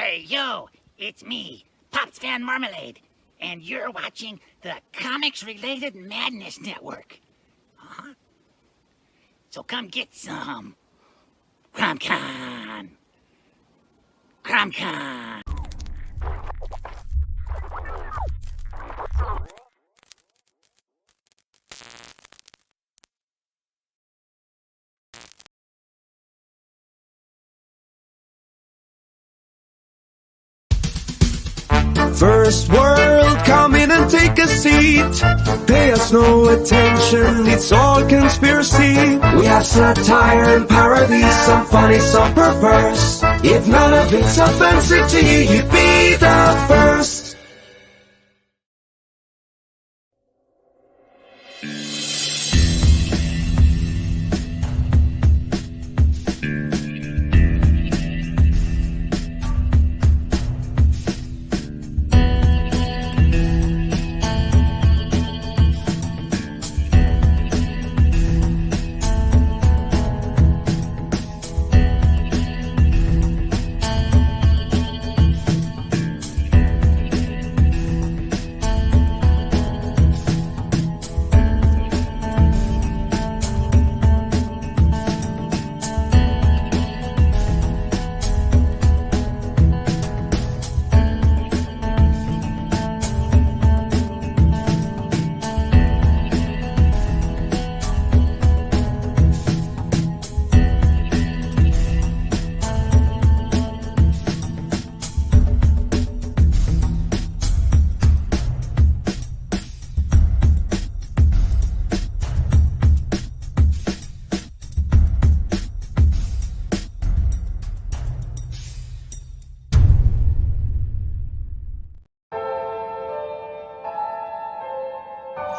Hey, yo, it's me, Pops Van Marmalade, and you're watching the Comics-Related Madness Network. Uh-huh. So come get some. CRoM Con. CRoM Con. First world, come in and take a seat. Pay us no attention, it's all conspiracy. We have satire and parody, some funny, some perverse. If none of it's offensive to you, you'd be the first.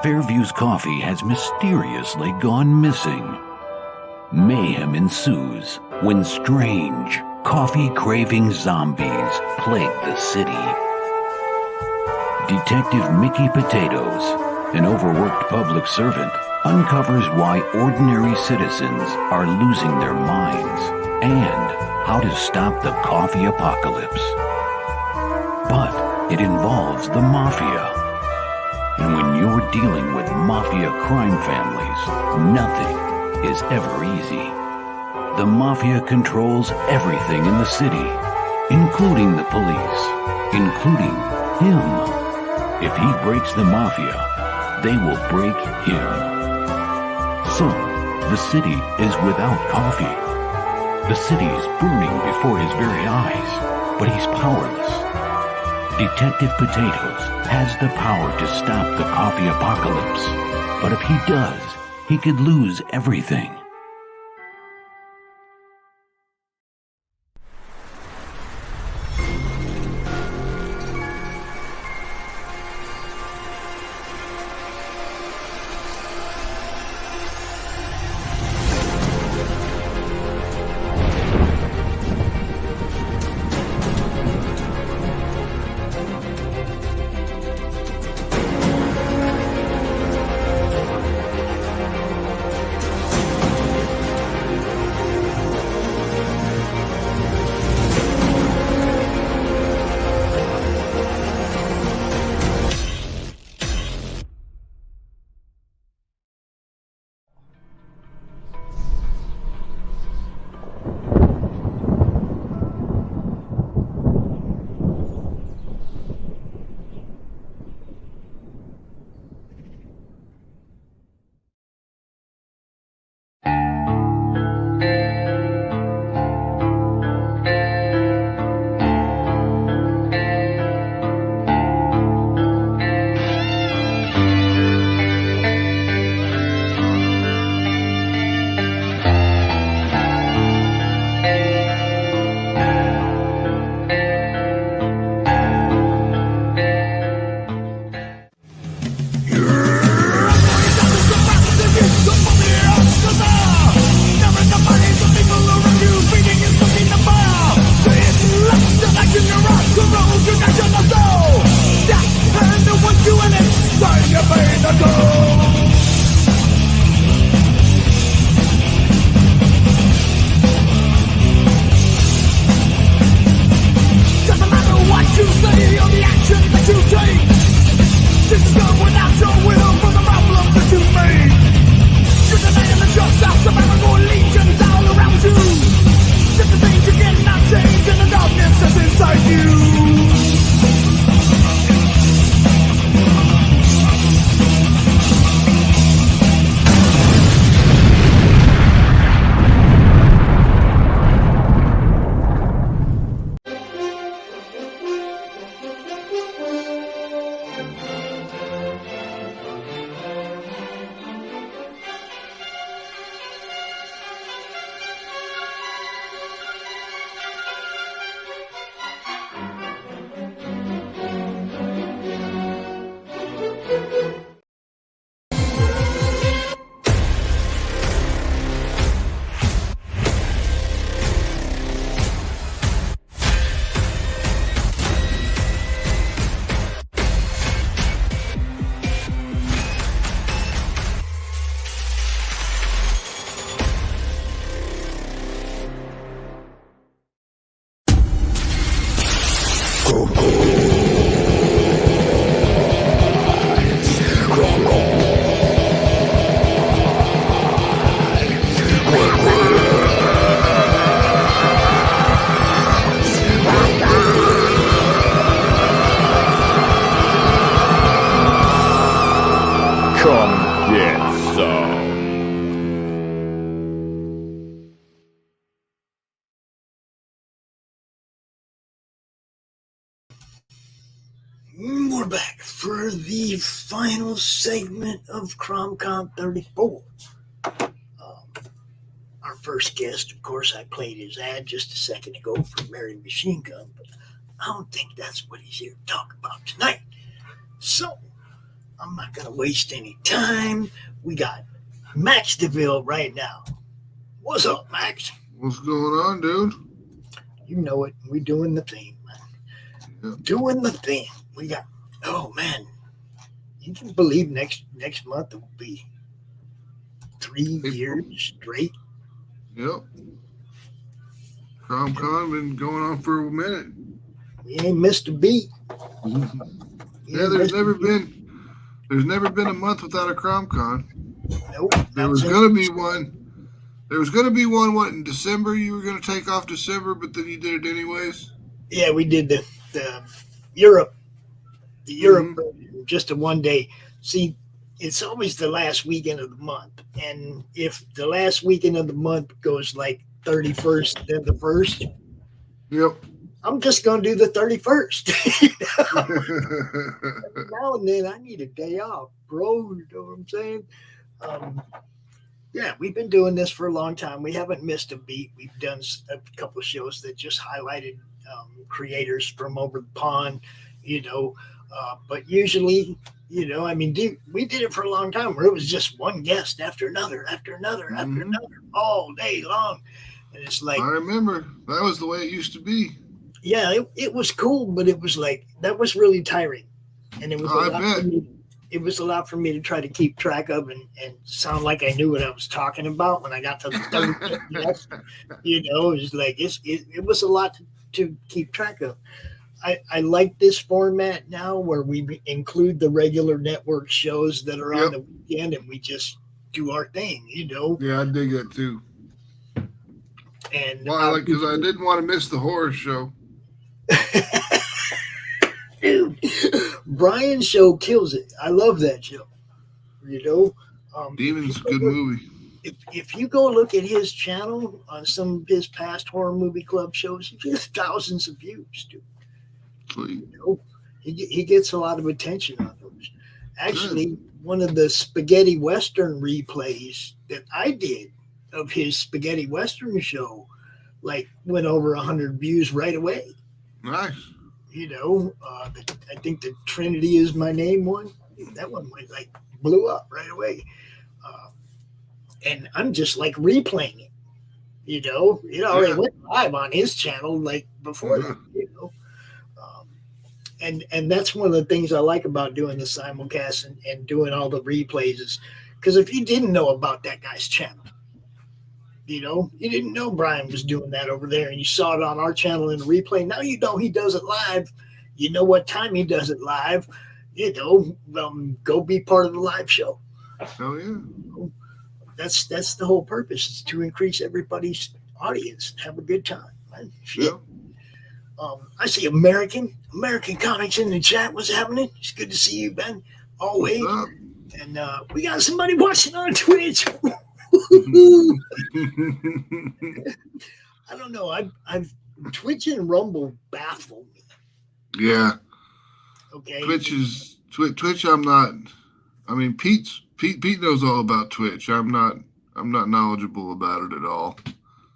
Fairview's coffee has mysteriously gone missing. Mayhem ensues when strange, coffee-craving zombies plague the city. Detective Mickey Potatoes, an overworked public servant, uncovers why ordinary citizens are losing their minds and how to stop the coffee apocalypse. But it involves the mafia. And when you're dealing with mafia crime families, nothing is ever easy. The mafia controls everything in the city, including the police, including him. If he breaks the mafia, they will break him. So, the city is without coffee. The city is burning before his very eyes, but he's powerless. Detective Potatoes has the power to stop the coffee apocalypse, but if he does, he could lose everything. inside you. We're back for the final segment of CRoM Con 34. Our first guest, of course, I played his ad just a second ago for Mary Machine Gun, but I don't think that's what he's here to talk about tonight. So, I'm not going to waste any time. We got Max Devill right now. What's up, Max? What's going on, dude? You know it. We doing the thing, man. Yep. Doing the thing. We got, oh, man. You can believe next month it will be 3 years straight. Yep. CRoM Con been going on for a minute. We ain't missed a beat. Yeah, there's never been a month without a CRoM Con. Nope. There was gonna be one. There was gonna be one. What, in December? You were gonna take off December, but then you did it anyways. Yeah, we did the Europe. The Europe, just a 1 day. See, it's always the last weekend of the month. And if the last weekend of the month goes like 31st, then the 1st, Yep. I'm just going to do the 31st. Now and then I need a day off, bro. You know what I'm saying? Yeah, we've been doing this for a long time. We haven't missed a beat. We've done a couple of shows that just highlighted creators from over the pond, you know. But usually, you know, I mean, we did it for a long time where it was just one guest after another, all day long. And it's like, I remember that was the way it used to be. Yeah, it was cool, but it was like, that was really tiring. And it was it was a lot for me to try to keep track of and sound like I knew what I was talking about when I got to the third guest. You know, it was like, it was a lot to keep track of. I like this format now where we include the regular network shows that are on the weekend and we just do our thing, you know? Yeah, I dig that too. And well, because I didn't want to miss the horror show. Dude, Brian's show kills it. I love that show. You know? Demon's a good movie. If you go look at his channel on some of his past horror movie club shows, he gets thousands of views, dude. Sweet. You know, he gets a lot of attention on those. Actually, one of the spaghetti western replays that I did of his spaghetti western show, like, went over 100 views right away. Nice. You know, I think the Trinity is my name one. That one went like blew up right away. And I'm just like replaying it. You know, it already went live on his channel like before that. You know. And that's one of the things I like about doing the simulcast and doing all the replays is because if you didn't know about that guy's channel, you know, you didn't know Brian was doing that over there and you saw it on our channel in the replay. Now you know he does it live. You know what time he does it live. You know, go be part of the live show. Oh, yeah. You know, that's the whole purpose is to increase everybody's audience and have a good time. Right? Shit. I see American Comics in the chat. What's happening? It's good to see you, Ben. Always. And we got somebody watching on Twitch. I don't know. I've Twitch and Rumble baffle me. Yeah. Okay. Twitch. I'm not. I mean, Pete knows all about Twitch. I'm not knowledgeable about it at all.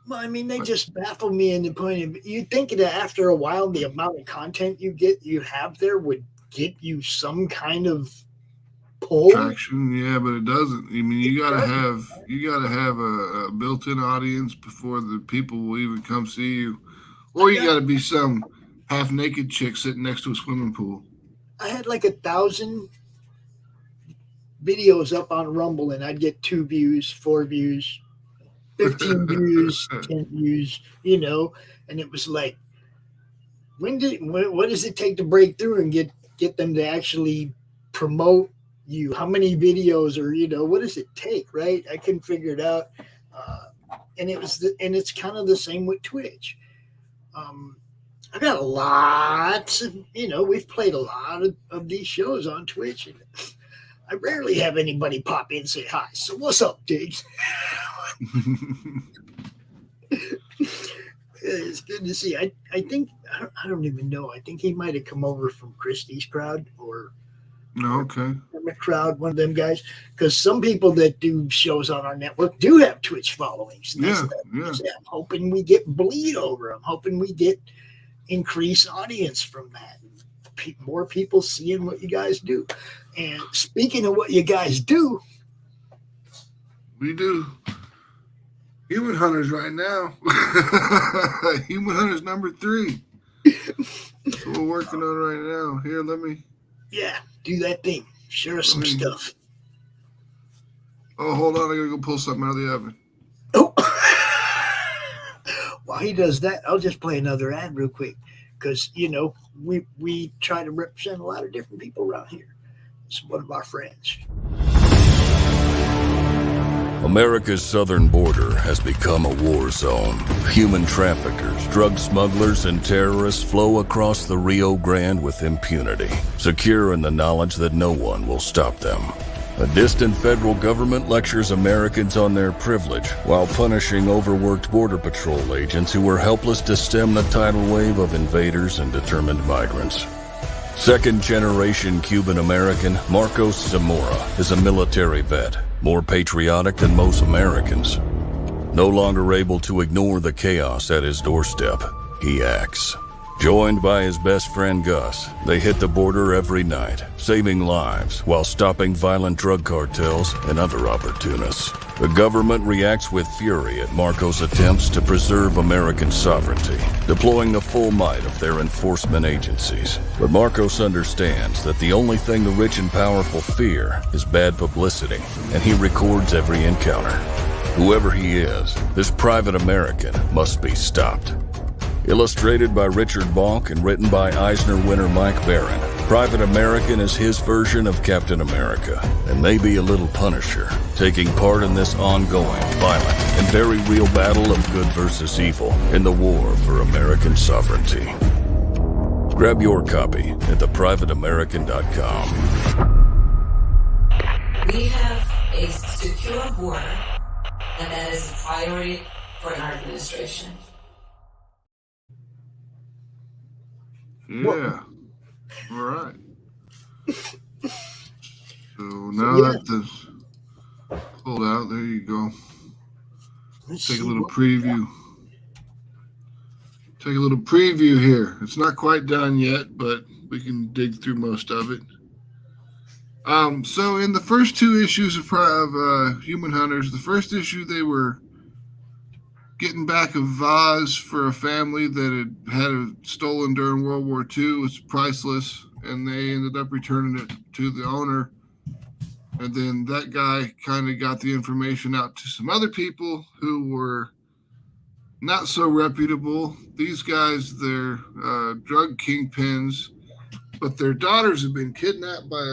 Well, I mean, they just baffle me in the point of you think that after a while, the amount of content you have there would get you some kind of pull traction. Yeah, but it doesn't. I mean, you gotta have a built-in audience before the people will even come see you, or you gotta be some half-naked chick sitting next to a swimming pool. I had like 1,000 videos up on Rumble, and I'd get 2 views, 4 views, 15 views, 10 views, and it was like, what does it take to break through and get them to actually promote you? How many videos, or what does it take, right? I couldn't figure it out, and it's kind of the same with Twitch. I got lots of, we've played a lot of these shows on Twitch, and I rarely have anybody pop in and say hi. So what's up, Diggs? It's good to see. I think I don't even know. I think he might have come over from Christie's crowd or crowd, one of them guys. Because some people that do shows on our network do have Twitch followings. Yeah. I'm hoping we get bleed over. I'm hoping we get increased audience from that. More people seeing what you guys do. And speaking of what you guys do, we do Human Hunters right now. Human Hunters number 3. That's what we're working on right now. Here, let me. Yeah, do that thing. Share us some stuff. Oh, hold on. I gotta go pull something out of the oven. Oh. While he does that, I'll just play another ad real quick. Because, we try to represent a lot of different people around here. It's one of our friends. America's southern border has become a war zone. Human traffickers, drug smugglers, and terrorists flow across the Rio Grande with impunity, secure in the knowledge that no one will stop them. A distant federal government lectures Americans on their privilege while punishing overworked Border Patrol agents who were helpless to stem the tidal wave of invaders and determined migrants. Second-generation Cuban-American Marcos Zamora is a military vet, more patriotic than most Americans. No longer able to ignore the chaos at his doorstep, he acts. Joined by his best friend Gus, they hit the border every night, saving lives while stopping violent drug cartels and other opportunists. The government reacts with fury at Marco's attempts to preserve American sovereignty, deploying the full might of their enforcement agencies. But Marcos understands that the only thing the rich and powerful fear is bad publicity, and he records every encounter. Whoever he is, this private American must be stopped. Illustrated by Richard Bonk and written by Eisner winner Mike Baron, Private American is his version of Captain America, and maybe a little Punisher, taking part in this ongoing, violent, and very real battle of good versus evil in the war for American sovereignty. Grab your copy at theprivateamerican.com. We have a secure border, and that is a priority for our administration. Yeah. All right. So now that this pulled out, there you go. Take a little preview. Take a little preview here. It's not quite done yet, but we can dig through most of it. So in the first 2 issues of Human Hunters, the first issue they were getting back a vase for a family that had it stolen during World War II. It's priceless, and they ended up returning it to the owner. And then that guy kind of got the information out to some other people who were not so reputable. These guys, they're drug kingpins, but their daughters have been kidnapped by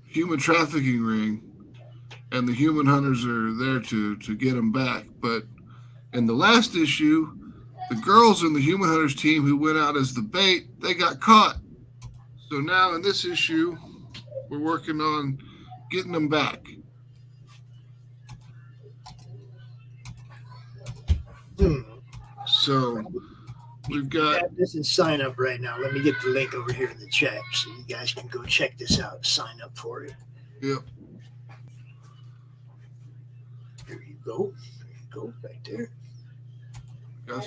human trafficking ring, and the human hunters are there to get them back. But in the last issue, the girls in the human hunters team who went out as the bait, they got caught. So now in this issue, we're working on getting them back. So we've got this is sign up right now. Let me get the link over here in the chat so you guys can go check this out. Sign up for it. Yep. There you go. There you go, right there. Got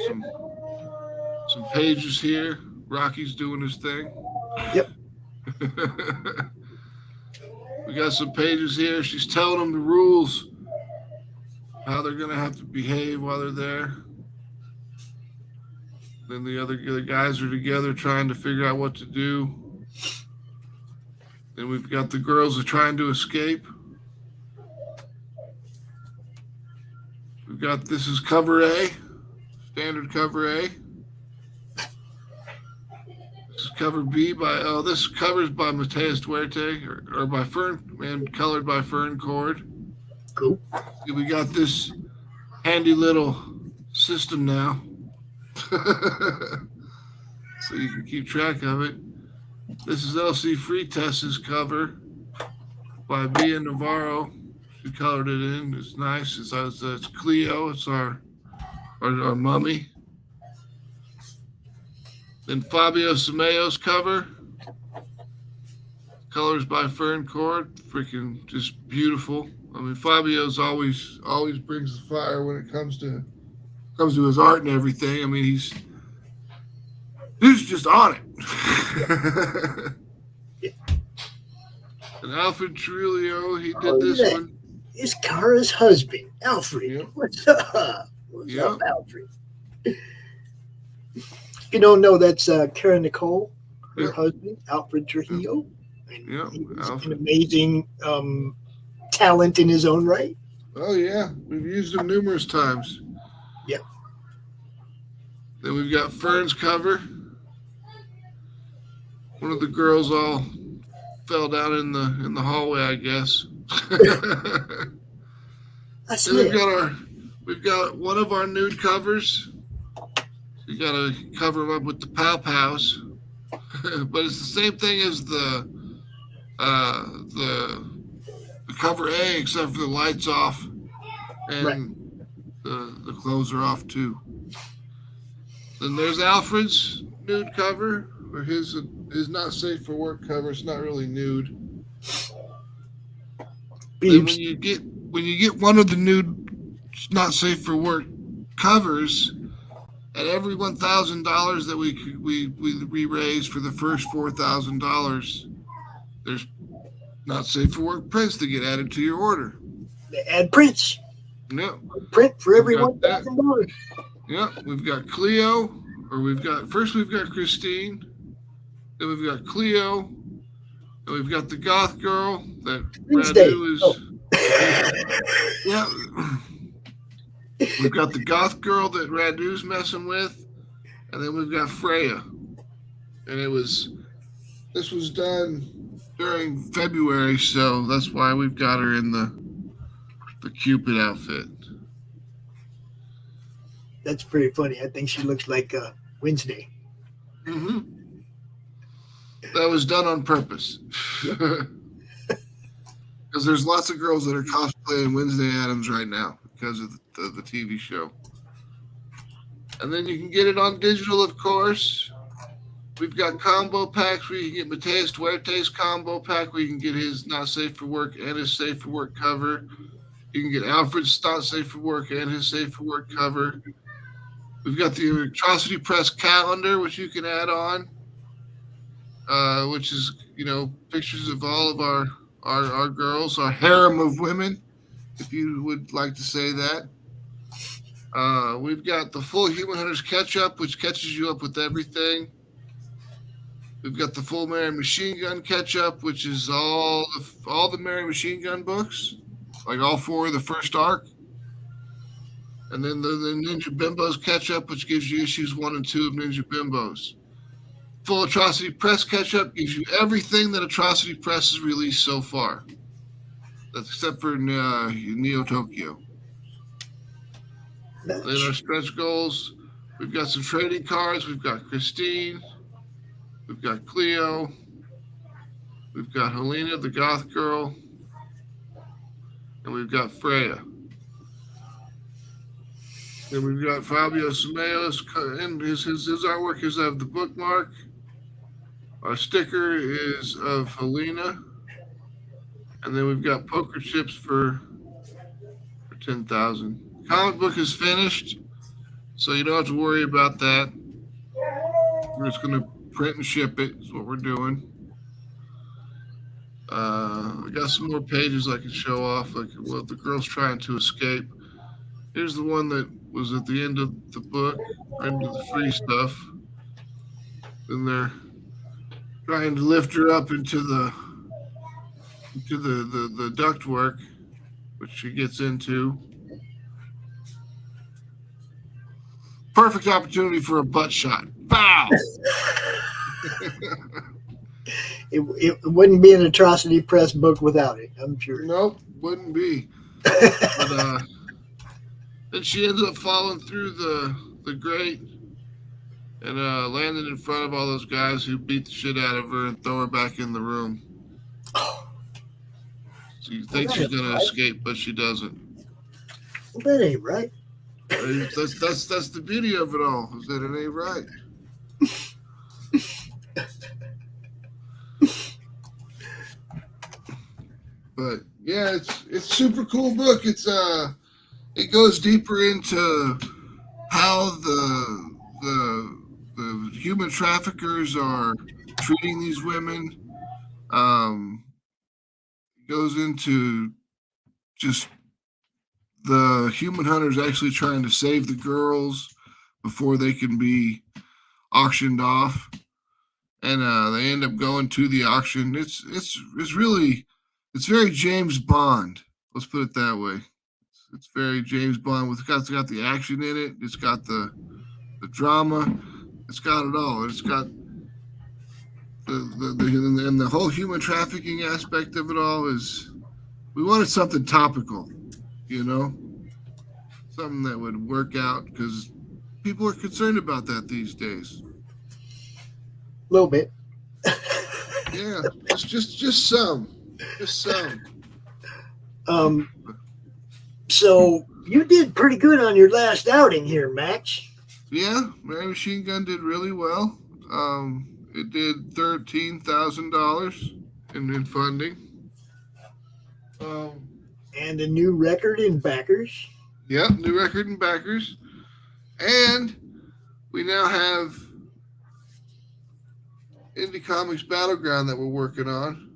some pages here. Rocky's doing his thing. Yep. We got some pages here. She's telling them the rules, how they're gonna have to behave while they're there. Then the other guys are together trying to figure out what to do. Then we've got the girls are trying to escape. We've got, this is cover A, standard cover A. This is cover B by, this cover's by Mateus Duarte, or by Fern, and colored by Fern Cord. Cool. We got this handy little system now. So you can keep track of it. This is LC Freetest's cover by Bia Navarro. She colored it in. It's nice. It's Cleo. It's our mummy. Then Fabio Semeo's cover. Colors by Fern Cord. Freaking just beautiful. I mean, Fabio's always brings the fire when it comes to his art and everything. I mean, he's just on it. And Alfred Trujillo, he did this one. It's Kara's husband, Alfred. Yep. What's up? What's up, Alfred? You don't know that's Kara Nicole, her husband, Alfred Trujillo. And he's an amazing talent in his own right. Oh, yeah. We've used him numerous times. Yep. Then we've got Fern's cover. One of the girls all fell down in the hallway, I guess. We've got one of our nude covers. We got to cover them up with the Pow Pows, but it's the same thing as the cover A, except for the lights off and the clothes are off too. Then there's Alfred's nude cover, or his not safe for work cover. It's not really nude. Then when you get one of the nude not safe for work covers, at every $1,000 that we raise for the first $4,000, there's not safe for work prints to get added to your order. They add prints. Yep. Print for every $1,000. Yep. We've got Cleo, we've got Christine, then we've got Cleo, and we've got the goth girl that Radu is. Yeah. We've got the goth girl that Radu's messing with, and then we've got Freya. And this was done during February, so that's why we've got her in the Cupid outfit. That's pretty funny. I think she looks like Wednesday. Mm-hmm. That was done on purpose. Because there's lots of girls that are cosplaying Wednesday Addams right now because of the TV show. And then you can get it on digital, of course. We've got combo packs where you can get Mateus Duarte's combo pack where you can get his Not Safe for Work and his Safe for Work cover. You can get Alfred's Not Safe for Work and his Safe for Work cover. We've got the Atrocity Press calendar, which you can add on, which is, pictures of all of our girls, our harem of women, if you would like to say that. We've got the full Human Hunters catch-up, which catches you up with everything. We've got the full Mary Machine Gun catch-up, which is all the Mary Machine Gun books, like all four of the first arc. And then the Ninja Bimbos catch-up, which gives you issues 1 and 2 of Ninja Bimbos. Full Atrocity Press catch-up gives you everything that Atrocity Press has released so far. That's except for Neo Tokyo. Nice. Then our stretch goals. We've got some trading cards. We've got Christine. We've got Cleo. We've got Helena, the goth girl. And we've got Freya. Then we've got Fabio Semeos, and his artwork is of the bookmark. Our sticker is of Helena. And then we've got poker chips for 10,000. Comic book is finished, so you don't have to worry about that. We're just going to print and ship it. Is what we're doing. I got some more pages I can show off, like what the girl's trying to escape. Here's the one that was at the end of the book, end of the free stuff. Then they're trying to lift her up into the ductwork, which she gets into. Perfect opportunity for a butt shot. Bow! It wouldn't be an Atrocity Press book without it, I'm sure. Nope, wouldn't be. But then she ends up falling through the grate and landing in front of all those guys who beat the shit out of her and throw her back in the room. She thinks she's going to escape, but she doesn't. Well, that ain't right. That's the beauty of it all, is that it ain't right. But yeah, it's super cool book. It goes deeper into how the human traffickers are treating these women. Goes into just the human hunters actually trying to save the girls before they can be auctioned off, and they end up going to the auction. It's very James Bond. Let's put it that way. It's very James Bond. It's got the action in it. It's got the drama. It's got it all. It's got the whole human trafficking aspect of it all. Is we wanted something topical, something that would work out because people are concerned about that these days. A little bit. Yeah, just some. So you did pretty good on your last outing here, Max. Yeah, Mary Machine Gun did really well. It did $13,000 in funding. And a new record in backers. Yep, new record in backers. And we now have Indie Comics Battleground that we're working on,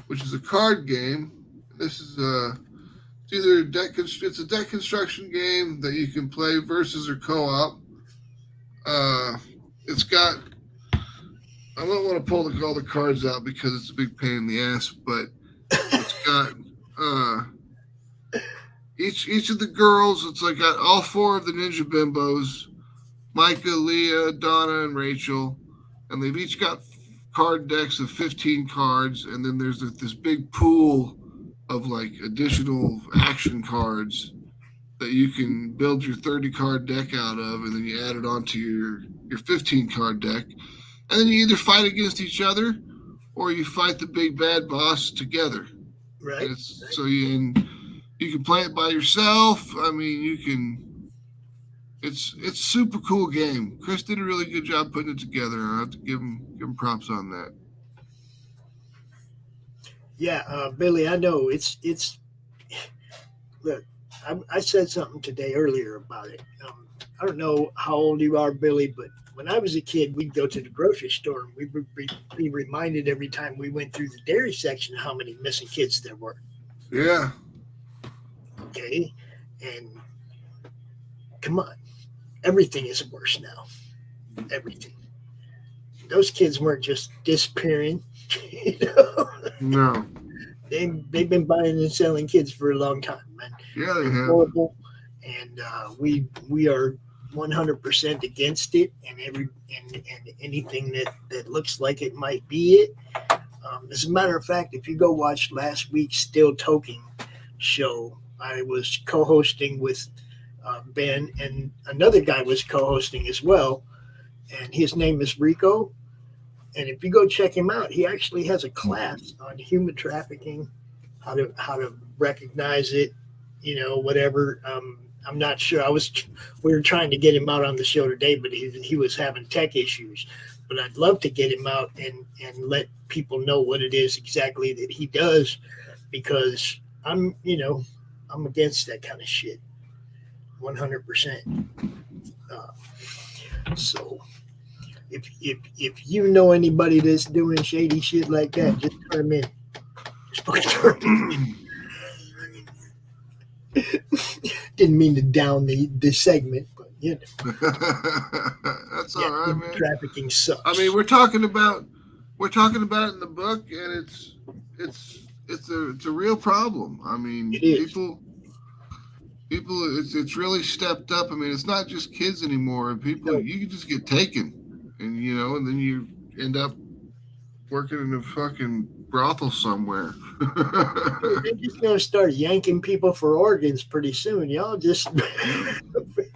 which is a card game. This is it's either it's a deck construction game that you can play versus or co-op. It's got, I don't want to pull all the cards out because it's a big pain in the ass, but it's got each of the girls. It's like got all four of the Ninja Bimbos, Micah, Leah, Donna, and Rachel, and they've each got card decks of 15 cards, and then there's this big pool of like additional action cards that you can build your 30 card deck out of, and then you add it onto your 15 card deck, and then you either fight against each other or you fight the big bad boss together. Right. So you can play it by yourself. I mean, it's a super cool game. Chris did a really good job putting it together. I have to give him props on that. Yeah, Billy, I know it's look, I said something today earlier about it. I don't know how old you are, Billy, but when I was a kid, we'd go to the grocery store and we would be reminded every time we went through the dairy section how many missing kids there were. Yeah. Okay. And come on, everything is worse now. Everything. Those kids weren't just disappearing. No. They've been buying and selling kids for a long time, man. Yeah, they have. Horrible. And we are 100% against it, and anything that looks like it might be it. As a matter of fact, if you go watch last week's Still Toking show, I was co-hosting with Ben, and another guy was co-hosting as well, and his name is Rico. And if you go check him out, he actually has a class on human trafficking, how to recognize it, whatever. I'm not sure. We were trying to get him out on the show today, but he was having tech issues. But I'd love to get him out and let people know what it is exactly that he does, because I'm against that kind of shit, 100%. So if you know anybody that's doing shady shit like that, just turn them in. Didn't mean to down the segment, but that's all right, man. Trafficking sucks. I mean, we're talking about it in the book, and it's a real problem. I mean, people, it's really stepped up. I mean, it's not just kids anymore. People, you can just get taken, and and then you end up working in a fucking brothel somewhere. They're just gonna start yanking people for organs pretty soon. Y'all just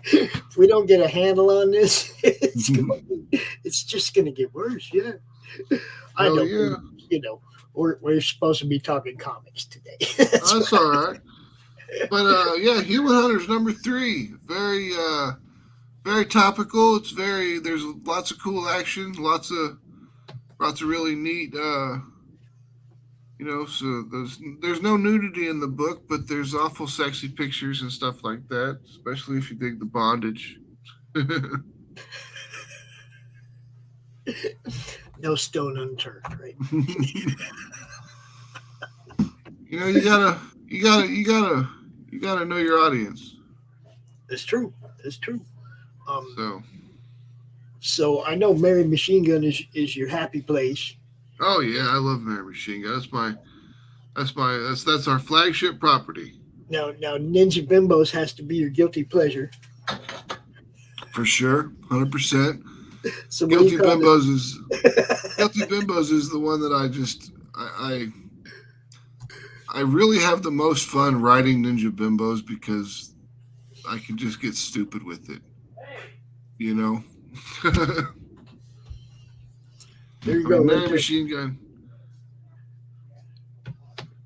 if we don't get a handle on this, it's just gonna get worse. Yeah, I know. We're supposed to be talking comics today. That's all right. But Human Hunters #3, very topical. There's lots of cool action, lots of really neat. So there's no nudity in the book, but there's awful sexy pictures and stuff like that, especially if you dig the bondage. No stone unturned, right? You gotta know your audience. That's true. So I know Mary Machine Gun is your happy place. Oh yeah, I love Mary Machine Gun. That's our flagship property. Now Ninja Bimbos has to be your guilty pleasure. For sure, 100%. So Guilty Bimbos is the one that I really have the most fun writing Ninja Bimbos, because I can just get stupid with it. There you go. Mary Machine Gun.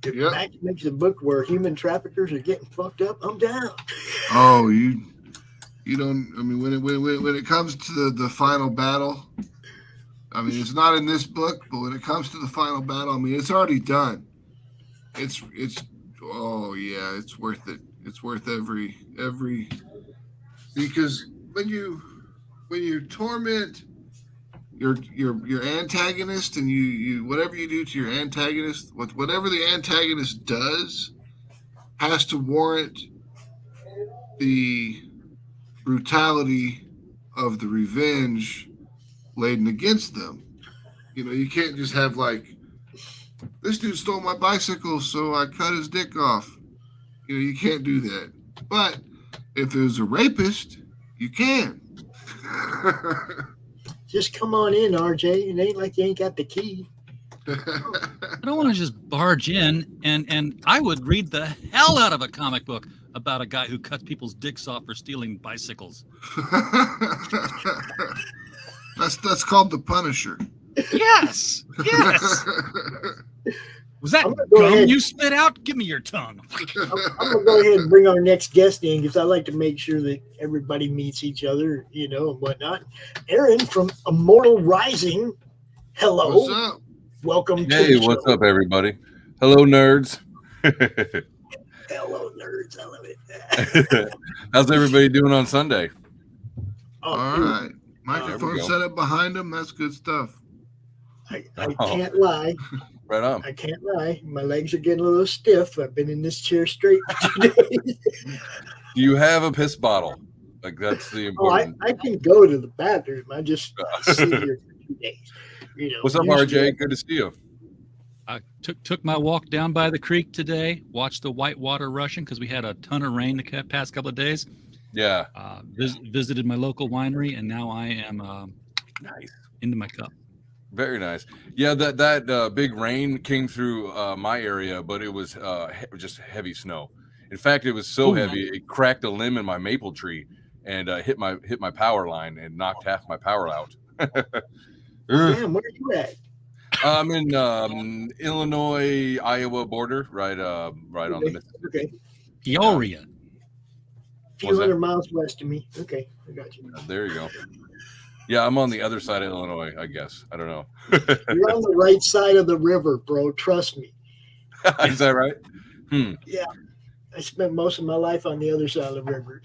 If Max makes a book where human traffickers are getting fucked up, I'm down. Oh, you don't. I mean, when it comes to the final battle, I mean, it's not in this book, but when it comes to the final battle, I mean, it's already done. It's worth it. It's worth every because when you torment your antagonist, and you whatever you do to your antagonist, whatever the antagonist does has to warrant the brutality of the revenge laden against them. You can't just have this dude stole my bicycle, so I cut his dick off. You can't do that. But if there's a rapist, you can. Just come on in, RJ. It ain't like you ain't got the key. I don't want to just barge in, and I would read the hell out of a comic book about a guy who cuts people's dicks off for stealing bicycles. That's called The Punisher. Yes. Was that gum you spit out? Give me your tongue. I'm going to go ahead and bring our next guest in, because I like to make sure that everybody meets each other, and whatnot. Aaron from Immortal Rising. Hello. What's up? Welcome to Hey, what's up, everybody? Hello, nerds. Hello, nerds. I love it. How's everybody doing on Sunday? All right. Microphone set up behind him. That's good stuff. I can't lie. Right on. I can't lie. My legs are getting a little stiff. I've been in this chair straight for 2 days. Do you have a piss bottle? That's the important. I can go to the bathroom. I just sit here for 2 days. What's up, RJ? Good to see you. I took my walk down by the creek today, watched the whitewater rushing because we had a ton of rain the past couple of days. Yeah. Visited my local winery, and now I am Nice. into my cup. Very nice. Yeah, that big rain came through my area, but it was just heavy snow. In fact, it was so heavy it cracked a limb in my maple tree and hit my power line and knocked half my power out. Damn, where are you at? I'm in Illinois Iowa border, right on the Mississippi. Okay. Peoria. A few hundred miles west of me. Okay, I got you. There you go. Yeah, I'm on the other side of Illinois, I guess. I don't know. You're on the right side of the river, bro. Trust me. Is that right? Yeah. I spent most of my life on the other side of the river.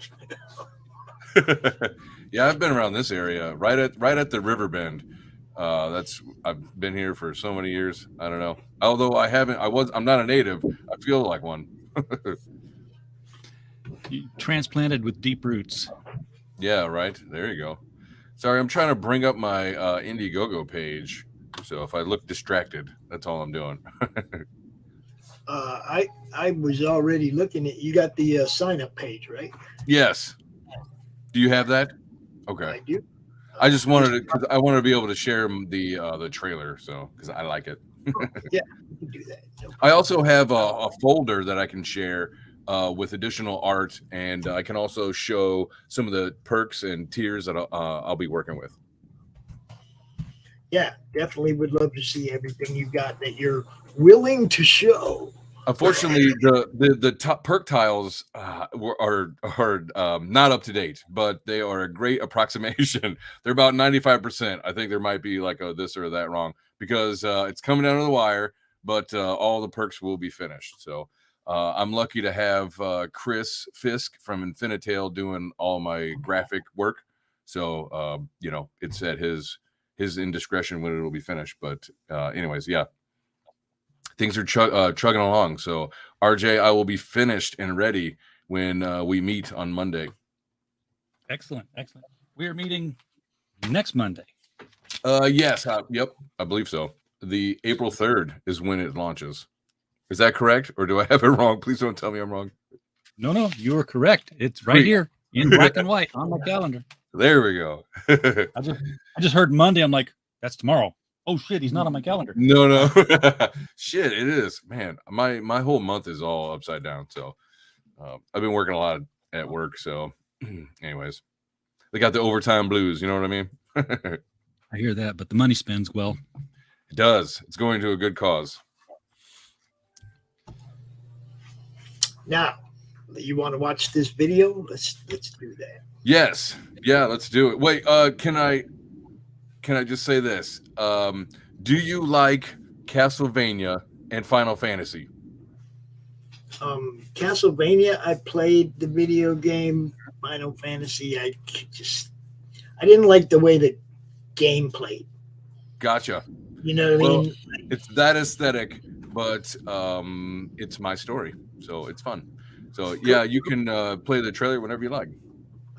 Yeah, I've been around this area, right at the river bend. I've been here for so many years. I don't know. Although I'm not a native. I feel like one. You transplanted with deep roots. Yeah, right. There you go. Sorry, I'm trying to bring up my Indiegogo page. So if I look distracted, that's all I'm doing. I was already looking at. You got the sign up page, right? Yes. Do you have that? Okay. I do. I just wanted to be able to share the trailer, so because I like it. Yeah, you can do that. No I also have a folder that I can share with additional art, and I can also show some of the perks and tiers that I'll be working with. Yeah, definitely would love to see everything you got that you're willing to show. Unfortunately, the top perk tiles are not up to date, but they are a great approximation. They're about 95%. I think there might be like a this or that wrong because it's coming down to the wire, but all the perks will be finished. So I'm lucky to have Chris Fisk from Infinitail doing all my graphic work. So it's at his indiscretion when it will be finished. But anyways, yeah. Things are chugging along. So, RJ, I will be finished and ready when we meet on Monday. Excellent. We are meeting next Monday. Yes. Yep. I believe so. The April 3rd is when it launches. Is that correct? Or do I have it wrong? Please don't tell me I'm wrong. No, you are correct. It's right here in black and white on my calendar. There we go. I just heard Monday. I'm like, that's tomorrow. Oh shit, he's not on my calendar. No. Shit, it is. Man, my whole month is all upside down. So I've been working a lot at work. So anyways, they got the overtime blues. You know what I mean? I hear that, but the money spends well. It does. It's going to a good cause. Now, you want to watch this video? Let's do that. Yes. Yeah, let's do it. Wait, can I just say this? Do you like Castlevania and Final Fantasy? Castlevania, I played the video game. Final Fantasy, I didn't like the way the game played. Gotcha. You know what I mean? It's that aesthetic, but it's my story, so it's fun. So yeah, you can play the trailer whenever you like.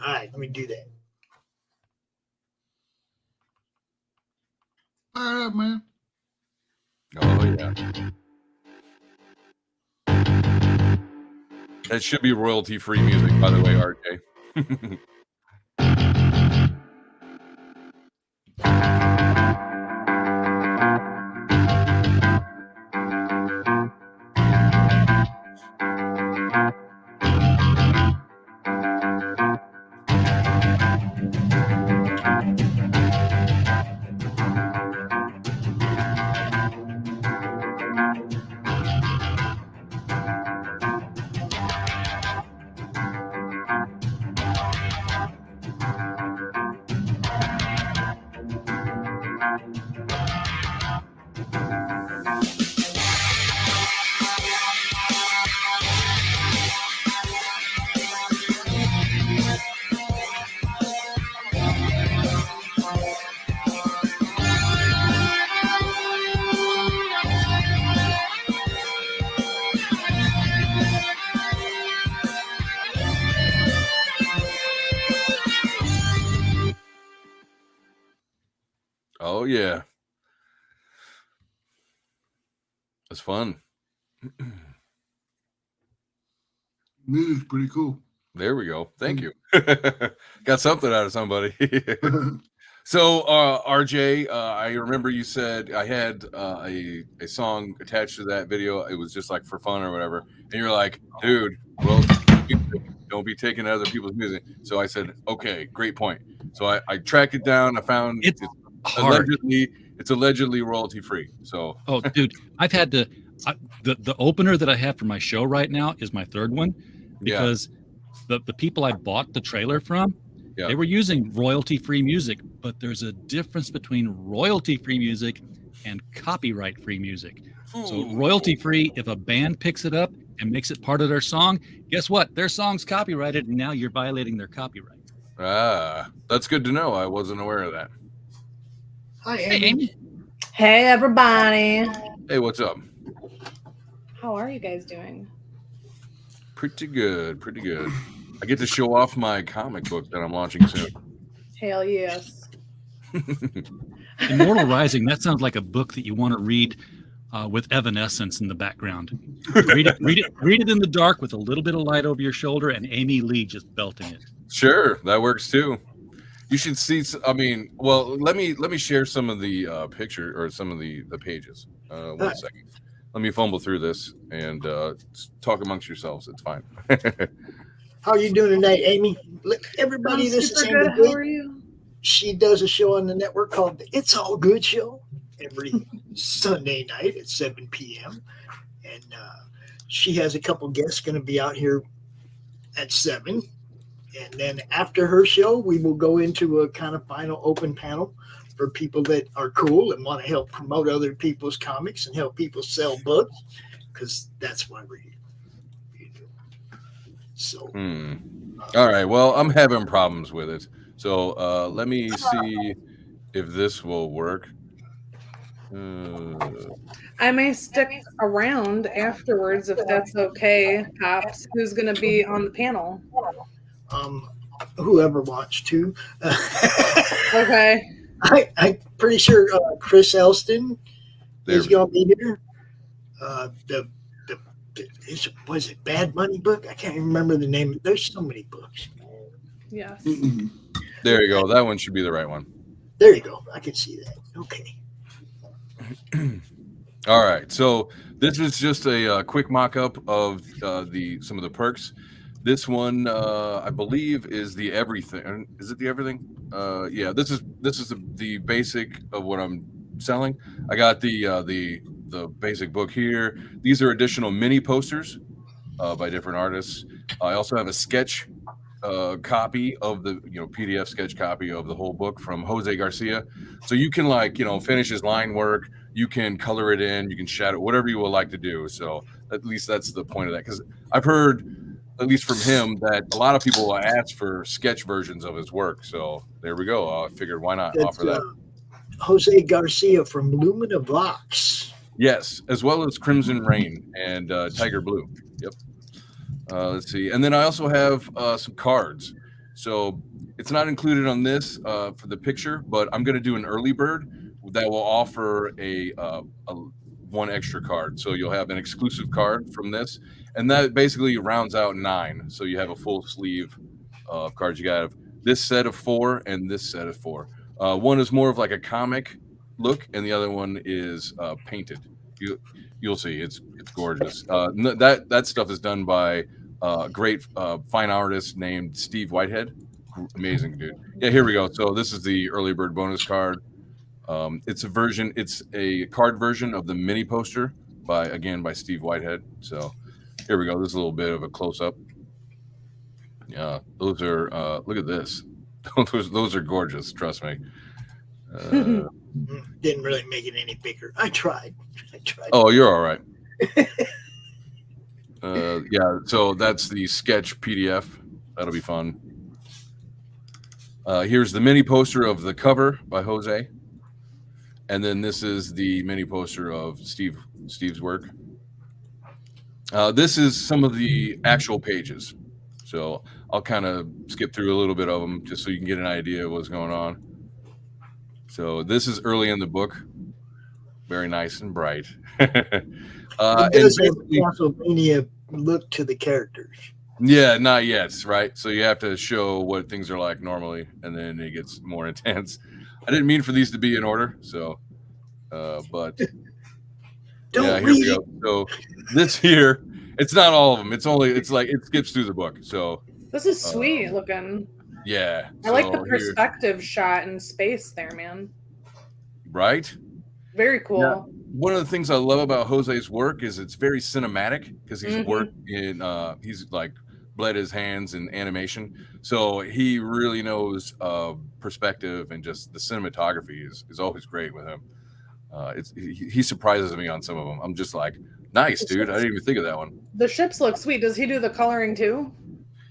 All right, let me do that. All right, man. Oh yeah. That should be royalty-free music, by the way, RJ. Oh yeah, that's fun. Music's pretty cool. There we go. Thank you. Got something out of somebody. So, RJ, I remember you said I had a song attached to that video. It was just like for fun or whatever. And you're like, dude, well, don't be taking other people's music. So I said, okay, great point. So I tracked it down. I found it's hard. It's allegedly royalty free. So, oh, dude, I've had to. The opener that I have for my show right now is my third one because the people I bought the trailer from, they were using royalty-free music, but there's a difference between royalty-free music and copyright-free music. Ooh. So royalty-free, if a band picks it up and makes it part of their song, guess what? Their song's copyrighted, and now you're violating their copyright. Ah, that's good to know. I wasn't aware of that. Hi, Amy. Hey, everybody. Hey, what's up? How are you guys doing? Pretty good, pretty good. I get to show off my comic book that I'm launching soon. Hell yes. Immortal Rising, that sounds like a book that you want to read with Evanescence in the background. Read it in the dark with a little bit of light over your shoulder and Amy Lee just belting it. Sure, that works too. You should see. I mean, well, let me share some of the picture or some of the pages. 1 second. Let me fumble through this and talk amongst yourselves. It's fine. How are you doing tonight, Amy? Everybody, this is Amy. How are you? She does a show on the network called the It's All Good Show every Sunday night at 7 p.m. And she has a couple guests going to be out here at 7. And then after her show, we will go into a kind of final open panel for people that are cool and want to help promote other people's comics and help people sell books, because that's why we're here. So, all right. Well, I'm having problems with it. So let me see if this will work. I may stick around afterwards if that's okay, Pops. Who's going to be on the panel? Whoever wants to. Okay. I'm pretty sure Chris Elston is going to be here. Was it Bad Money book? I can't remember the name. There's so many books. Yes. There you go. That one should be the right one. There you go. I can see that. Okay. All right. So this was just a quick mock-up of some of the perks. This one, I believe, is the everything. Is it the everything? Yeah. This is the basic of what I'm selling. I got the basic book here. These are additional mini posters by different artists. I also have a sketch copy of the PDF sketch copy of the whole book from Jose Garcia. So you can finish his line work. You can color it in. You can shadow, whatever you would like to do. So at least that's the point of that, because I've heard, at least from him, that a lot of people ask for sketch versions of his work. So there we go. I figured, why not offer that? Jose Garcia from Lumina Vox. Yes, as well as Crimson Rain and Tiger Blue. Yep. Let's see. And then I also have some cards. So it's not included on this for the picture, but I'm going to do an early bird that will offer a one extra card. So you'll have an exclusive card from this. And that basically rounds out 9. So you have a full sleeve of cards. You got this set of 4 and this set of 4. One is more of like a comic look, and the other one is painted. You'll see, it's gorgeous. That stuff is done by a great fine artist named Steve Whitehead. Amazing dude. Yeah, here we go. So this is the early bird bonus card. It's a card version of the mini poster by Steve Whitehead. So here we go. This is a little bit of a close up. Yeah, those are look at this. Those are gorgeous. Trust me. Didn't really make it any bigger. I tried. Oh, you're all right. Yeah, so that's the sketch PDF. That'll be fun. Here's the mini poster of the cover by Jose. And then this is the mini poster of Steve's work. This is some of the actual pages. So I'll kind of skip through a little bit of them just so you can get an idea of what's going on. So this is early in the book. Very nice and bright. It does have a Castlevania look to the characters. Yeah, not yet, right? So you have to show what things are like normally, and then it gets more intense. I didn't mean for these to be in order, so but yeah, here we go. So this here, it's not all of them. It's like it skips through the book. So This is sweet looking. yeah, I like the perspective shot in space there, man. Right? Very cool. Yeah. One of the things I love about Jose's work is it's very cinematic because he's worked in he's like bled his hands in animation, so he really knows perspective, and just the cinematography is always great with him. He surprises me on some of them. I'm just like, nice, dude. I didn't even think of that one. The ships look sweet. Does he do the coloring too?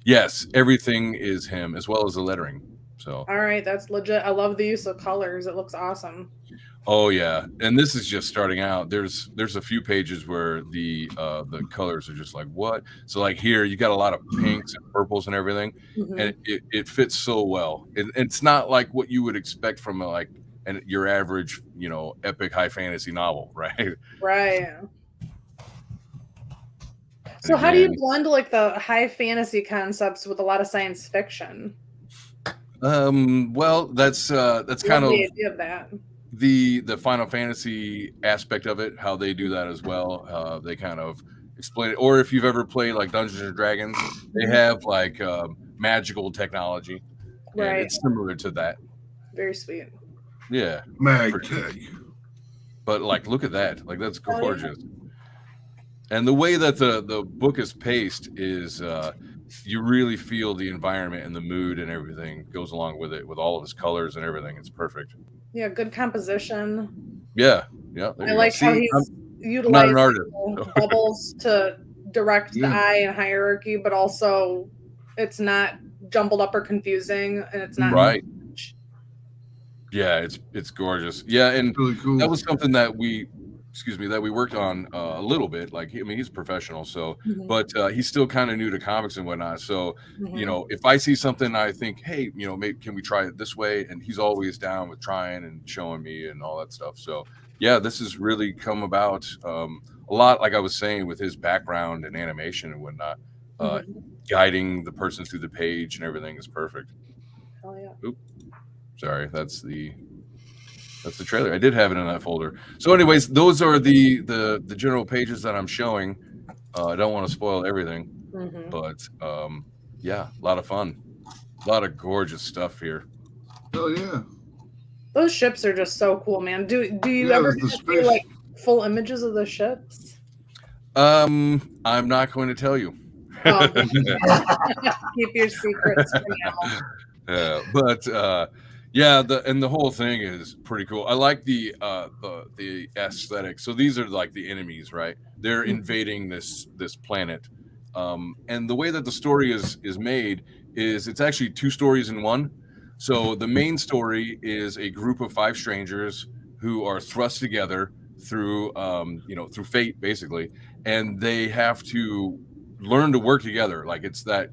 Yes, everything is him, as well as the lettering. So all right, that's legit. I love the use of colors. It looks awesome. oh yeah, and this is just starting out. There's a few pages where the colors are just like, what? So like here you got a lot of pinks and purples and everything, and it fits so well. It's not like what you would expect from your average, epic high fantasy novel, right? Right. So how do you blend like the high fantasy concepts with a lot of science fiction? Well, that's kind of the idea of that. The Final Fantasy aspect of it, how they do that as well. They kind of explain it. Or if you've ever played like Dungeons and Dragons, they have like magical technology. Right. And it's similar to that. Very sweet. Yeah. Magtech. But like, look at that. Like, that's gorgeous. And the way that the book is paced is you really feel the environment and the mood and everything goes along with it, with all of his colors and everything. It's perfect. Yeah, good composition. Yeah. I like how he's utilizing bubbles to direct the eye and hierarchy, but also it's not jumbled up or confusing, and it's not right. Yeah, it's gorgeous. Yeah, and really cool. That was something that we worked on a little bit. Like, I mean, he's a professional, so but he's still kind of new to comics and whatnot. So, if I see something, I think, hey, maybe can we try it this way? And he's always down with trying and showing me and all that stuff. So, yeah, this has really come about a lot, like I was saying, with his background and animation and whatnot. Guiding the person through the page and everything is perfect. Oh yeah. Oop. Sorry, that's the trailer. I did have it in that folder. So anyways, those are the general pages that I'm showing. I don't want to spoil everything, but yeah, a lot of fun. A lot of gorgeous stuff here. Oh yeah. Those ships are just so cool, man. Do you ever see like full images of the ships? I'm not going to tell you. Oh. Keep your secrets for now. But yeah, the whole thing is pretty cool. I like the aesthetic. So these are like the enemies, right? They're invading this planet, and the way that the story is made is it's actually 2 stories in one. So the main story is a group of 5 strangers who are thrust together through through fate, basically, and they have to learn to work together. Like it's that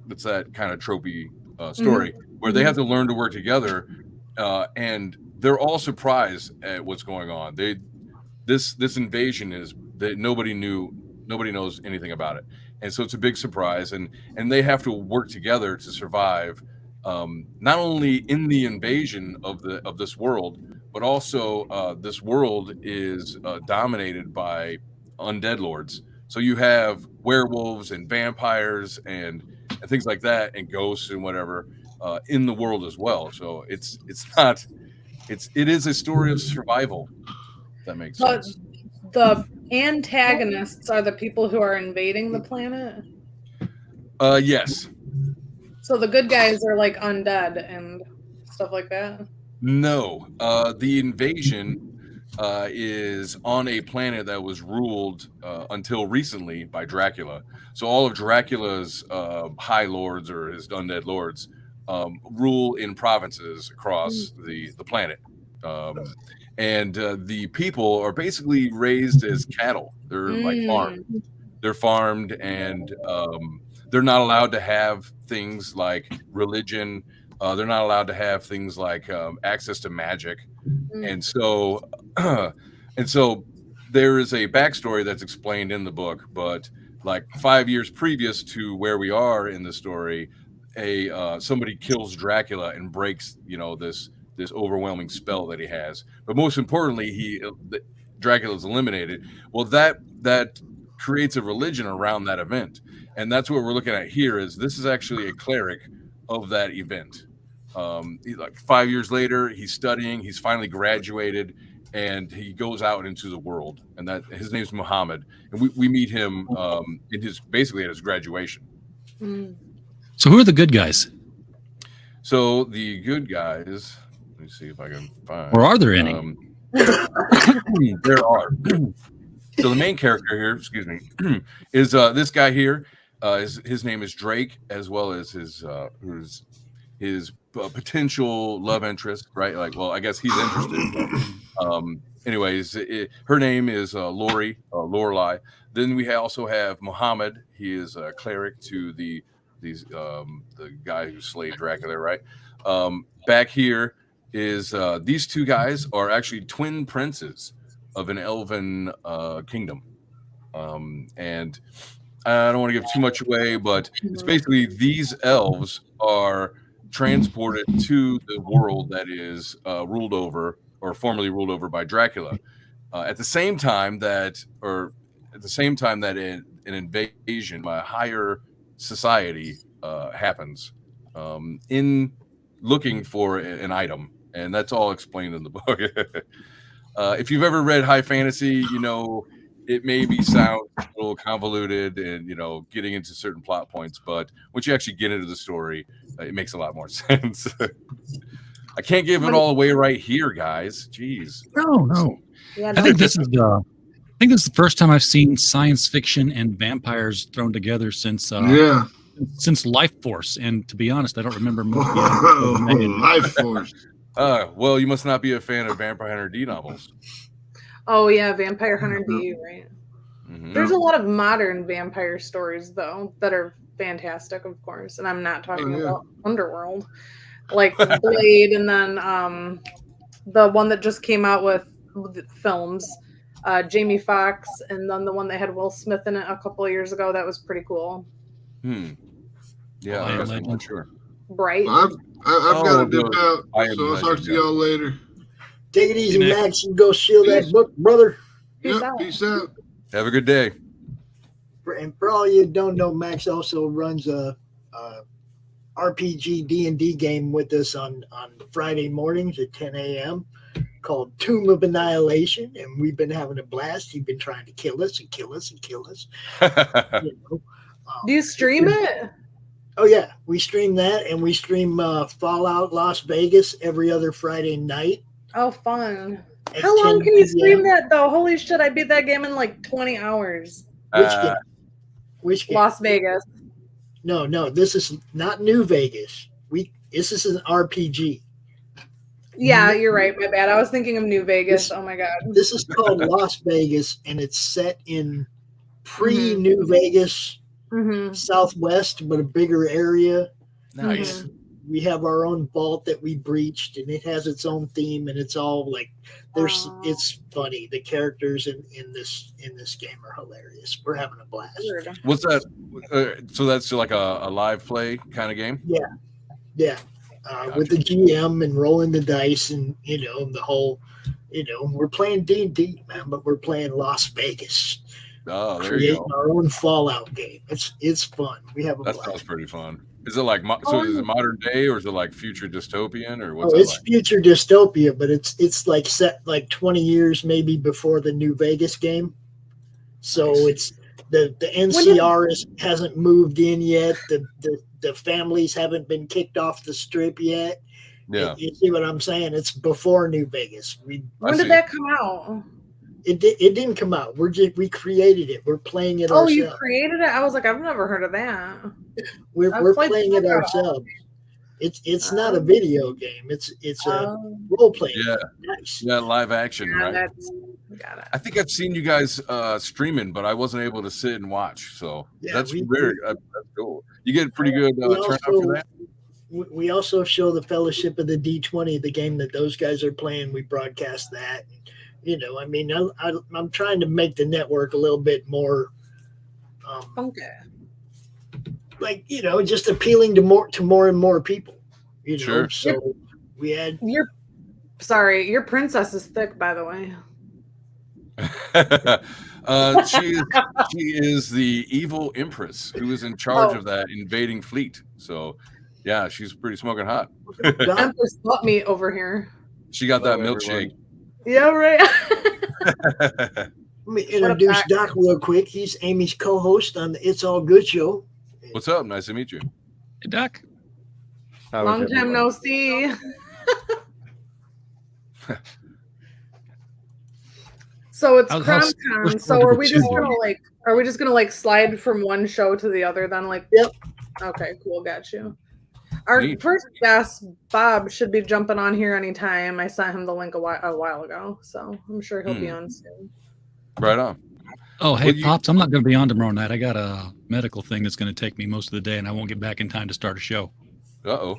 kind of tropey story where they have to learn to work together. And they're all surprised at what's going on. This invasion is that nobody knows anything about it, and so it's a big surprise. And they have to work together to survive, not only in the invasion of this world, but also this world is dominated by undead lords. So you have werewolves and vampires and things like that, and ghosts and whatever. In the world as well, so it is a story of survival. If that makes sense. The antagonists are the people who are invading the planet. Yes. So the good guys are like undead and stuff like that. No, the invasion is on a planet that was ruled until recently by Dracula. So all of Dracula's high lords, or his undead lords, rule in provinces across the planet, and the people are basically raised as cattle. They're like farmed. They're farmed, and they're not allowed to have things like religion. They're not allowed to have things like access to magic, and so there is a backstory that's explained in the book, but like 5 years previous to where we are in the story, somebody kills Dracula and breaks, this overwhelming spell that he has. But most importantly, Dracula's eliminated. Well, that creates a religion around that event, and that's what we're looking at here. Is this is actually a cleric of that event. Like 5 years later, he's studying. He's finally graduated, and he goes out into the world. And that his name's Muhammad, and we meet him basically at his graduation. So who are the good guys? So the good guys. Let me see if I can find. Or are there any? There are. So the main character here, is this guy here. His name is Drake, as well as his potential love interest, right? Like, well, I guess he's interested. Anyways, her name is Lorelei. Then we also have Muhammad. He is a cleric to the guy who slayed Dracula, right? Back here is these two guys are actually twin princes of an elven kingdom, and I don't want to give too much away, but it's basically these elves are transported to the world that is ruled over, or formerly ruled over, by Dracula. At the same time that an invasion by a higher society happens in looking for an item, and that's all explained in the book. If you've ever read high fantasy, it maybe sounds a little convoluted and, getting into certain plot points, but once you actually get into the story, it makes a lot more sense. I can't give it all away right here, guys. Jeez. No. Yeah, I think this is the first time I've seen science fiction and vampires thrown together since Life Force. And to be honest, I don't remember much. Life Force. Well, you must not be a fan of Vampire Hunter D novels. Oh yeah, Vampire Hunter D, right? Mm-hmm. There's a lot of modern vampire stories though that are fantastic, of course, and I'm not talking about Underworld, like Blade, and then the one that just came out with films, Jamie Foxx, and then the one that had Will Smith in it a couple of years ago. That was pretty cool. Yeah, I'm not sure. Bright. I've got to dip out, so I'll talk to y'all later. Take it easy, Max. You go seal that book, brother. Peace out. Have a good day. And for all you don't know, Max also runs a RPG D&D game with us on Friday mornings at 10 a.m. called Tomb of Annihilation, and we've been having a blast. He's been trying to kill us and kill us and kill us. Do you stream it? Oh yeah, we stream that, and we stream Fallout Las Vegas every other Friday night. Oh, fun. How long can you stream that, though? Holy shit, I beat that game in like 20 hours. Which game? Las Vegas. No, this is not New Vegas. This is an RPG. Yeah, you're right. My bad. I was thinking of New Vegas. Oh, my God. This is called Las Vegas, and it's set in pre-New Vegas, Southwest, but a bigger area. Nice. We have our own vault that we breached, and it has its own theme, and it's all like it's funny. The characters in this game are hilarious. We're having a blast. What's that? So that's like a live play kind of game? Yeah. Gotcha. With the GM and rolling the dice, and the whole, we're playing D&D, man, but we're playing Las Vegas. Oh, there creating you go. Our own Fallout game. It's fun. We have a blast. That sounds pretty fun. Is it like is it modern day, or is it like future dystopian, or what's it's like? Future dystopia, but it's like set like 20 years maybe before the New Vegas game. So it's the NCR hasn't moved in yet. The families haven't been kicked off the strip yet. Yeah, you see what I'm saying? It's before New Vegas. When did that come out? It didn't come out. We created it. We're playing it ourselves. Oh, you created it? I was like, I've never heard of that. We're playing it ourselves. It's not a video game. It's a role playing. Yeah, nice. Yeah, live action, right? Got it. I think I've seen you guys streaming, but I wasn't able to sit and watch. So that's that's cool. You get pretty good turnout for that. We also show the Fellowship of the D20, the game that those guys are playing. We broadcast that. I'm trying to make the network a little bit more Funky. Like, just appealing to more and more people. Sure. So we had Your princess is thick, by the way. She is the evil empress who is in charge of that invading fleet. So, yeah, she's pretty smoking hot. Empress bought me over here. She got that milkshake. Yeah, right. Let me introduce Doc real quick. He's Amy's co-host on the It's All Good show. What's up? Nice to meet you. Hey, Doc. Long time no see. So it's CRoM Con. So are we just gonna slide from one show to the other then? Yep. Okay, cool, got you. Our first guest, Bob, should be jumping on here anytime. I sent him the link a while ago, so I'm sure he'll be on soon. Right on. Oh, hey, Pops, I'm not going to be on tomorrow night. I got a medical thing that's going to take me most of the day, and I won't get back in time to start a show. Uh-oh.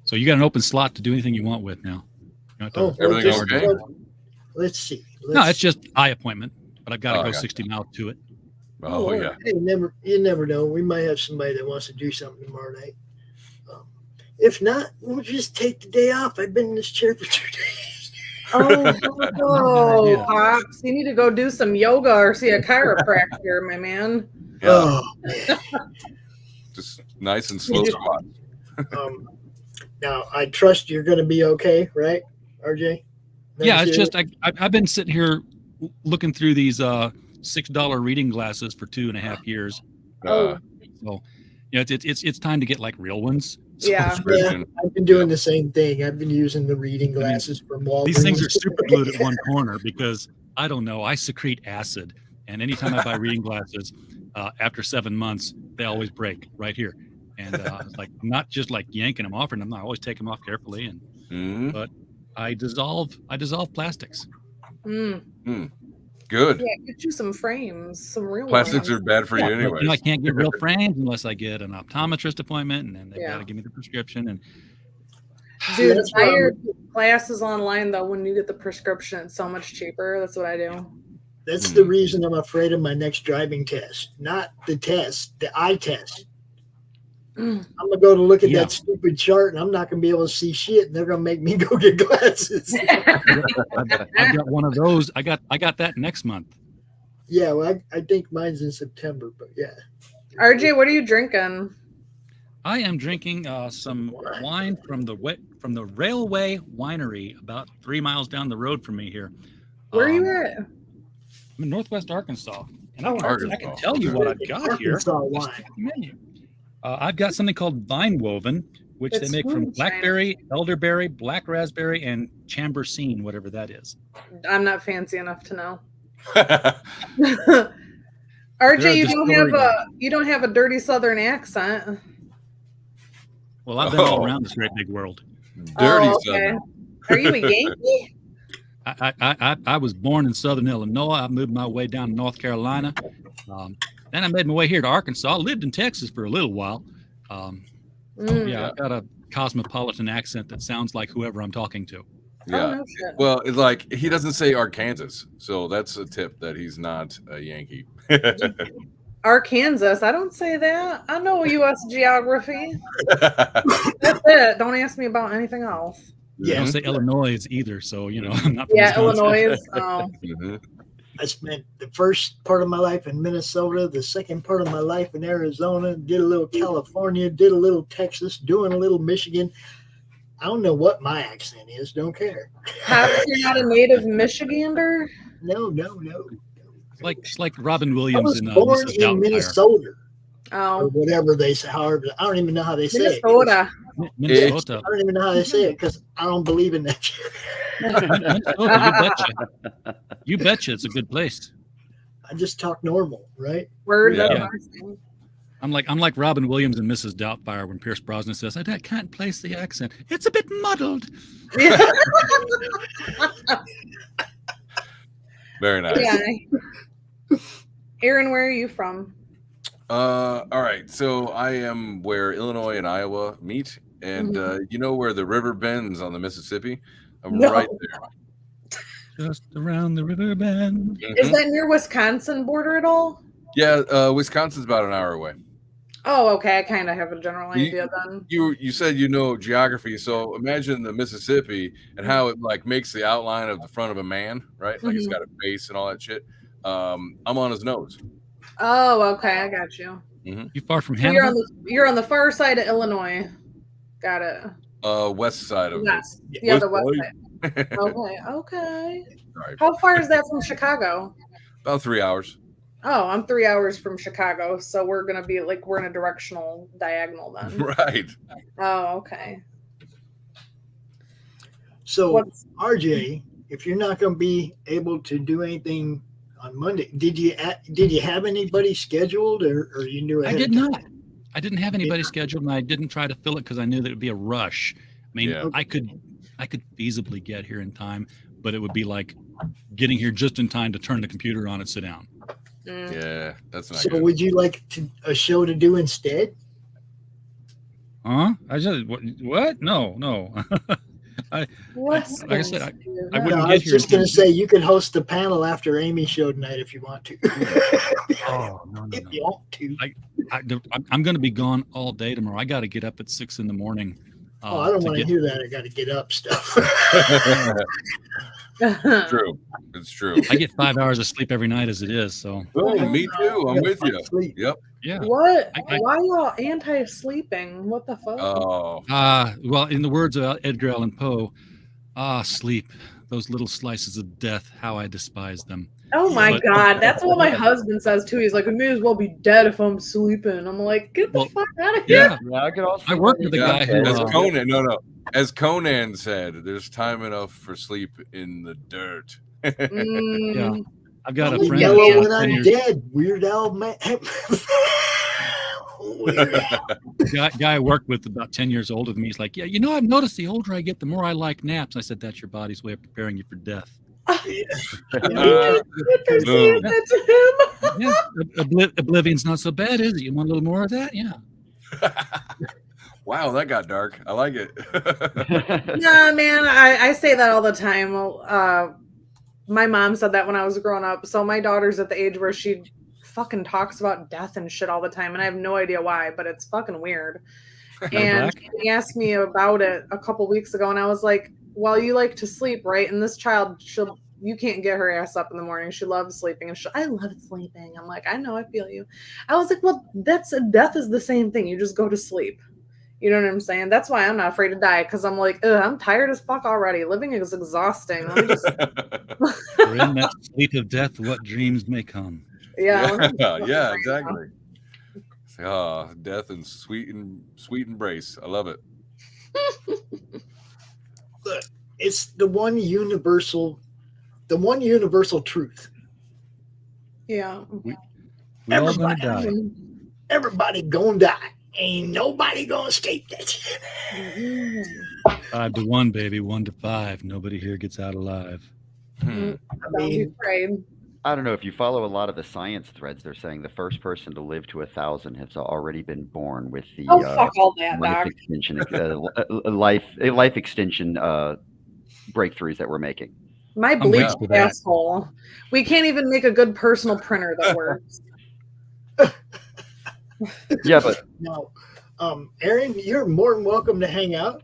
So you got an open slot to do anything you want with now. Everything okay? Let's see. No, it's just eye appointment, but I've got to go 60 miles to it. Oh, yeah. Hey, you never know. We might have somebody that wants to do something tomorrow night. If not, we'll just take the day off. I've been in this chair for 2 days. Oh, Pops, you need to go do some yoga or see a chiropractor, my man. Yeah. Oh, man. Just nice and slow squat. Now, I trust you're going to be okay, right, RJ? Yeah, it's just I've been sitting here looking through these $6 reading glasses for 2.5 years. So it's time to get like real ones. Yeah, I've been doing the same thing. I've been using the reading glasses from Walgreens. These things are super glued at one corner because I don't know. I secrete acid, and anytime I buy reading glasses, after 7 months, they always break right here. And like not just like yanking them off, and I always take them off carefully. And but I dissolve plastics. Good. Yeah, get you some frames, some real plastics ones. are bad for you anyway. I can't get real frames unless I get an optometrist appointment, and then they've got to give me the prescription. And dude, buy your glasses online though. When you get the prescription, it's so much cheaper. That's what I do. That's the reason I'm afraid of my next driving test. Not the test, the eye test. I'm gonna go to look at that stupid chart, and I'm not gonna be able to see shit. And they're gonna make me go get glasses. I've got one of those. I got that next month. Yeah, well, I think mine's in September, but yeah. RJ, what are you drinking? I am drinking some wine from the Railway Winery about 3 miles down the road from me here. Where are you at? I'm in Northwest Arkansas, and I can tell you what I've got here. Menu. I've got something called Vine Woven, which they make from blackberry, elderberry, black raspberry, and chambersine, whatever that is. I'm not fancy enough to know. RJ, you don't have a dirty Southern accent. Well, I've been all around this great big world. Dirty Southern. Are you a Yankee? I was born in Southern Illinois. I moved my way down to North Carolina. Then I made my way here to Arkansas. I lived in Texas for a little while. Yeah, I've got a cosmopolitan accent that sounds like whoever I'm talking to. Yeah. Well, it's like he doesn't say Arkansas, so that's a tip that he's not a Yankee. Arkansas. I don't say that. I know U.S. geography. That's it. Don't ask me about anything else. Yeah. I don't say Illinois either, so I'm not. Yeah, Illinois. I spent the first part of my life in Minnesota, the second part of my life in Arizona, did a little California, did a little Texas, doing a little Michigan. I don't know what my accent is. Don't care. You're not a native Michigander? No. It's like Robin Williams. I was born in Minnesota. Oh. Or whatever they say. However, I don't even know how they say Minnesota. it. Minnesota. I don't even know how they say it because I don't believe in that shit. You betcha it's a good place. I just talk normal, right? Word. Yeah. I'm like Robin Williams and Mrs. Doubtfire when Pierce Brosnan says, I can't place the accent. It's a bit muddled. Very nice. Yeah. Aaron, where are you from? All right. So I am where Illinois and Iowa meet. And you know where the river bends on the Mississippi? I'm right there. Just around the river bend. Is that near Wisconsin border at all? Yeah, Wisconsin's about an hour away. Oh, okay. I kind of have a general idea then. You said you know geography, so imagine the Mississippi and how it like makes the outline of the front of a man, right? Like it's got a face and all that shit. I'm on his nose. Oh, okay. I got you. You far from So Hannibal? you're on the far side of Illinois. Got it. West side of Yes. it. Yeah, the west side. Okay. Right. How far is that from Chicago? About 3 hours. Oh, I'm 3 hours from Chicago, so we're gonna be like we're in a directional diagonal then. Right. Oh, okay. So, RJ, if you're not going to be able to do anything on Monday, did you have anybody scheduled, or you knew? I did not. I didn't have anybody scheduled, and I didn't try to fill it because I knew that it would be a rush. I mean, I could feasibly get here in time, but it would be like getting here just in time to turn the computer on and sit down. Yeah, that's not So, good. would you like a show to do instead? Huh? I just what? No. Like I said, I wouldn't I get was here. just going to say you could host the panel after Amy's show tonight if you want to. Oh no. If you want to. I'm going to be gone all day tomorrow. I got to get up at 6 in the morning. I don't want to hear that. I got to get up stuff. True. It's true. I get 5 hours of sleep every night as it is. So. Oh, me too. I'm with you. Yep. Yeah. What? Why y'all anti-sleeping? What the fuck? Oh. Well, in the words of Edgar Allan Poe, sleep, those little slices of death, how I despise them. Oh my God, that's what my husband says too. He's like, I may as well be dead if I'm sleeping. I'm like, get the fuck out of here. Yeah, I work with a guy who. As Conan, no. As Conan said, there's time enough for sleep in the dirt. Yeah. I've got a I'm friend. yellow when I'm dead. Weird Al man. Guy I worked with about 10 years older than me. He's like, yeah, I've noticed the older I get, the more I like naps. I said, that's your body's way of preparing you for death. Oblivion's not so bad, is it? You want a little more of that? Yeah. Wow, that got dark. I like it. No, man, I say that all the time. My mom said that when I was growing up. So my daughter's at the age where she fucking talks about death and shit all the time, and I have no idea why, but it's fucking weird. And she asked me about it a couple weeks ago, and I was like, well, you like to sleep, right? And this child, you can't get her ass up in the morning. She loves sleeping, and I love sleeping. I'm like, I know, I feel you. I was like, well, death is the same thing. You just go to sleep. You know what I'm saying? That's why I'm not afraid to die, because I'm like, I'm tired as fuck already. Living is exhausting. Let me just... We're in that sleep of death, what dreams may come. Yeah, yeah, exactly. Oh, death and sweet embrace. I love it. Look, it's the one universal truth. Yeah. We're all gonna die. Everybody gonna die. Ain't nobody gonna escape that shit. 5 to 1, baby. 1 to 5. Nobody here gets out alive. I mean, I don't know if you follow a lot of the science threads. They're saying the first person to live to 1,000 has already been born with the fuck all that, life Doc. extension, life extension breakthroughs that we're making. My bleach asshole. We can't even make a good personal printer that works. Yeah, but no, Aaron, you're more than welcome to hang out.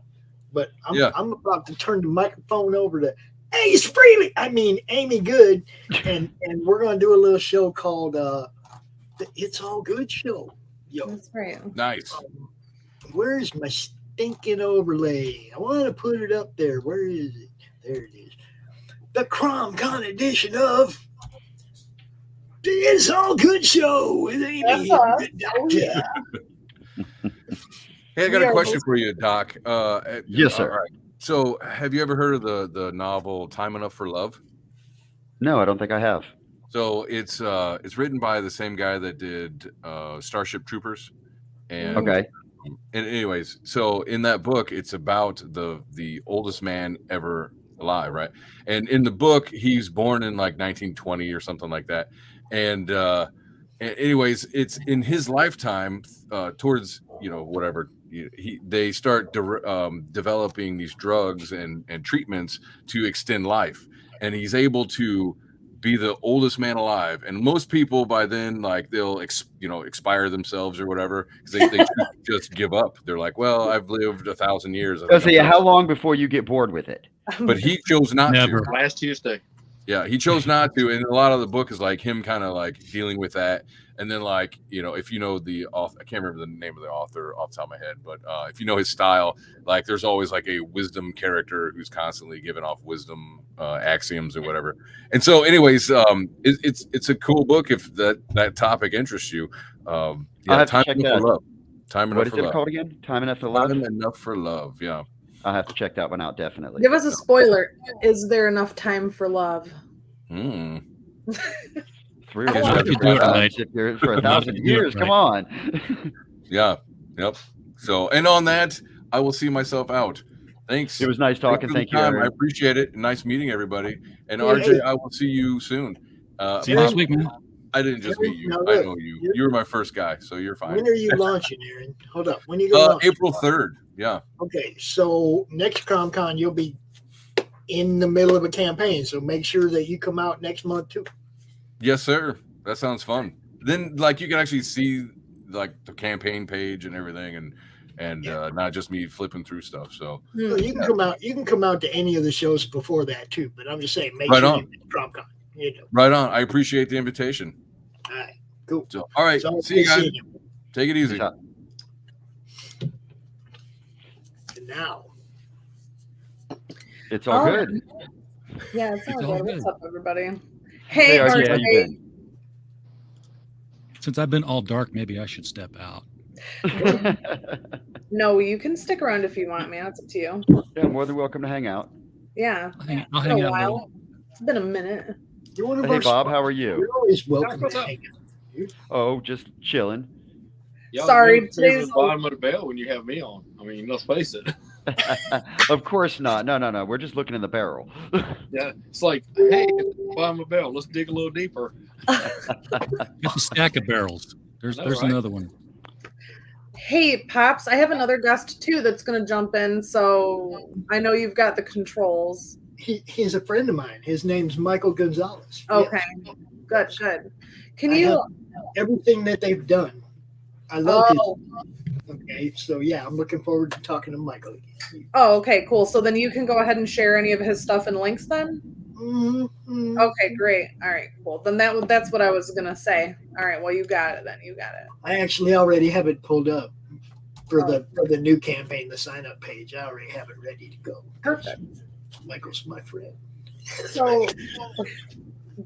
But I'm about to turn the microphone over to Amy Good, and we're gonna do a little show called the It's All Good Show. Yo, that's right. Nice. Where's my stinking overlay? I want to put it up there. Where is it? There it is. The CRoM Con edition of the It's All Good Show with Amy. Hey, I got a question for you, Doc. Yes, sir. All right. So, have you ever heard of the novel Time Enough for Love? No, I don't think I have. So it's written by the same guy that did Starship Troopers. And okay. And anyways, so in that book, it's about the oldest man ever alive, right? And in the book, he's born in like 1920 or something like that. And anyways, it's in his lifetime, towards whatever. They start developing these drugs and treatments to extend life, and he's able to be the oldest man alive. And most people by then, like they'll expire themselves or whatever because they just give up. They're like, well, I've lived 1,000 years. How long before you get bored with it? But he chose not Never. to. Last Tuesday. Yeah, he chose not to, and a lot of the book is like him kind of like dealing with that. And then, like, if you know the author, I can't remember the name of the author off the top of my head, but if you know his style, like, there's always like a wisdom character who's constantly giving off wisdom axioms or whatever. And so, anyways, it's a cool book if that topic interests you. I'll have to check that out. Time enough What is for it love. called again? Time Enough for Love? Time Enough for Love, yeah. I'll have to check that one out, definitely. Give us a spoiler. Is there enough time for love? 3 or Yeah, 4 if you do it right. if you're for 1,000 If you do it years. right. Come on. Yeah. Yep. So, and on that, I will see myself out. Thanks. It was nice talking. Thanks Thank for you. the time. I Aaron. appreciate it. Nice meeting everybody. And Hey, RJ, hey. I will see you soon. See you next week, man. I didn't just meet you. Now I look, know you. You were my first guy, so you're fine. When are you launching, Aaron? Hold up. When are you going to launch? April 3rd. Yeah. Okay, so next CRoM Con, you'll be in the middle of a campaign, so make sure that you come out next month too. Yes, sir. That sounds fun. Then, like, you can actually see like the campaign page and everything, and not just me flipping through stuff. So So you can come out. You can come out to any of the shows before that too. But I'm just saying, make Right sure on. you get CRoM Con. right on. I appreciate the invitation. All right, cool. So, all right. So, See you good guys. seeing you. Take it easy. And now, It's all good. Yeah, it's all all good. good. What's up, everybody? Hey, Hey, RJ, RJ. how you been? Since I've been all dark, maybe I should step out. No, you can stick around if you want, man. It's up to you. Yeah, more than welcome to hang out. Yeah. I'll It's been hang a out. a while. little. It's been a minute. you're one of Hey, our Bob, sponsors. how are you? You're always welcome What's to up? hang out. Oh, just chilling. Y'all Sorry, never clear today's- the bottom of the bell when you have me on. I mean, let's face it. Of course not. No. We're just looking in the barrel. Yeah, it's like, hey, it's the bottom of the bell. Let's dig a little deeper. It's a stack of barrels. There's I know, right? another one. Hey, Pops, I have another guest too that's going to jump in. So I know you've got the controls. He's a friend of mine. His name's Michael Gonzalez. Okay. Yes. Good, good. Can I you? have everything that they've done. I love Oh, his. Okay, so yeah, I'm looking forward to talking to Michael again. oh, okay, cool. So then you can go ahead and share any of his stuff and links then? Mm-hmm. Okay, great. All right, cool. Then that's what I was going to say. All right, well, you got it then. You got it. I actually already have it pulled up for the new campaign, the sign up page. I already have it ready to go. Perfect. Michael's my friend. So,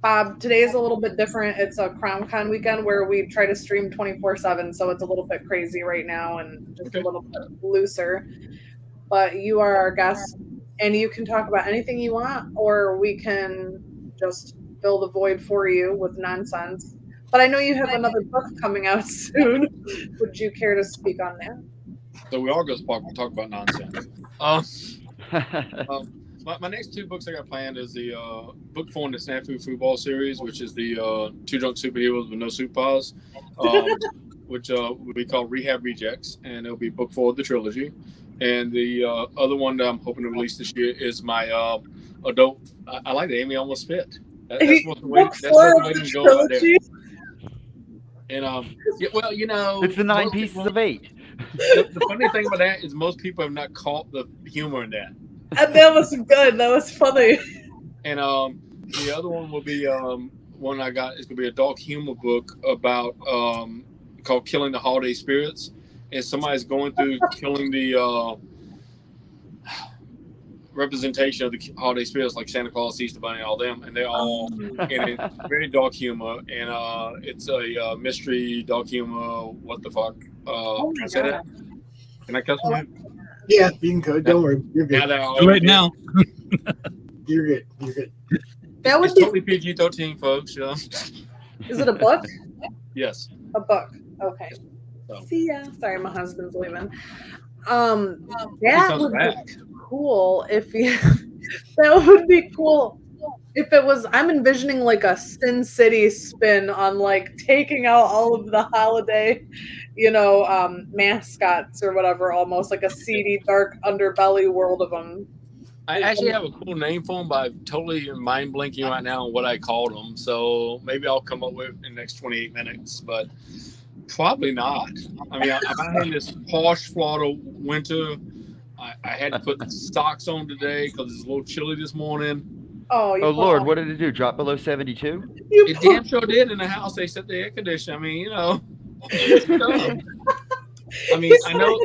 Bob, today is a little bit different. It's a CRoM Con weekend where we try to stream 24/7, so it's a little bit crazy right now and just a little bit looser. But you are our guest, and you can talk about anything you want, or we can just fill the void for you with nonsense. But I know you have another book coming out soon. Would you care to speak on that? So we all go talk about nonsense. My next two books I got planned is the book 4 in the Snafu Football series, which is the two drunk superheroes with no soup paws, which will be called Rehab Rejects, and it'll be book 4 of the trilogy. And the other one that I'm hoping to release this year is my adult. I like that. Amy almost spit. That's what the way, Book that's 4 what of the way the to go out there. trilogy? And yeah, well, you know, It's the 9 most pieces people- of 8. The funny thing about that is most people have not caught the humor in that. And that was good. That was funny. And the other one will be one I got. It's gonna be a dark humor book about called "Killing the Holiday Spirits," and somebody's going through killing the representation of the holiday spirits, like Santa Claus, Easter Bunny, all them, and they're all in it. Very dark humor, and it's a mystery dark humor. What the fuck? Oh Can my I say God. that? Can I cuss on that? Yeah, you can go. Don't worry. You're Now good. that I Too late now. You're good. You're good. That would It's be. totally PG-13, folks. You know? Is it a book? Yes. A book. Okay. So. See ya. Sorry, my husband's leaving. He That comes would back. be cool if you. That would be cool if it was. I'm envisioning like a Sin City spin on like taking out all of the holiday, mascots or whatever, almost like a seedy, dark underbelly world of them. I actually have a cool name for them, but I'm totally mind blanking right now on what I called them. So maybe I'll come up with it in the next 28 minutes, but probably not. I mean, I'm out here in this harsh Florida winter. I had to put socks on today because it's a little chilly this morning. Oh Lord, what did it do? Drop below 72? It damn sure did in the house. They set the air conditioner. I mean, you know. I mean, I know.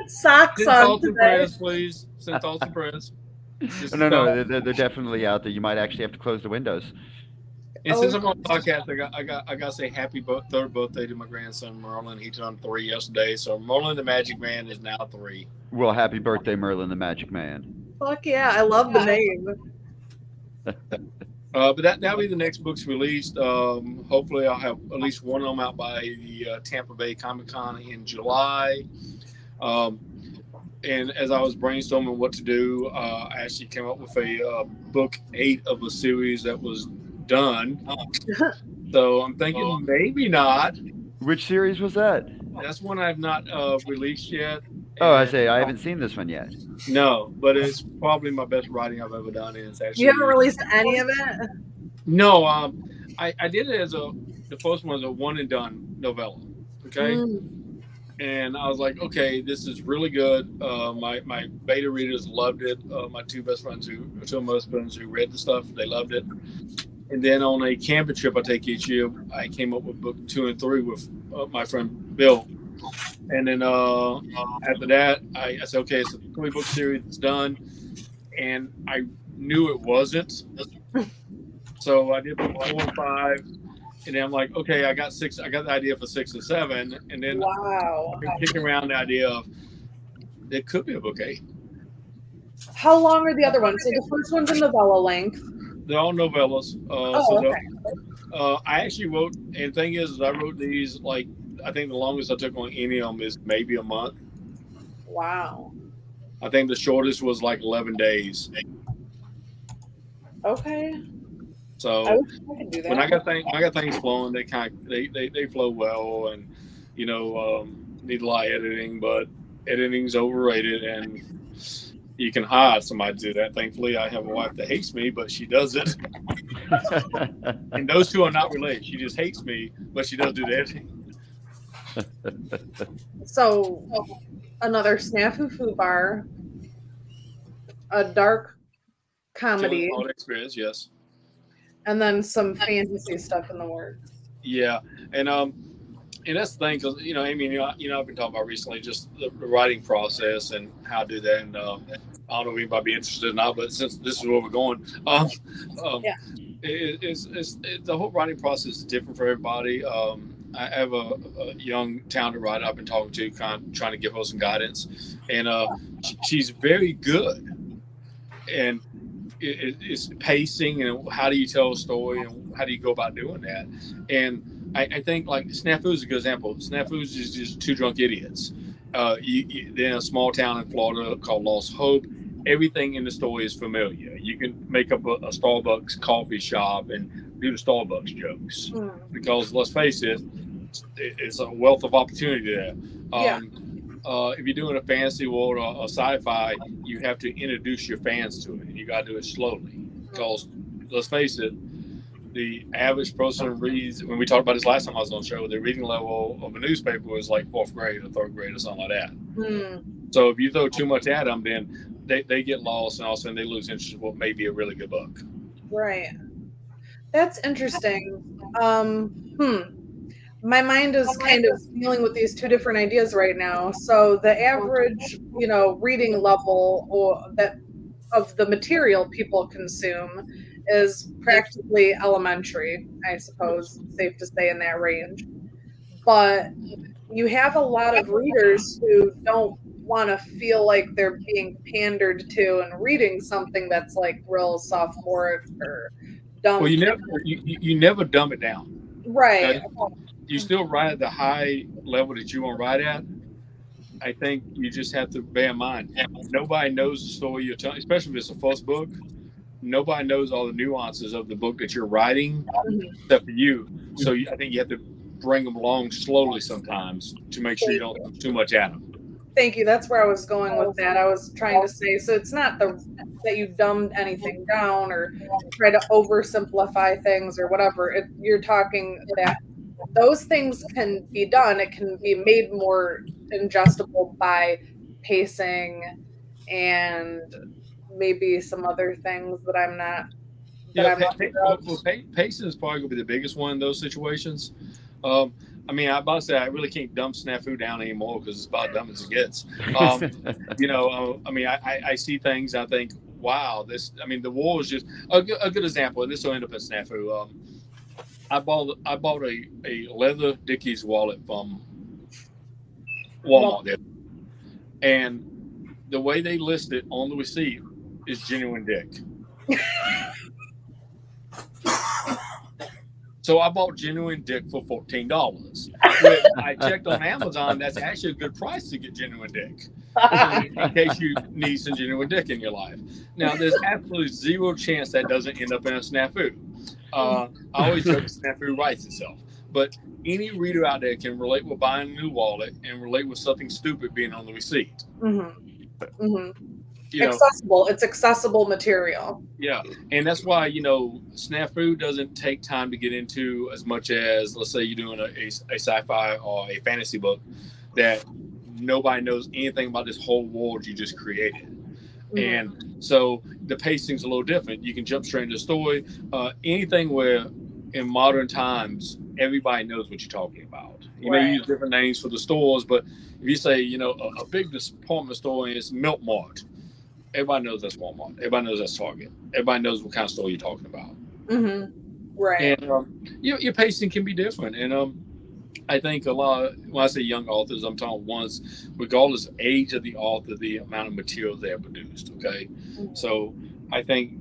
Socks on today. Prayers, please. Send thoughts and prayers. No, they're definitely out there. You might actually have to close the windows. And since I'm on the podcast, I got to say happy third birthday to my grandson Merlin. He turned 3 yesterday, so Merlin the Magic Man is now 3. Well, happy birthday, Merlin the Magic Man. Fuck yeah, I love the name. But that'll be the next books released. Hopefully, I'll have at least one of them out by the Tampa Bay Comic Con in July. And as I was brainstorming what to do, I actually came up with a book 8 of a series that was done. So I'm thinking maybe not. Which series was that? That's one I've not released yet. Oh, I haven't seen this one yet. No, but it's probably my best writing I've ever done. And it's actually you haven't released any of it? No, I did it as the first one was a one and done novella. Okay. And I was like, okay, this is really good. My beta readers loved it. My two of my best friends who read the stuff, they loved it. And then on a camping trip I take each year, I came up with book 2 and 3 with my friend Bill. And then after that, I said, okay, it's a 3-book series. It's done. And I knew it wasn't. So I did book 4 and 5. And then I'm like, okay, I got 6. I got the idea for 6 and 7. And then I've been kicking around the idea of it could be a book 8. How long are the other ones? So the first one's a novella length. They're all novellas. Okay. I actually wrote, and the thing is I wrote these, like, I think the longest I took on any of them is maybe a month. Wow. I think the shortest was like 11 days. Okay. So I could do that. when I got things flowing, they flow well, and you know, need a lot of editing, but editing's overrated, and you can hire somebody to do that. Thankfully, I have a wife that hates me, but she does it. And those two are not related. She just hates me, but she does do the editing. So, another snafu food bar, a dark comedy, Experience, yes, and then some fantasy stuff in the works. Yeah, and that's the thing, because you know, Amy, you know, I've been talking about recently just the writing process and how to do that, and I don't know if anybody be interested or not, but since this is where we're going, the whole writing process is different for everybody. I have a young talented writer I've been talking to, trying to give her some guidance, and she's very good, and it's pacing and how do you tell a story and how do you go about doing that. And I think like Snafu is a good example. Snafu is just 2 drunk idiots. They're in a small town in Florida called Lost Hope. Everything in the story is familiar. You can make up a Starbucks coffee shop and do the Starbucks jokes, because let's face it, it's a wealth of opportunity there. If you're doing a fantasy world or sci-fi, you have to introduce your fans to it, and you got to do it slowly, because let's face it, the average person reads, when we talked about this last time I was on the show, the reading level of a newspaper was like 4th grade or 3rd grade or something like that. So if you throw too much at them, then they get lost, and all of a sudden they lose interest in what may be a really good book. Right. That's interesting. My mind is kind of dealing with these 2 different ideas right now. So the average, you know, reading level of the material people consume is practically elementary, I suppose, safe to say, in that range. But you have a lot of readers who don't want to feel like they're being pandered to and reading something that's like real sophomoric or dumb. Well, you never dumb it down. Right. Okay? You still write at the high level that you want to write at. I think you just have to bear in mind, nobody knows the story you're telling, especially if it's a first book. Nobody knows all the nuances of the book that you're writing, except for you. So I think you have to bring them along slowly sometimes to make sure you don't do too much at them. Thank you. That's where I was going with that. I was trying to say, so it's not the that you dumbed anything down or try to oversimplify things or whatever. You're talking that those things can be done. It can be made more ingestible by pacing and maybe some other things that I'm not. Pacing is probably going to be the biggest one in those situations. I mean, I about to say I really can't dumb snafu down anymore because it's about dumb as it gets. You know, I mean, I see things. I think, wow, this. I mean, the war is just a good example, and this will end up in snafu. I bought a leather Dickies wallet from Walmart, and the way they list it on the receipt is genuine Dick. So I bought genuine Dick for $14. I checked on Amazon. That's actually a good price to get genuine Dick, in case you need some genuine Dick in your life. Now, there's absolutely zero chance that doesn't end up in a snafu. I always joke snafu writes itself. But any reader out there can relate with buying a new wallet and relate with something stupid being on the receipt. Accessible. It's accessible material. Yeah, and that's why snafu doesn't take time to get into as much as, let's say, you're doing a sci-fi or a fantasy book that nobody knows anything about this whole world you just created. And so the pacing's a little different. You can jump straight into the story. Anything where in modern times everybody knows what you're talking about. You may use different names for the stores, but if you say a big department store is Milk Mart, everybody knows that's Walmart. Everybody knows that's Target. Everybody knows what kind of store you're talking about. Right. And your pacing can be different. And I think a lot of, when I say young authors, I'm talking ones, regardless of age of the author, the amount of material they have produced. Okay. So I think,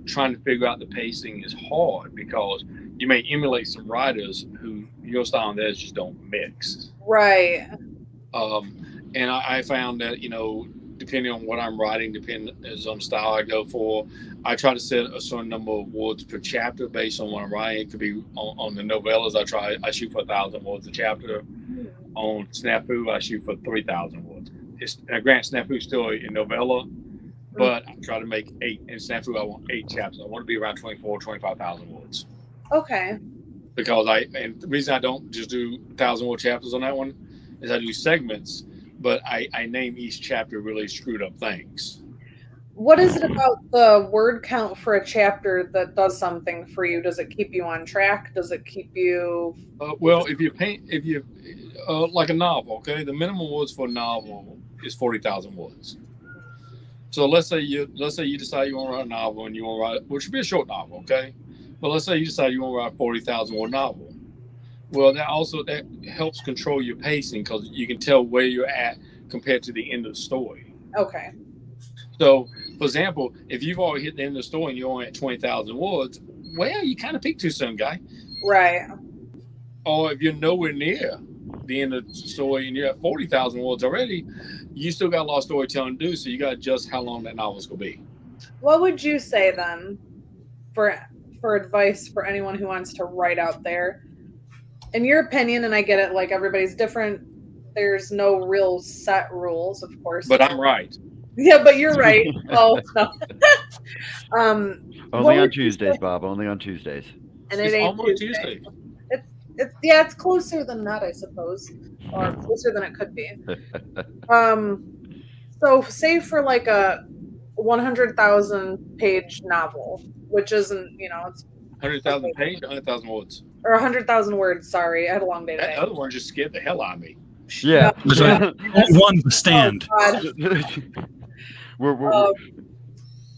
trying to figure out the pacing is hard because you may emulate some writers who your style and theirs just don't mix. Right. And I found that, depending on what I'm writing, depending on the style I go for, I try to set a certain number of words per chapter based on what I'm writing. It could be on the novellas. I shoot for 1,000 words a chapter. On snafu, I shoot for 3,000 words. Grant snafu still a novella, but I try to make 8. In snafu, I want 8 chapters. I want to be around 25,000 words. Okay. Because and the reason I don't just do 1,000 word chapters on that one is I do segments. But I name each chapter really screwed up things. What is it about the word count for a chapter that does something for you? Does it keep you on track? Does it keep you? Well, if you like a novel, okay, the minimum words for a novel is 40,000 words. So let's say you decide you want to write a novel and you want to write, which should be a short novel, okay, but let's say you decide you want to write a 40,000 word novel. Well, that helps control your pacing because you can tell where you're at compared to the end of the story. Okay. So, for example, if you've already hit the end of the story and you're only at 20,000 words, well, you kind of peaked too soon, guy. Right. Or if you're nowhere near the end of the story and you're at 40,000 words already, you still got a lot of storytelling to do, so you got to adjust how long that novel's going to be. What would you say then for advice for anyone who wants to write out there? In your opinion, and I get it, like everybody's different. There's no real set rules, of course. But I'm right. Yeah, but you're right. Oh, no. Only on Tuesdays, Bob. Only on Tuesdays. And it ain't almost Tuesday. It's closer than that, I suppose, or closer than it could be. So say for like a 100,000 page novel, which isn't, it's 100,000 pages, 100,000 words. Or 100,000 words. Sorry, I had a long day today. That other one just scared the hell out of me. Yeah. One to stand.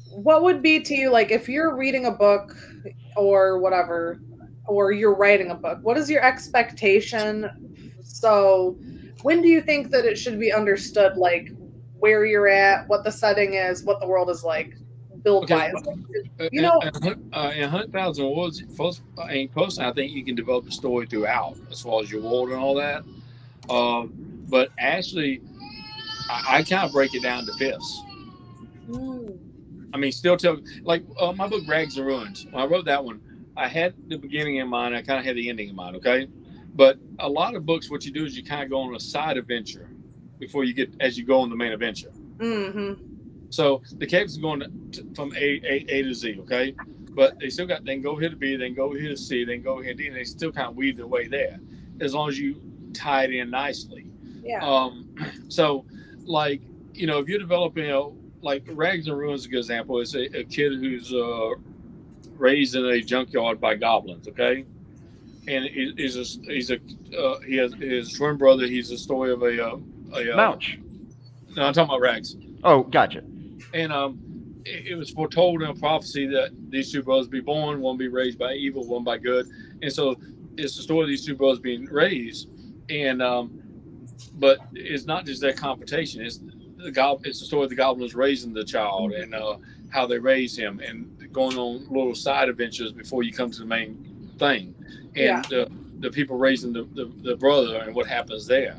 What would be to you, like, if you're reading a book or whatever, or you're writing a book, what is your expectation? So when do you think that it should be understood, like, where you're at, what the setting is, what the world is like? Build-wise, in 100,000 words, personally, I think you can develop the story throughout, as far as your world and all that. But actually, I kind of break it down to fifths. I mean, still tell, like my book Rags and Ruins. When I wrote that one, I had the beginning in mind. I kind of had the ending in mind. Okay, but a lot of books, what you do is you kind of go on a side adventure before you get as you go on the main adventure. So the characters are going from A to Z, okay? But they still can go here to B, then go here to C, then go here to D, and they still kind of weave their way there, as long as you tie it in nicely. Yeah. So, like, if you're developing, like Rags and Ruins is a good example. It's a kid who's raised in a junkyard by goblins, okay? And he has his twin brother. He's a story of a Mouch. No, I'm talking about Rags. Oh, gotcha. And it was foretold in a prophecy that these two brothers be born, one be raised by evil, one by good. And so it's the story of these two brothers being raised. And but it's not just that confrontation. It's the story of the goblins raising the child and how they raise him and going on little side adventures before you come to the main thing. And the people raising the brother and what happens there.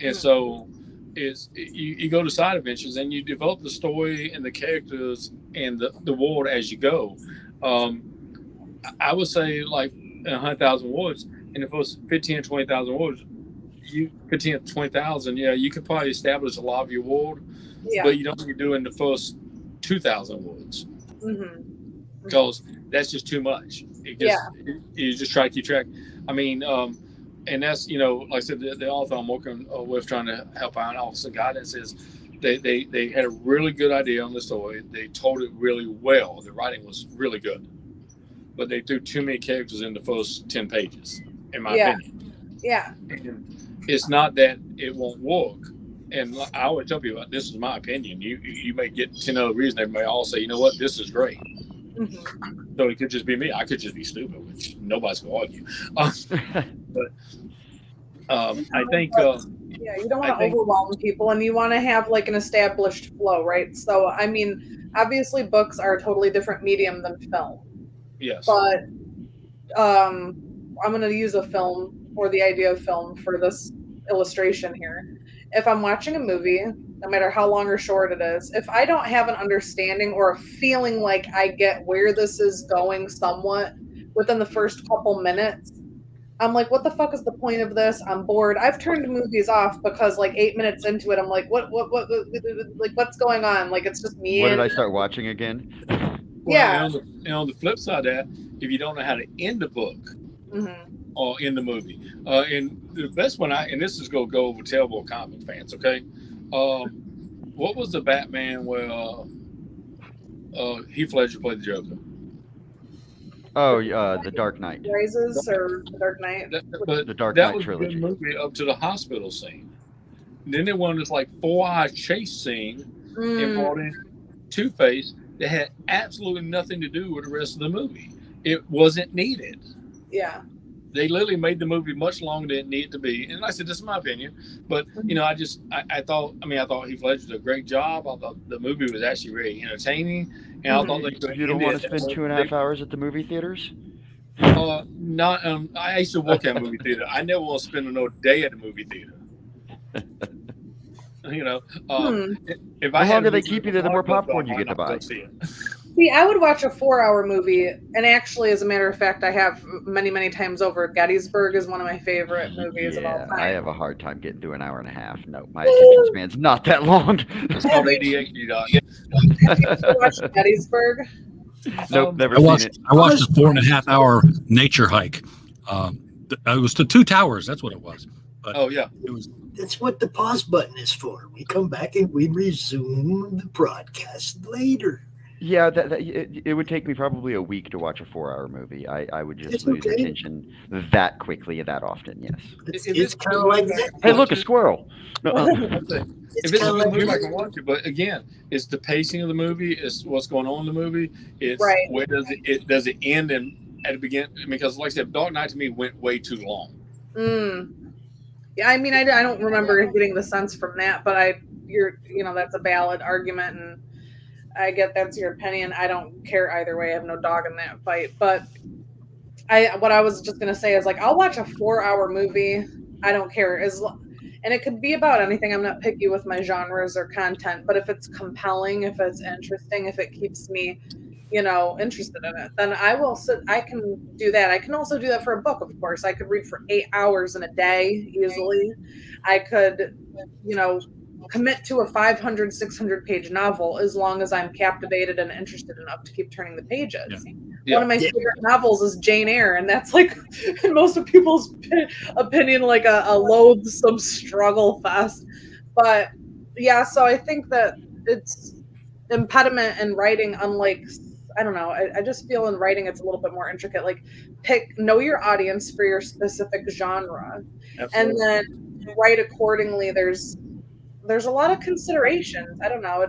And so you go to side adventures and you develop the story and the characters and the world as you go. I would say, like, in 100,000 words, and if it was 15 or 20,000 words, 15 or 20,000, you could probably establish a lot of your world, but you don't need to do it in the first 2,000 words because that's just too much. You just try to keep track. I mean, and that's, like I said, the author I'm working with trying to help out, Officer Guidance, is they had a really good idea on the story. They told it really well. The writing was really good, but they threw too many characters in the first 10 pages, in my opinion. Yeah. And it's not that it won't work. And I always tell people, this is my opinion. You may get 10 other reasons. They may all say, you know what, this is great. So it could just be me. I could just be stupid, which nobody's going to argue. But I think... you don't want to overwhelm people, and you want to have, like, an established flow, right? So, I mean, obviously books are a totally different medium than film. Yes. But I'm going to use a film or the idea of film for this illustration here. If I'm watching a movie, no matter how long or short it is, if I don't have an understanding or a feeling like I get where this is going somewhat within the first couple minutes, I'm like, what the fuck is the point of this? I'm bored. I've turned movies off because, like, 8 minutes into it, I'm like, what like, what's going on? Like, it's just me. What did I start watching again? Well, and on the flip side of that, if you don't know how to end a book or end the movie, and the best one, and this is going to go over terrible comic fans, okay? What was the Batman where Heath Ledger played the Joker? Oh, The Dark Knight. Rises or The Dark Knight? The Dark Knight was trilogy. A good movie up to the hospital scene. And then they wanted this, like, 4-hour chase scene and brought in Two-Face that had absolutely nothing to do with the rest of the movie. It wasn't needed. Yeah. They literally made the movie much longer than it needed to be. And like I said, this is my opinion. But, I thought Heath Ledger did a great job. I thought the movie was actually really entertaining. And I thought you don't want to spend 2.5 hours at the movie theaters? I used to work at a movie theater. I never want to spend another day at the movie theater. If the longer they keep you there, the more popcorn you get to buy. See, I would watch a 4-hour movie, and actually, as a matter of fact, I have many, many times over. Gettysburg is one of my favorite movies of all time. I have a hard time getting to an hour and a half. No, my attention span's not that long. It's called ADHD, Doc. Have you ever watched Gettysburg? Nope, never seen it. I watched a 4.5-hour nature hike. It was to Two Towers. That's what it was. But it was. That's what the pause button is for. We come back and we resume the broadcast later. Yeah, it would take me probably a week to watch a 4-hour movie. I would just lose attention that quickly and that often. Yes, it's kind of like that. Hey, look, a squirrel. No, if it's a good movie, I can watch it. But again, it's the pacing of the movie. It's what's going on in the movie. It's where does it end and at the beginning? Because, like I said, Dark Knight to me went way too long. Yeah, I mean, I don't remember getting the sense from that, but that's a valid argument, and I get that's your opinion. I don't care either way. I have no dog in that fight. But what I was just gonna say is, like, I'll watch a 4-hour movie. I don't care, and it could be about anything. I'm not picky with my genres or content, but if it's compelling, if it's interesting, if it keeps me, interested in it, then I will sit. I can do that. I can also do that for a book, of course. I could read for 8 hours in a day easily. I could, commit to a 500, 600 page novel as long as I'm captivated and interested enough to keep turning the pages. Yeah. One of my favorite novels is Jane Eyre, and that's like, in most of people's opinion, like a loathsome struggle fest. But yeah, so I think that it's impediment in writing, unlike, I don't know, I just feel in writing it's a little bit more intricate. Like, know your audience for your specific genre. Absolutely. And then write accordingly. There's a lot of considerations. I don't know.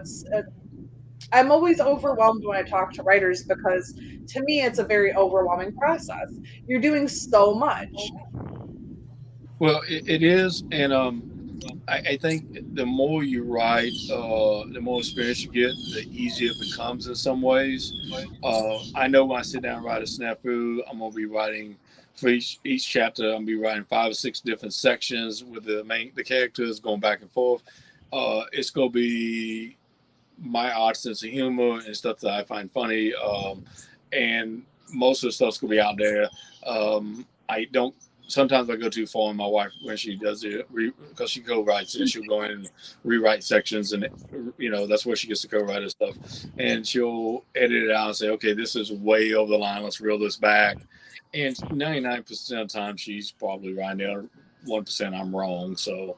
I'm always overwhelmed when I talk to writers because to me it's a very overwhelming process. You're doing so much. Well, it is, and I think the more you write, the more experience you get, the easier it becomes in some ways. I know when I sit down and write a snafu, I'm gonna be writing for each chapter. I'm gonna be writing 5 or 6 different sections with the characters going back and forth. It's gonna be my odd sense of humor and stuff that I find funny, and most of the stuff's gonna be out there. Sometimes I go too far, and my wife, when she does it, because she co-writes it, she'll go in and rewrite sections, and that's where she gets to co-write her stuff, and she'll edit it out and say, okay, this is way over the line, let's reel this back. And 99% of the time she's probably right there, 1% I'm wrong. So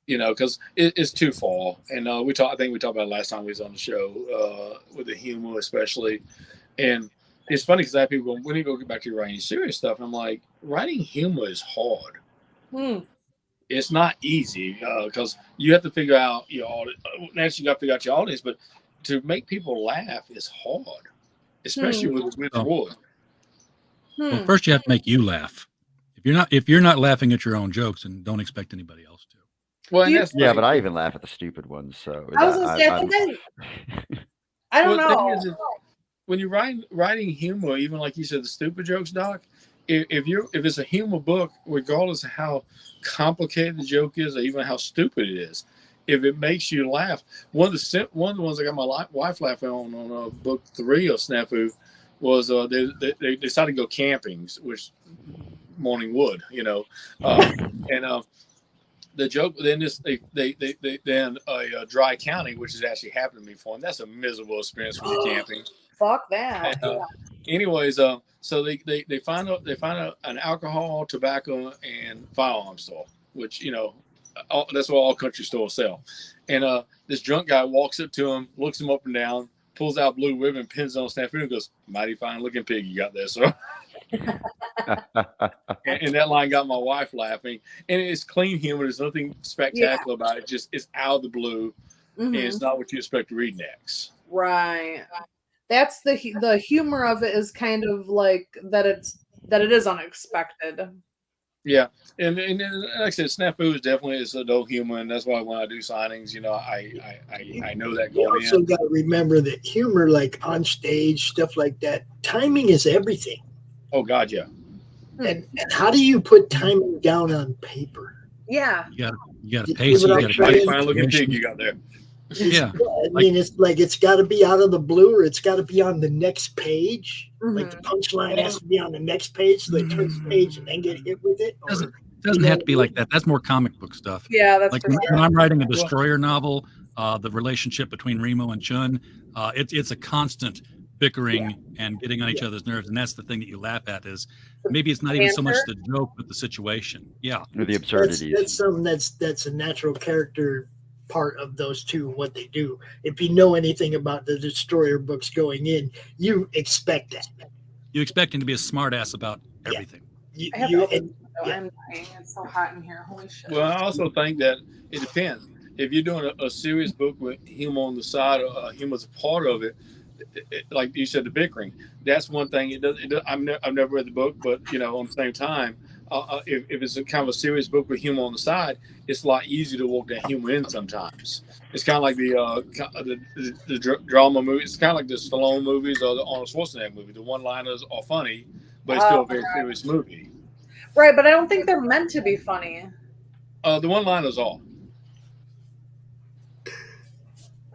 because it's too far. And I think we talked about it last time we was on the show, with the humor especially. And it's funny because I have people going, when you go get back to your writing serious stuff, I'm like, writing humor is hard. It's not easy because you have to figure out your audience. Next, you got to figure out your audience, but to make people laugh is hard, especially with wood. Well, first you have to make you laugh. If you're not laughing at your own jokes, and don't expect anybody else to. Well, but I even laugh at the stupid ones. So I was gonna say, I don't know. When you're writing humor, even like you said, the stupid jokes, Doc. If it's a humor book, regardless of how complicated the joke is, or even how stupid it is, if it makes you laugh, one of the ones I got my wife laughing on book 3 of Snafu was they decided to go camping, which Morning Wood, and the joke then then a dry county, which has actually happened to me before, and that's a miserable experience when you're camping. Fuck that. And, anyways, so they find an alcohol, tobacco, and firearm store, which that's what all country stores sell. And this drunk guy walks up to him, looks him up and down, pulls out blue ribbon, pins on snafu, and goes, "Mighty fine looking pig you got there, sir." and that line got my wife laughing. And it's clean humor. There's nothing spectacular about it. Just it's out of the blue, and it's not what you expect to read next. Right. That's the humor of it is kind of like that it is unexpected. Yeah, and like I said, snafu is definitely adult humor, and that's why when I do signings, I know that going in. You also got to remember that humor, like on stage, stuff like that, timing is everything. Oh God, yeah. And how do you put timing down on paper? Yeah. You got to pace it. You got to fine looking pig you got there. Yeah. I mean, it's like it's got to be out of the blue, or it's got to be on the next page. Like the punchline has to be on the next page, so they turn the page and then get hit with it. Doesn't have to be like that. That's more comic book stuff. Yeah, that's like when I'm writing a Destroyer novel, the relationship between Remo and Chun, it's a constant bickering and getting on each other's nerves, and that's the thing that you laugh at is maybe it's not even so much the joke but the situation. Yeah, or the absurdity. That's something that's a natural character part of those two, what they do. If you know anything about the Destroyer books going in, you expect that. You expect him to be a smart ass about everything. I'm dying. It's so hot in here. Holy shit. Well, I also think that it depends. If you're doing a serious book with humor on the side, or humor's a part of it, like you said, the bickering. That's one thing. I've never read the book, but on the same time, if it's a kind of a serious book with humor on the side, it's a lot easier to work that humor in sometimes. It's kind of like the drama movies. It's kind of like the Stallone movies or the Arnold Schwarzenegger movie. The one-liners are funny, but it's still a very serious movie. Right, but I don't think they're meant to be funny. The one-liners are.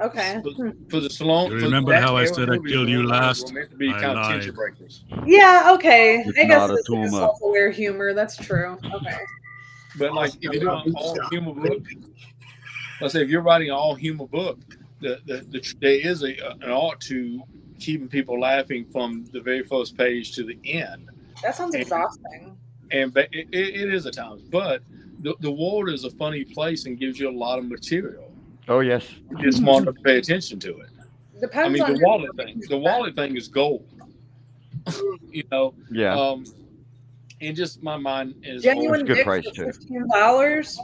Okay. For the Stallone. You remember how I said I'd kill you last? Meant to be kind of tension breakers. Yeah. Okay. I guess it's like self-aware humor. That's true. Okay. But like, if you do an all humor book, let's say if you're writing an all humor book, there is an art to keeping people laughing from the very first page to the end. That sounds exhausting. And it is at times, but the world is a funny place and gives you a lot of material. Oh yes, you're smart enough to pay attention to it. Depends. I mean, the wallet thing is gold. You know. Yeah. And just my mind is genuine good dicks price for too. $15.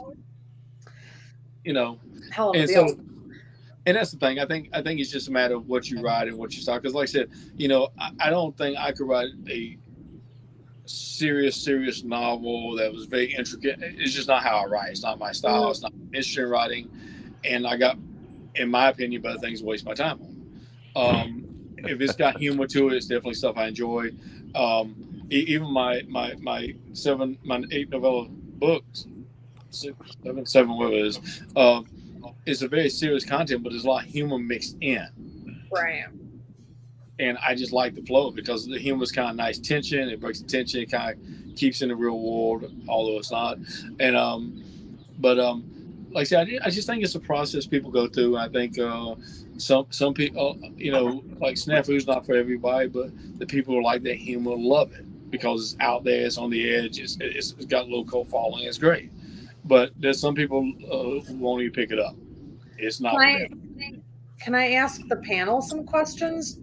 You know. Hell of a and deal. so, and that's the thing. I think it's just a matter of what you write and what you start. Because, like I said, you know, I don't think I could write a serious novel that was very intricate. It's just not how I write. It's not my style. It's not interesting writing. And I got, in my opinion, better things to waste my time on. If it's got humor to it, it's definitely stuff I enjoy. Even my 8 novella books, seven whatever it is, it's a very serious content, but there's a lot of humor mixed in. Right. And I just like the flow because the humor is kind of nice tension. It breaks the tension. It kind of keeps in the real world, although it's not. And like I said, I just think it's a process people go through. I think some people, you know, like Snafu's not for everybody, but the people who like that humor love it because it's out there, it's on the edge, it's got a little cult following, it's great. But there's some people who won't even pick it up. It's not. Can I ask the panel some questions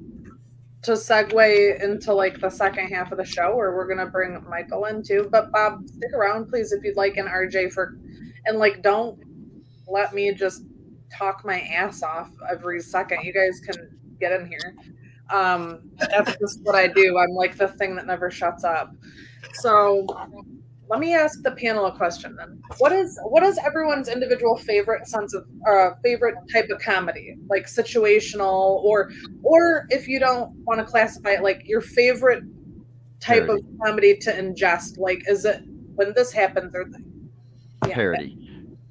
to segue into like the second half of the show, or we're gonna bring Michael in too? But Bob, stick around, please, if you'd like, and RJ and like don't let me just talk my ass off every second. You guys can get in here. That's just what I do. I'm like the thing that never shuts up. So let me ask the panel a question then. What is everyone's individual favorite sense of favorite type of comedy? Like situational or if you don't want to classify it, like your favorite type Parody. of comedy to ingest? Like, is it when this happens or Parody.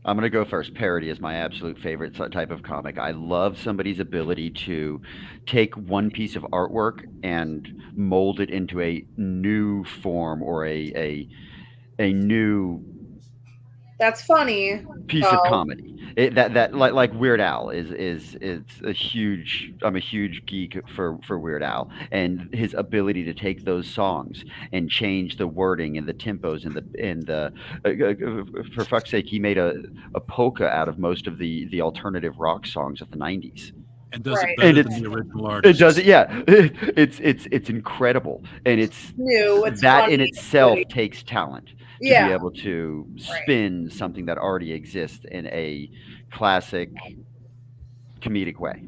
I'm going to go first. Parody is my absolute favorite type of comic. I love somebody's ability to take one piece of artwork and mold it into a new form or a new that's funny piece of comedy. That like Weird Al is a huge. I'm a huge geek for Weird Al and his ability to take those songs and change the wording and the tempos and the for fuck's sake, he made a polka out of most of the alternative rock songs of the 90s. And does it better than the original artist. It does it, yeah. It's incredible, and it's new. It's that funny, in itself takes talent. To be able to spin something that already exists in a classic comedic way.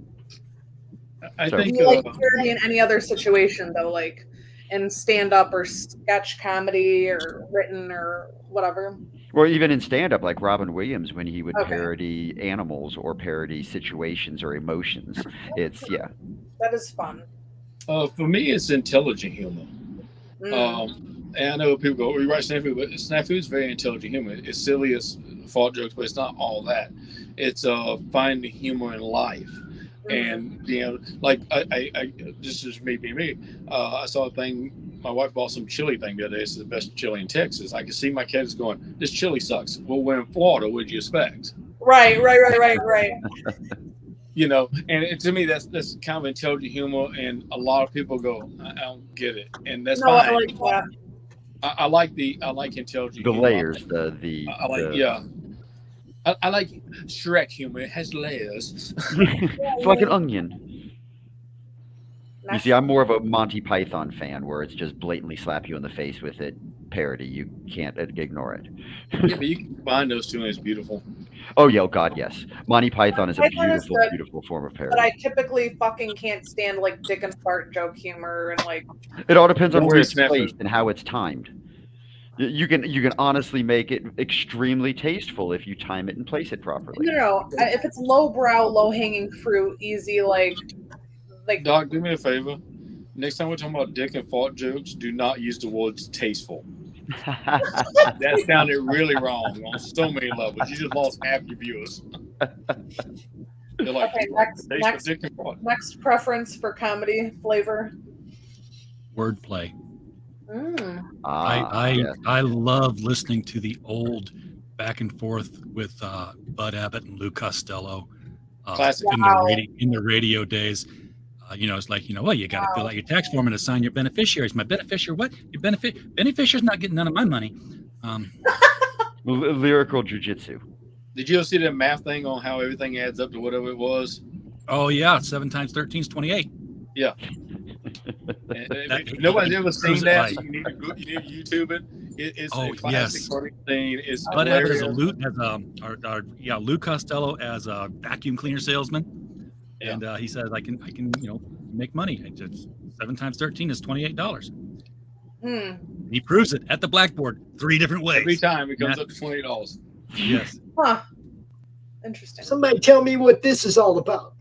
I think you like parody in any other situation though, like in stand-up or sketch comedy or written or whatever. Or even in stand-up, like Robin Williams, when he would parody animals or parody situations or emotions. It's that is fun. For me, it's intelligent humor. And I know people go, "Oh, you write Snafu," but Snafu is very intelligent humor. It's silly as fart jokes, but it's not all that. It's finding humor in life, and you know, like I this is me being me. I saw a thing. My wife bought some chili thing the other day. It's the best chili in Texas. I can see my kids going, "This chili sucks." Well, we're in Florida. What'd you expect? Right. You know, and to me, that's kind of intelligent humor, and a lot of people go, "I don't get it," and that's fine. I like that. I like intelligent. The humor. layers, I like Shrek humor. It has layers. It's like an onion. You see, I'm more of a Monty Python fan, where it's just blatantly slap you in the face with it. Parody, you can't ignore it. Yeah, but you can combine those two, and it's beautiful. Oh yeah, God, yes. Monty Python is a beautiful form of parody. But I typically fucking can't stand like dick and fart joke humor and like. It all depends on where it's placed and how it's timed. You can honestly make it extremely tasteful if you time it and place it properly. No. If it's lowbrow, low hanging fruit, easy like. Doc, do me a favor. Next time we're talking about dick and fart jokes, do not use the words tasteful. That sounded really wrong on so many levels. You just lost half your viewers. They're like, okay, next preference for comedy flavor. Wordplay. Mm. I love listening to the old back and forth with Bud Abbott and Lou Costello Classic. in the radio days. It's like, well, you got to fill out your tax form and assign your beneficiaries. My beneficiary, what? Your beneficiary's not getting none of my money. Lyrical jujitsu. Did you ever see that math thing on how everything adds up to whatever it was? Oh yeah, 7 times 13 is 28. Yeah. If nobody's ever seen that, so you need to YouTube it. It's a classic funny thing. It's Bud Abbott as Lou Costello as a vacuum cleaner salesman, and he says I can make money. It's 7 times 13 is $28. He proves it at the blackboard 3 different ways. Every time it comes up to $20. Yes. Huh. Interesting. Somebody tell me what this is all about.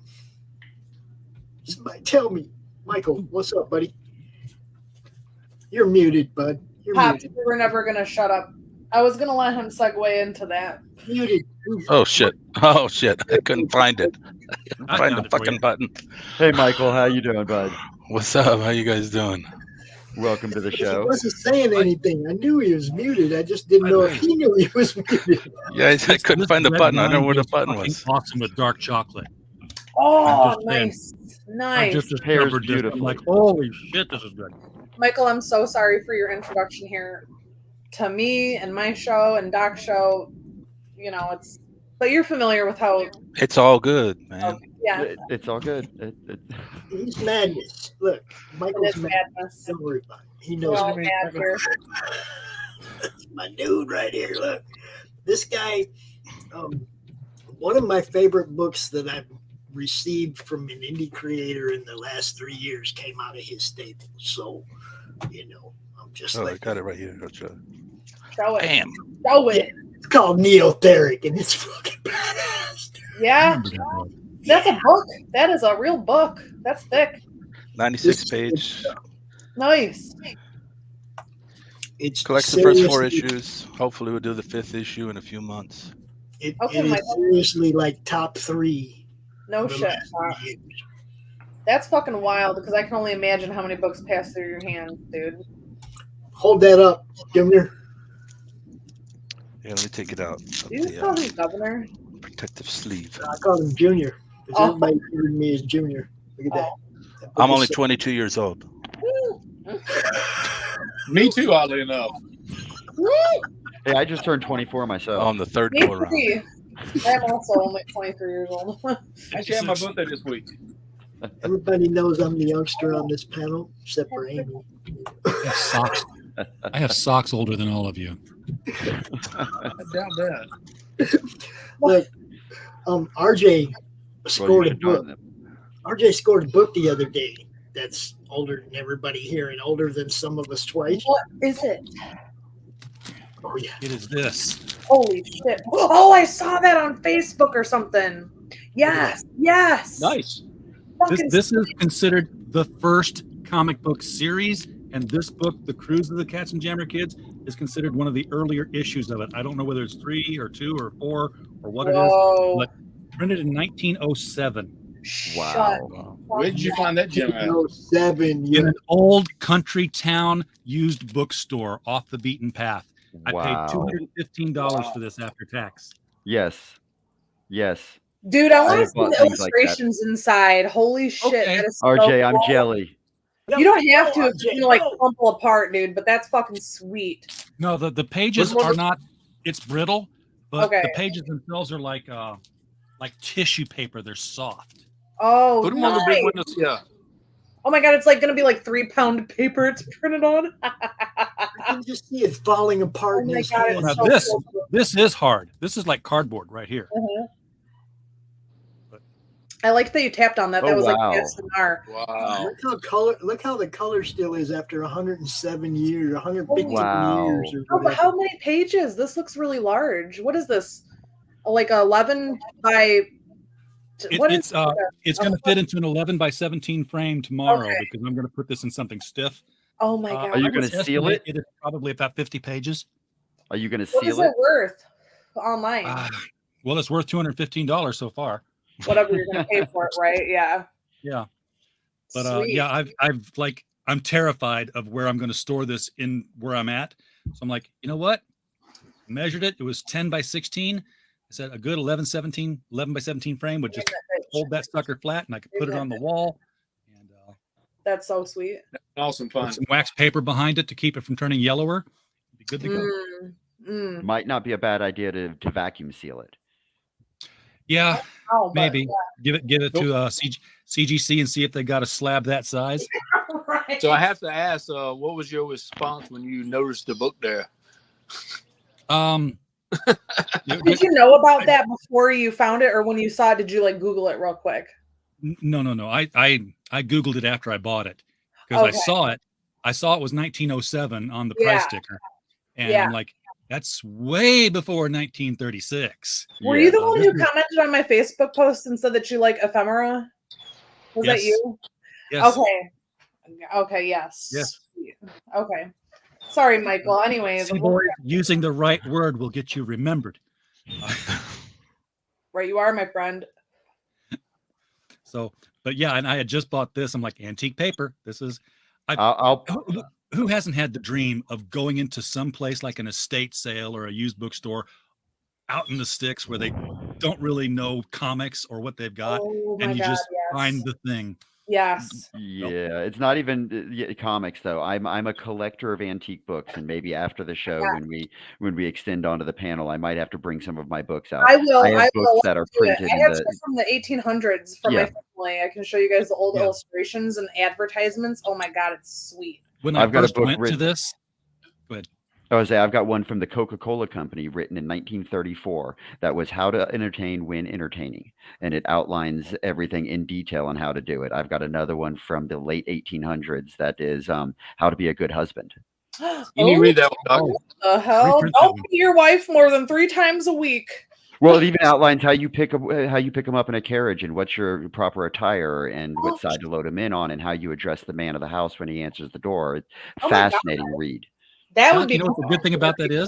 Somebody tell me. Michael, what's up, buddy? You're muted, bud. You're Pops, muted. we were never going to shut up. I was going to let him segue into that. Muted. Oh, shit. I couldn't find it. I couldn't find the fucking button. Hey, Michael. How you doing, bud? What's up? How you guys doing? Welcome to the He show. wasn't saying anything. I knew he was muted. I just didn't know if he knew he was muted. Yeah, I couldn't find the button. I don't know where the button was. Awesome with dark chocolate. Oh, nice. Nice. I just discovered this. I'm like, holy shit, this is good. Michael, I'm so sorry for your introduction here to me and my show and Doc's show. But you're familiar with how. It's all good, man. Okay, yeah. It's all good. He's madness. Look, Michael's madness. Don't worry about it. He knows. We're all mad here. That's my dude right here. Look, this guy. One of my favorite books that I've received from an indie creator in the last 3 years came out of his stable. So, I'm just I got it right here. Show it. Bam. Show it. It's called Neotheric, and it's fucking badass. Yeah. That's a book. That is a real book. That's thick. 96 page. Nice. It's Collects the first 4 issues. Hopefully we'll do the 5th issue in a few months. It is seriously like top 3. No shit. That's fucking wild because I can only imagine how many books pass through your hands, dude. Hold that up, Governor. Yeah, let me take it out. You call him Governor? Protective sleeve. I call him Junior. Because everybody heard me as Junior. Look at that. I'm only 22 years old. Me too, oddly enough. Hey, I just turned 24 myself. On the 3rd Me go around. too. I'm also only 23 years old. Actually, I had my birthday this week. Everybody knows I'm the youngster on this panel, except for Amy. I have socks older than all of you. I doubt that. Look, RJ scored a book. RJ scored a book the other day that's older than everybody here and older than some of us twice. What is it? Oh, yeah. It is this. Holy shit. Oh, I saw that on Facebook or something. Yes. Yes. Nice. This is considered the first comic book series, and this book, The Cruise of the Cats and Jammer Kids, is considered one of the earlier issues of it. I don't know whether it's 3 or 2 or 4 or what it is, but printed in 1907. Wow. Where did you find that gem at? 07, In an old country town used bookstore off the beaten path. I paid $215 for this after tax. Yes. Dude, I want to see bought the things like that. illustrations inside. Holy shit. Okay. That is so RJ, I'm cool. jelly. You don't have to if RJ, you like crumple apart, dude, but that's fucking sweet. No, the pages are not, it's brittle, but Okay. the pages themselves are like tissue paper. They're soft. Oh, Put them on the big nice. windows. Yeah. Oh my god, it's like gonna be like 3-pound paper it's printed on. I can just see it falling apart Oh in my his God, hands. it's Now so this is hard. This is like cardboard right here. I liked that you tapped on that. That Oh, was wow. like SNR. Wow. Look how the color still is after 107 years, 115 Wow. years. Or Oh, but whatever. how many pages? This looks really large. What is this? Like 11 by. What is It's going to fit into an 11 by 17 frame tomorrow Okay. because I'm going to put this in something stiff. Oh my god! Are you I going would to seal estimate it? It is probably about 50 pages. Are you going to What is seal it it? worth online? Well, it's worth $215 so far. Whatever you're gonna pay for it, right? Yeah. Yeah. But Sweet. yeah, I'm terrified of where I'm going to store this in where I'm at. So I'm like, you know what? measured it. It was 10 by 16. I said a good 11 by 17 frame would just hold that sucker flat, and I could put it on the wall. And that's so sweet. Awesome fun. Put some wax paper behind it to keep it from turning yellower. Be good to go. Might not be a bad idea to vacuum seal it. Yeah, maybe give it to CGC and see if they got a slab that size. Right. So I have to ask, what was your response when you noticed the book there? Did you know about that before you found it, or when you saw it, did you like Google it real quick? No. I Googled it after I bought it because I saw it. I saw it was 1907 on the price sticker, and I'm like, that's way before 1936. Were you the one who commented on my Facebook post and said that you like ephemera? Was that you? Yes. Okay. Yes. Yes. Okay. Sorry, Michael. Anyway, using the right word will get you remembered. Right, you are, my friend. So, but yeah, and I had just bought this. I'm like, antique paper. This is. Who hasn't had the dream of going into some place like an estate sale or a used bookstore out in the sticks where they don't really know comics or what they've got, and you just find the thing. Yes. Yeah, it's not even comics though. I'm a collector of antique books, and maybe after the show, when we extend onto the panel, I might have to bring some of my books out. I will. I have books that are printed. I have some from the 1800s from my family. I can show you guys the old illustrations and advertisements. Oh my god, it's sweet. When I first went to this, go ahead. I was saying, I've got one from the Coca-Cola Company written in 1934 that was how to entertain when entertaining, and it outlines everything in detail on how to do it. I've got another one from the late 1800s that is how to be a good husband. You need to read that one, Doc. What the hell? Don't see your wife more than 3 times a week. Well, it even outlines how you pick them up in a carriage, and what's your proper attire, and what side to load them in on, and how you address the man of the house when he answers the door. It's fascinating read. That would be. You know what the good thing about that is?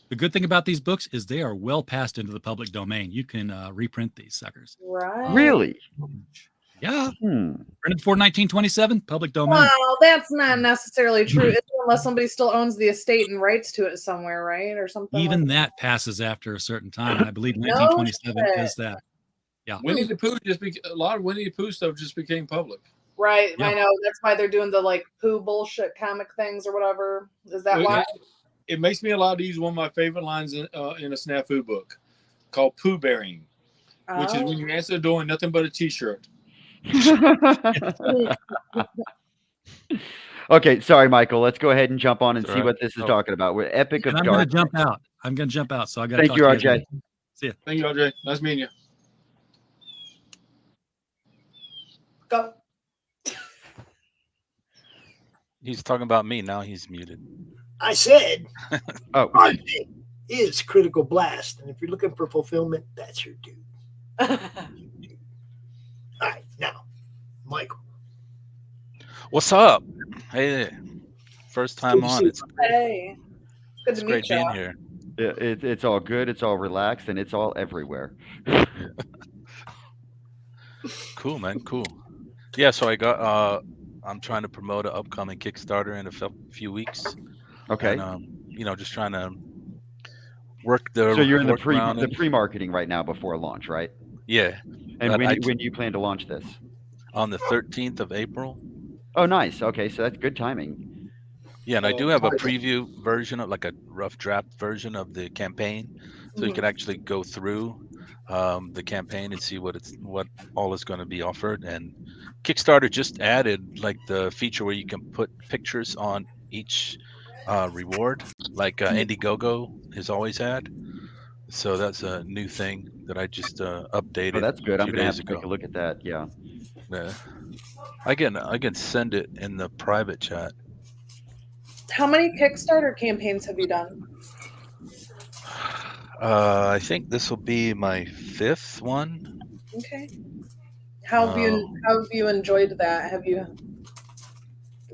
The good thing about these books is they are well passed into the public domain. You can reprint these suckers. Right. Really? Yeah. Printed before 1927, public domain. Well, that's not necessarily true, unless somebody still owns the estate and rights to it somewhere, right, or something. Even that passes after a certain time, and I believe 1927 is that. Yeah. Winnie the Pooh a lot of Winnie the Pooh stuff just became public. Right, I know. That's why they're doing the like Pooh bullshit comic things or whatever. Is that why? It makes me allowed to use one of my favorite lines in a snafu book called Pooh Bearing, which is when you answer the door and nothing but a T-shirt. Okay, sorry, Michael. Let's go ahead and jump on and see what this is talking about. We're Epic of Dark. I'm going to jump out. So I got to Thank you, RJ. See ya. Thank you, RJ. Nice meeting you. Go. He's talking about me. Now he's muted. I said, RJ is Critical Blast. And if you're looking for fulfillment, that's your dude. All right, now, Michael. What's up? Hey, first time on. It's hey, good to meet you. Being here. Yeah, it's all good. It's all relaxed, and it's all everywhere. Cool, man. Cool. Yeah, so I got. I'm trying to promote an upcoming Kickstarter in a few weeks. Okay. And, just trying to work the. So you're in the pre-marketing right now before launch, right? Yeah. And when do you plan to launch this? On the 13th of April. Oh, nice. Okay, so that's good timing. Yeah, and I do have a preview version of like a rough draft version of the campaign, so you could actually go through the campaign and see what all is going to be offered. And Kickstarter just added like the feature where you can put pictures on each reward, like Indiegogo has always had. So that's a new thing that I just updated. Oh, that's good. I'm going to have to take a look at that. Yeah. Yeah. I can send it in the private chat. How many Kickstarter campaigns have you done? I think this will be my 5th one. Okay. How have you enjoyed that? Have you?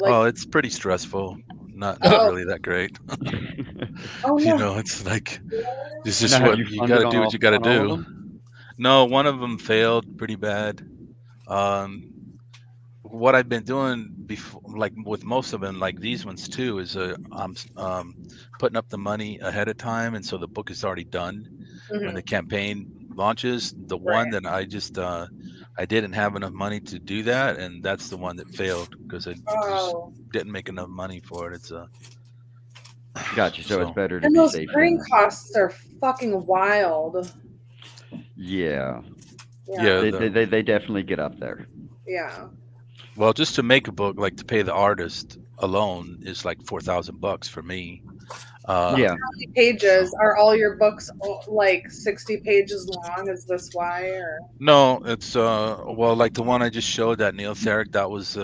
It's pretty stressful. Not really that great. It's like this is what you got to do. What you got to do. No, one of them failed pretty bad. what I've been doing before, like with most of them, like these ones too, is I'm putting up the money ahead of time, and so the book is already done when the campaign launches. The one that I just I didn't have enough money to do that, and that's the one that failed because I just didn't make enough money for it. It's Gotcha. So it's better to And be those safe. printing costs are fucking wild. Yeah. Yeah. They definitely get up there. Yeah. Well, just to make a book, like to pay the artist alone is like $4,000 for me. Yeah. How many pages are all your books? Like 60 pages long? Is this why? Or No, it's well, like the one I just showed, that Neil Therick, that was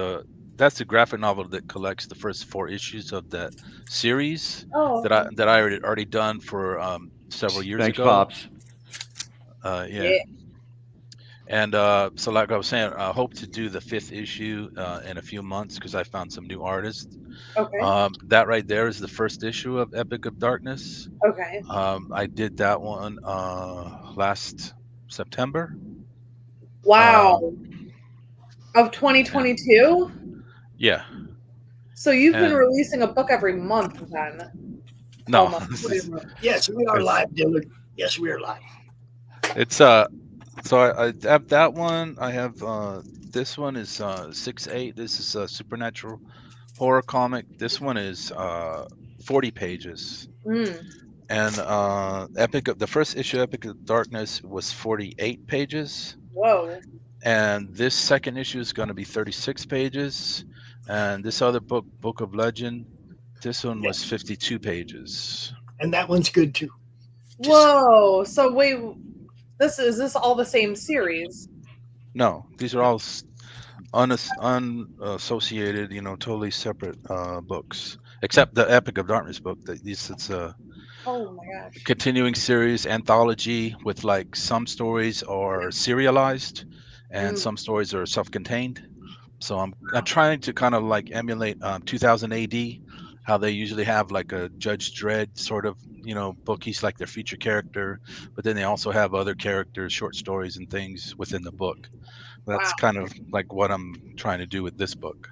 that's the graphic novel that collects the first 4 issues of that series that I already done for several years Thanks, ago. Pops. Yeah. And so like I was saying, I hope to do the 5th issue in a few months because I found some new artists. Okay. That right there is the first issue of Epic of Darkness. Okay. I did that one last September. Wow. Of 2022? Yeah. So you've been releasing a book every month then? No. Yes, we are live, Dillard. Yes, we are live. It's so I have that one. I have this one is 6/8. This is a supernatural horror comic. This one is 40 pages. And the first issue, Epic of Darkness, was 48 pages. Whoa. And this second issue is going to be 36 pages. And this other book, Book of Legend, this one was 52 pages. And that one's good too. Whoa. So wait, is this all the same series? No, these are all unassociated, totally separate books, except the Epic of Darkness book. It's a oh my gosh, continuing series anthology with like some stories are serialized and some stories are self-contained. So I'm trying to kind of like emulate 2000 AD, how they usually have like a Judge Dredd sort of book. He's like their feature character, but then they also have other characters, short stories and things within the book. That's kind of like what I'm trying to do with this book.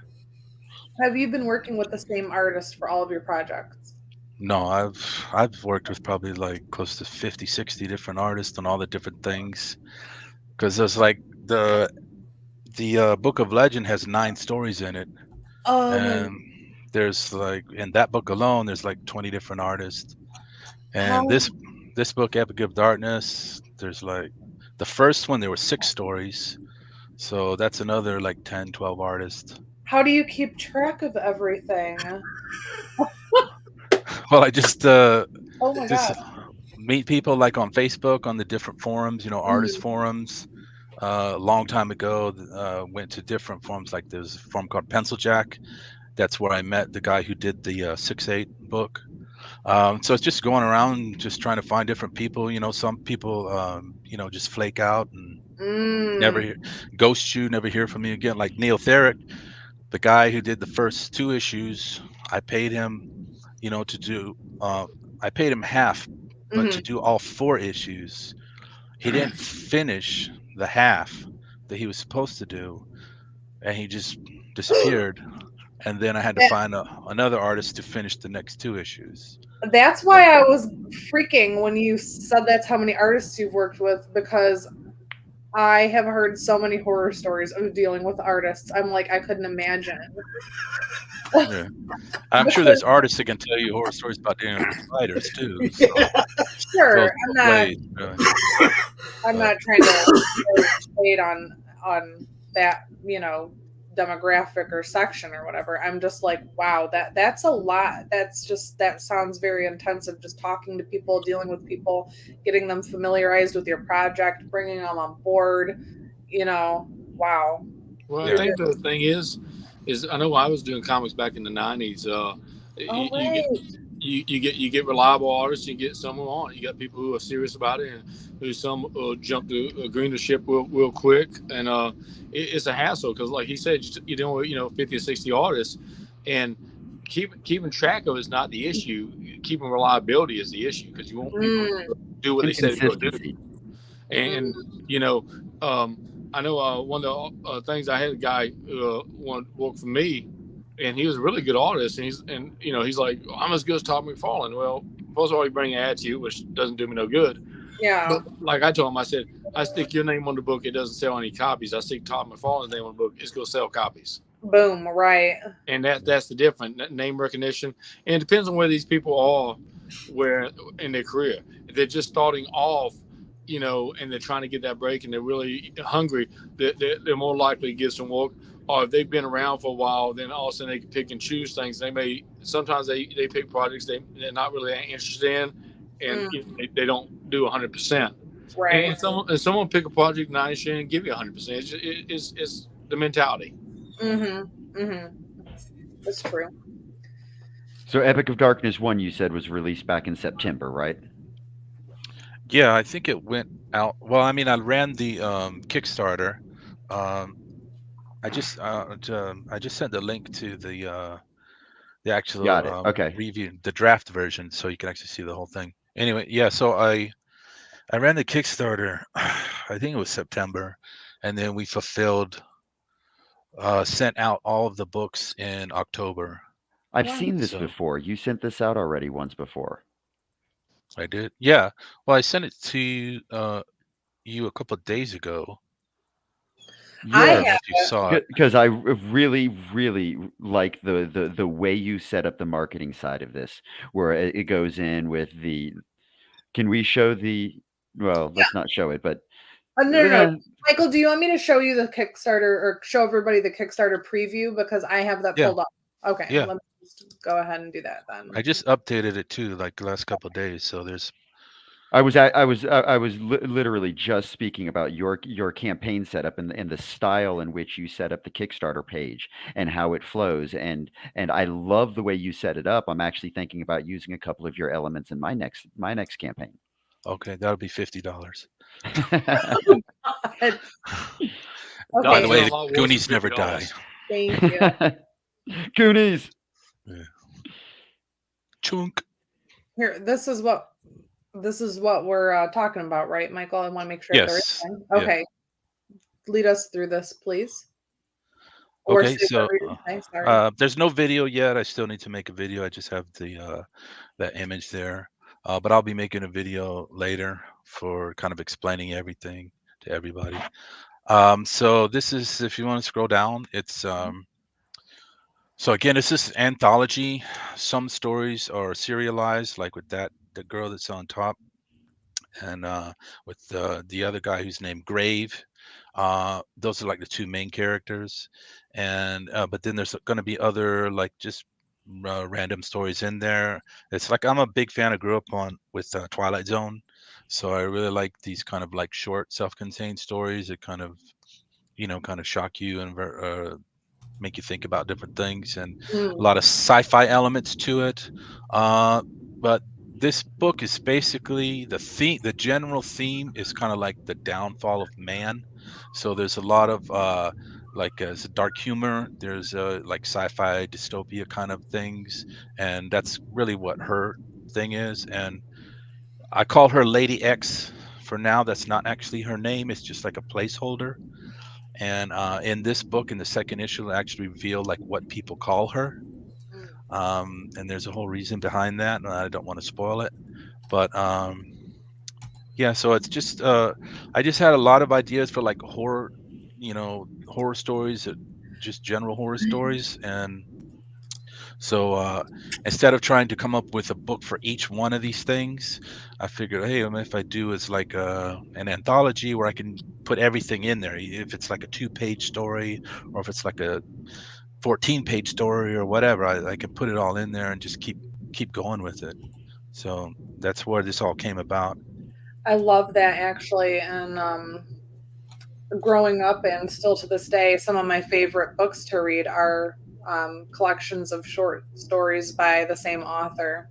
Have you been working with the same artist for all of your projects? No, I've worked with probably like close to 50, 60 different artists on all the different things, because there's like the Book of Legend has 9 stories in it, and there's like in that book alone there's like 20 different artists, and this book, Epic of Darkness, there's like the first one there were 6 stories, so that's another like 10, 12 artists. How do you keep track of everything? Well, I just God. meet people like on Facebook on the different forums, artist forums. A long time ago, went to different forums, like there's a forum called Pencil Jack. That's where I met the guy who did the 6/8 book. So it's just going around, just trying to find different people. Some people, just flake out and never ghost you, never hear from me again. Like Neil Therick, the guy who did the first 2 issues, I paid him, to do. I paid him half, but to do all 4 issues, he didn't finish the half that he was supposed to do, and he just disappeared. And then I had to find another artist to finish the next 2 issues. That's why I was freaking when you said that's how many artists you've worked with, because I have heard so many horror stories of dealing with artists. I'm like, I couldn't imagine. Yeah. I'm sure there's artists that can tell you horror stories about dealing with writers too. So. Sure, I'm not trying to shade on that, demographic or section or whatever. I'm just like, wow, that's a lot. That sounds very intensive, just talking to people, dealing with people, getting them familiarized with your project, bringing them on board, wow. Well, I think the thing is I know I was doing comics back in the 90s. You get reliable artists, you get someone on. You got people who are serious about it, and who some jump to green the ship real quick, and it's a hassle because, like he said, you know 50 or 60 artists, and keeping track of it's not the issue. Keeping reliability is the issue, because you want people to do what they said they're going to do. And I know one of the things I had a guy want to work for me, and he was a really good artist, and he's like, I'm as good as Todd McFarlane. Well, first of all, you bring an ad to you, which doesn't do me no good. Yeah. But like I told him, I said, I stick your name on the book, it doesn't sell any copies. I stick Todd McFarlane's name on the book, it's going to sell copies. Boom, right. And that's the difference, name recognition. And it depends on where these people are in their career. If they're just starting off, and they're trying to get that break and they're really hungry, they're more likely to get some work. Or if they've been around for a while, then all of a sudden they can pick and choose things. Sometimes they pick projects they're not really interested in, and they don't do 100%. Right. And someone pick a project 90% and give you 100%. It's the mentality. That's true. So Epic of Darkness 1, you said, was released back in September, right? Yeah, I think it went out. Well, I mean, I ran the Kickstarter. I just sent the link to the actual okay. review, the draft version, so you can actually see the whole thing. Anyway, yeah. So I ran the Kickstarter. I think it was September, and then we fulfilled, sent out all of the books in October. I've seen this before. You sent this out already once before. I did. Yeah. Well, I sent it to you a couple of days ago. Yeah, you saw it. Because I really, really like the way you set up the marketing side of this, where it goes in with the. Can we show the? Well, let's not show it, but. No. Michael, do you want me to show you the Kickstarter or show everybody the Kickstarter preview, because I have that pulled up? Okay. Yeah. Let me just go ahead and do that then. I just updated it too, like the last couple of days. So there's. I was literally just speaking about your campaign setup and the style in which you set up the Kickstarter page and how it flows, and I love the way you set it up. I'm actually thinking about using a couple of your elements in my next campaign. Okay, that'll be $50. Okay. By the way, the Goonies never die. Thank you. Goonies. Yeah. Chunk. Here, this is what we're talking about, right, Michael? I want to make sure. Yes. Okay. Yeah. Lead us through this, please. Okay, so there's no video yet. I still need to make a video. I just have that image there, but I'll be making a video later for kind of explaining everything to everybody. So this is, if you want to scroll down, it's so again, it's this anthology. Some stories are serialized, like with the girl that's on top, and with the other guy who's named Grave. Those are like the two main characters, and but then there's going to be other like just random stories in there. It's like, I'm a big fan. I grew up with Twilight Zone, so I really like these kind of like short self-contained stories that kind of shock you and make you think about different things, and a lot of sci-fi elements to it. But this book is basically the general theme is kind of like the downfall of man. So there's a lot of it's a dark humor. There's like sci-fi dystopia kind of things, and that's really what her thing is. And I call her Lady X for now. That's not actually her name. It's just like a placeholder. And in this book, in the second issue, I actually reveal like what people call her. And there's a whole reason behind that, and I don't want to spoil it. But yeah, so it's just I just had a lot of ideas for like horror stories, just general horror stories. And so instead of trying to come up with a book for each one of these things, I figured, hey, if I do is like an anthology where I can put everything in there, if it's like a 2-page story or if it's like a 14-page story or whatever, I can put it all in there and just keep going with it. So that's where this all came about. I love that, actually. And growing up and still to this day, some of my favorite books to read are collections of short stories by the same author.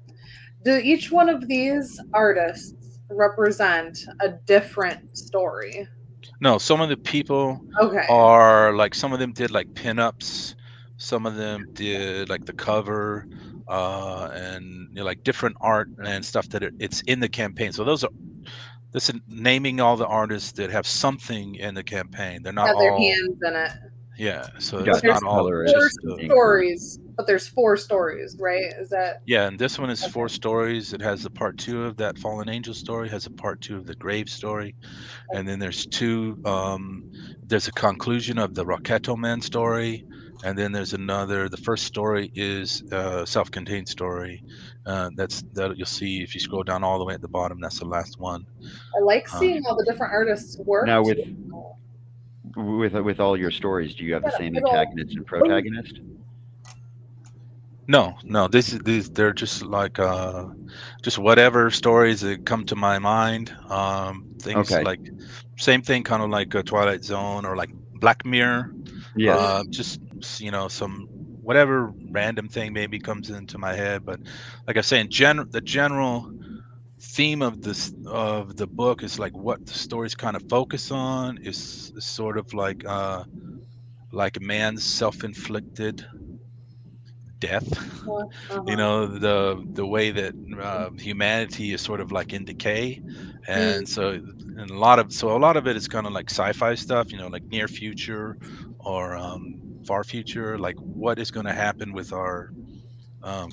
Do each one of these artists represent a different story? No, some of the people Okay. are like, some of them did like pinups, some of them did like the cover, and like different art and stuff that it's in the campaign. So those this is naming all the artists that have something in the campaign. They're not Have their all. hands in it. Yeah, so Got it's not all colorist, just. Four stories, but there's 4 stories, right? Is that? Yeah, and this one is 4 stories. It has the part 2 of that Fallen Angel story, has a part 2 of the Grave story, and then there's 2. There's a conclusion of the Rocketto Man story, and then there's another. The first story is a self-contained story. That you'll see if you scroll down all the way at the bottom. That's the last one. I like seeing all the different artists work. Now with all your stories, do you have the same antagonist and protagonist? No. These they're just like just whatever stories that come to my mind. Things like same thing, kind of like Twilight Zone or like Black Mirror. Yeah. Just some whatever random thing maybe comes into my head. But like I say, the general theme of the book is like what the stories kind of focus on is sort of like a man's self-inflicted death. You know, the way that humanity is sort of like in decay, and so a lot of it is kind of like sci-fi stuff, you know, like near future or far future, like what is going to happen with our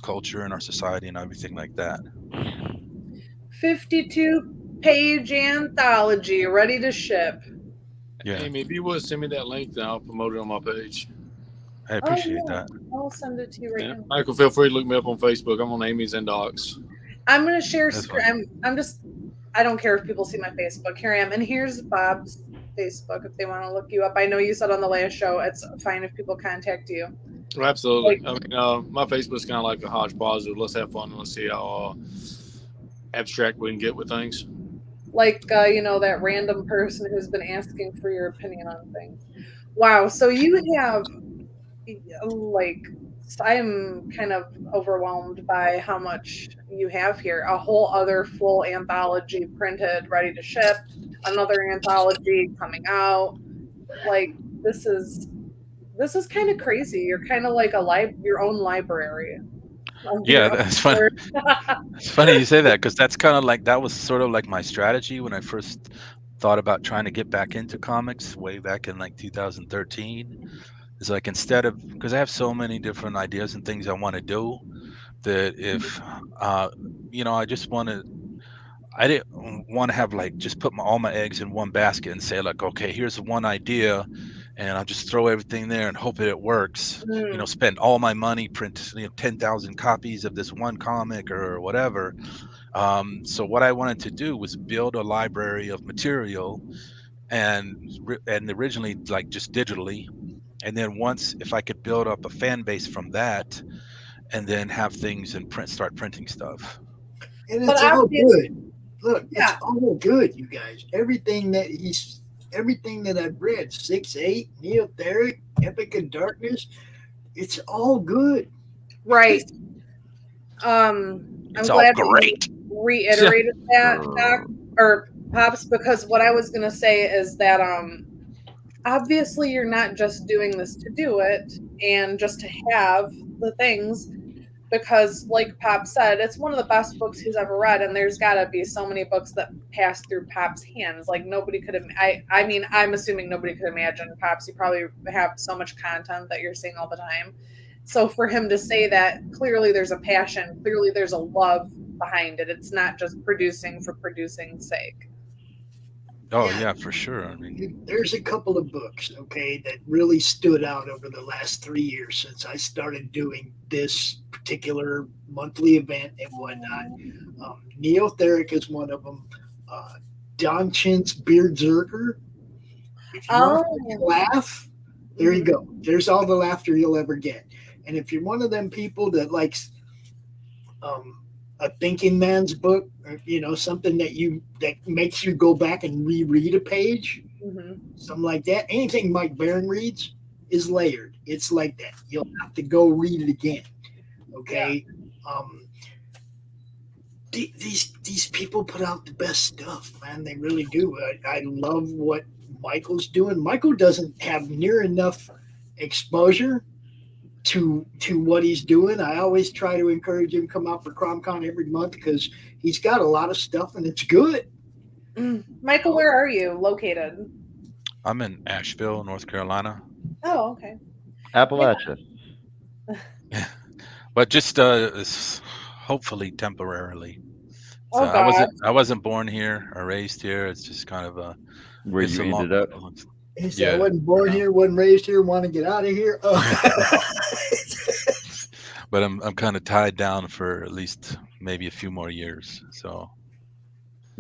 culture and our society and everything like that. 52-page anthology ready to ship. Yeah. Amy, if you would send me that link, then I'll promote it on my page. I appreciate that. I'll send it to you right now. Michael, feel free to look me up on Facebook. I'm on Amy's and Doc's. I'm gonna share screen. I don't care if people see my Facebook. Here I am, and here's Bob's Facebook if they want to look you up. I know you said on the last show it's fine if people contact you. Well, absolutely. I mean, my Facebook's kind of like a hodgepodge. Let's have fun and let's see how abstract we can get with things. Like that random person who's been asking for your opinion on things. Wow. So you have I'm kind of overwhelmed by how much you have here. A whole other full anthology printed, ready to ship. Another anthology coming out. Like this is kind of crazy. You're kind of like your own library. Yeah, that's funny. It's funny you say that because that's kind of like that was sort of like my strategy when I first thought about trying to get back into comics way back in like 2013. It's like instead of because I have so many different ideas and things I want to do that if I just I didn't want to have like just put all my eggs in one basket and say like, okay, here's one idea and I'll just throw everything there and hope that it works. Spend all my money, print 10,000 copies of this one comic or whatever. So what I wanted to do was build a library of material and originally like just digitally. And then if I could build up a fan base from that and then have things and start printing stuff. And it's all good. Look, it's all good, you guys. Everything that I've read, 6-8, Neil Therick, Epic of Darkness, it's all good. Right. I'm glad great. You reiterated that, Doc, or Pops, because what I was going to say is that obviously you're not just doing this to do it and just to have the things, because like Pop said, it's one of the best books he's ever read, and there's got to be so many books that pass through Pop's hands. Like nobody could have, I mean, I'm assuming nobody could imagine, Pops, you probably have so much content that you're seeing all the time. So for him to say that, clearly there's a passion, clearly there's a love behind it. It's not just producing for producing's sake. Oh yeah, for sure. I mean, there's a couple of books, okay, that really stood out over the last 3 years since I started doing this particular monthly event and whatnot. Neil Therick is one of them. Don Chin's Beardzerker. If you want to laugh, there you go. There's all the laughter you'll ever get. And if you're one of them people that likes a thinking man's book, or, something that makes you go back and reread a page, something like that. Anything Mike Baron reads is layered. It's like that. You'll have to go read it again. Okay. Yeah. These people put out the best stuff, man. They really do. I love what Michael's doing. Michael doesn't have near enough exposure to what he's doing. I always try to encourage him to come out for CRoM Con every month because he's got a lot of stuff and it's good. Michael, where are you located? I'm in Asheville, North Carolina. Oh, okay. Appalachia. But just hopefully temporarily. So Oh, God. I wasn't born here or raised here. It's just kind of a where you ended up. He said, I wasn't born here, wasn't raised here, want to get out of here. Oh. But I'm kind of tied down for at least maybe a few more years. So,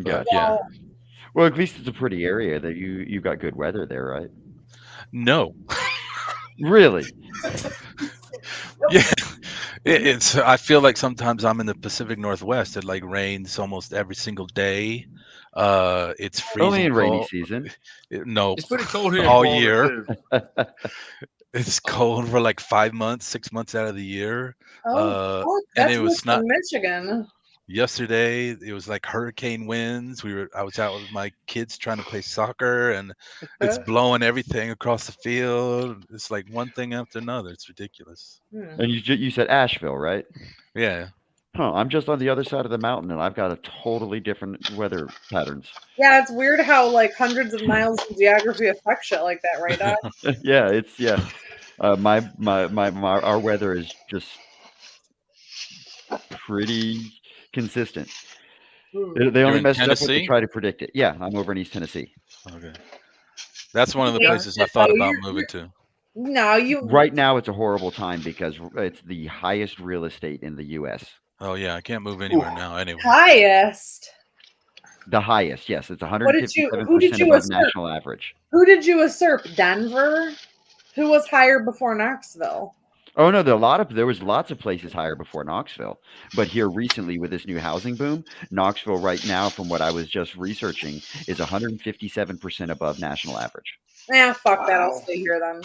Gotcha. Yeah. Well, at least it's a pretty area that you got good weather there, right? No. Really? Yeah. It's. I feel like sometimes I'm in the Pacific Northwest. It like rains almost every single day. It's freezing. Only in rainy cold. season. No, It's pretty cold here in all Florida, year. too. It's cold for like 5 months, 6 months out of the year. Oh, fuck, And that's it was not. Michigan. Yesterday it was like hurricane winds. I was out with my kids trying to play soccer, and it's blowing everything across the field. It's like one thing after another. It's ridiculous. And you said Asheville, right? Yeah. Huh. I'm just on the other side of the mountain, and I've got a totally different weather patterns. Yeah, it's weird how like hundreds of miles in geography affect shit like that, right, Doc? Yeah. Our weather is just pretty consistent. They only in messed up with to Tennessee? try to predict it. Yeah, I'm over in East Tennessee. Okay. That's one of the Yeah. places I thought Oh, about you're- moving to. No, you Right now, it's a horrible time because it's the highest real estate in the U.S. Oh yeah, I can't move anywhere now. Anyway. highest. The highest, yes, it's Who did 157% you above assert? national average. Who did you usurp? Denver? Who was higher before Knoxville? Oh no, there was lots of places higher before Knoxville, but here recently with this new housing boom, Knoxville right now, from what I was just researching, is 157% above national average. Fuck that. I'll stay here then.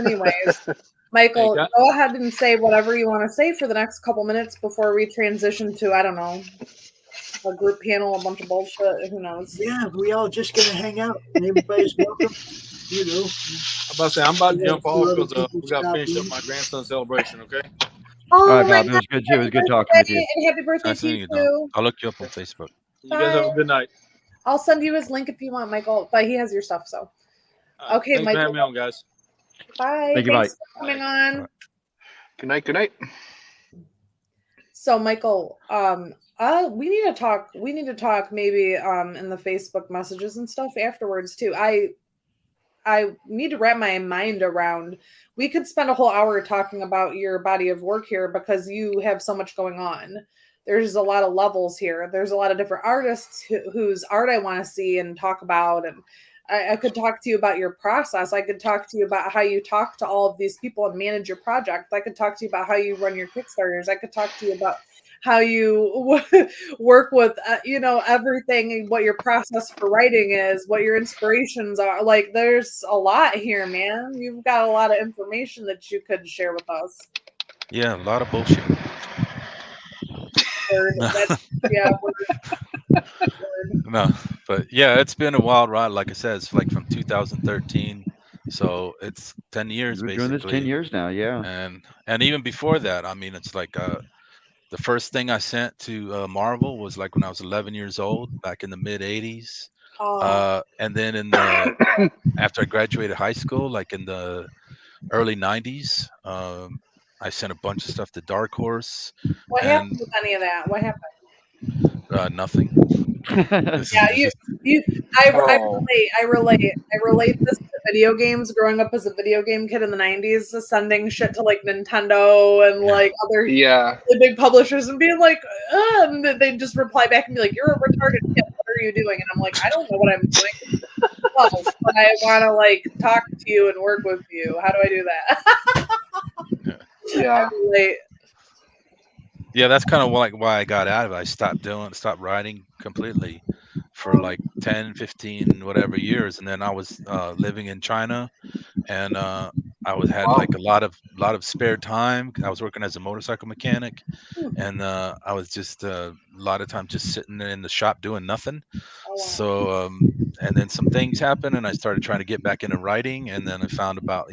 Anyways, Michael, go ahead and say whatever you want to say for the next couple minutes before we transition to, I don't know, a group panel, a bunch of bullshit. Who knows? Yeah, we all just gonna hang out. Everybody's welcome. You know. I'm about to jump off because we got to stop finish up in. my grandson's celebration. Okay. Oh, All right, my Bob, it was good. It was good talking with you. And happy birthday Nice to meeting you you, Doc. too. I'll look you up on Facebook. You guys have a good night. I'll send you his link if you want, Michael. But he has your stuff, so. Okay, Thanks for Michael. having me on, guys. Bye. Thank you, Thanks Mike. for coming on. Good night. Good night. So, Michael, we need to talk. We need to talk maybe in the Facebook messages and stuff afterwards too. I need to wrap my mind around. We could spend a whole hour talking about your body of work here because you have so much going on. There's a lot of levels here. There's a lot of different artists whose art I want to see and talk about. And I could talk to you about your process. I could talk to you about how you talk to all of these people and manage your project. I could talk to you about how you run your Kickstarters. I could talk to you about how you work with, everything, what your process for writing is, what your inspirations are. Like, there's a lot here, man. You've got a lot of information that you could share with us. Yeah, a lot of bullshit. No, but yeah, it's been a wild ride. Like I said, it's like from 2013, so it's 10 years We're basically. doing this 10 years now, yeah. And even before that, I mean, it's like the first thing I sent to Marvel was like when I was 11 years old, back in the mid 80s. And then after I graduated high school, like in the early 90s, I sent a bunch of stuff to Dark Horse. What happened with any of that? What happened? Nothing. Yeah, I relate this to video games. Growing up as a video game kid in the 90s, sending shit to like Nintendo and like other really big publishers and being like, and they just reply back and be like, "You're a retarded kid. What are you doing?" And I'm like, "I don't know what I'm doing. But I want to like talk to you and work with you. How do I do that?" Yeah. Yeah, that's kind of like why I got out of it. I stopped writing completely for like 10, 15, whatever years. And then I was living in China, and I had like a lot of spare time. I was working as a motorcycle mechanic, and I was just a lot of time just sitting in the shop doing nothing. So and then some things happened, and I started trying to get back into writing, and then I found out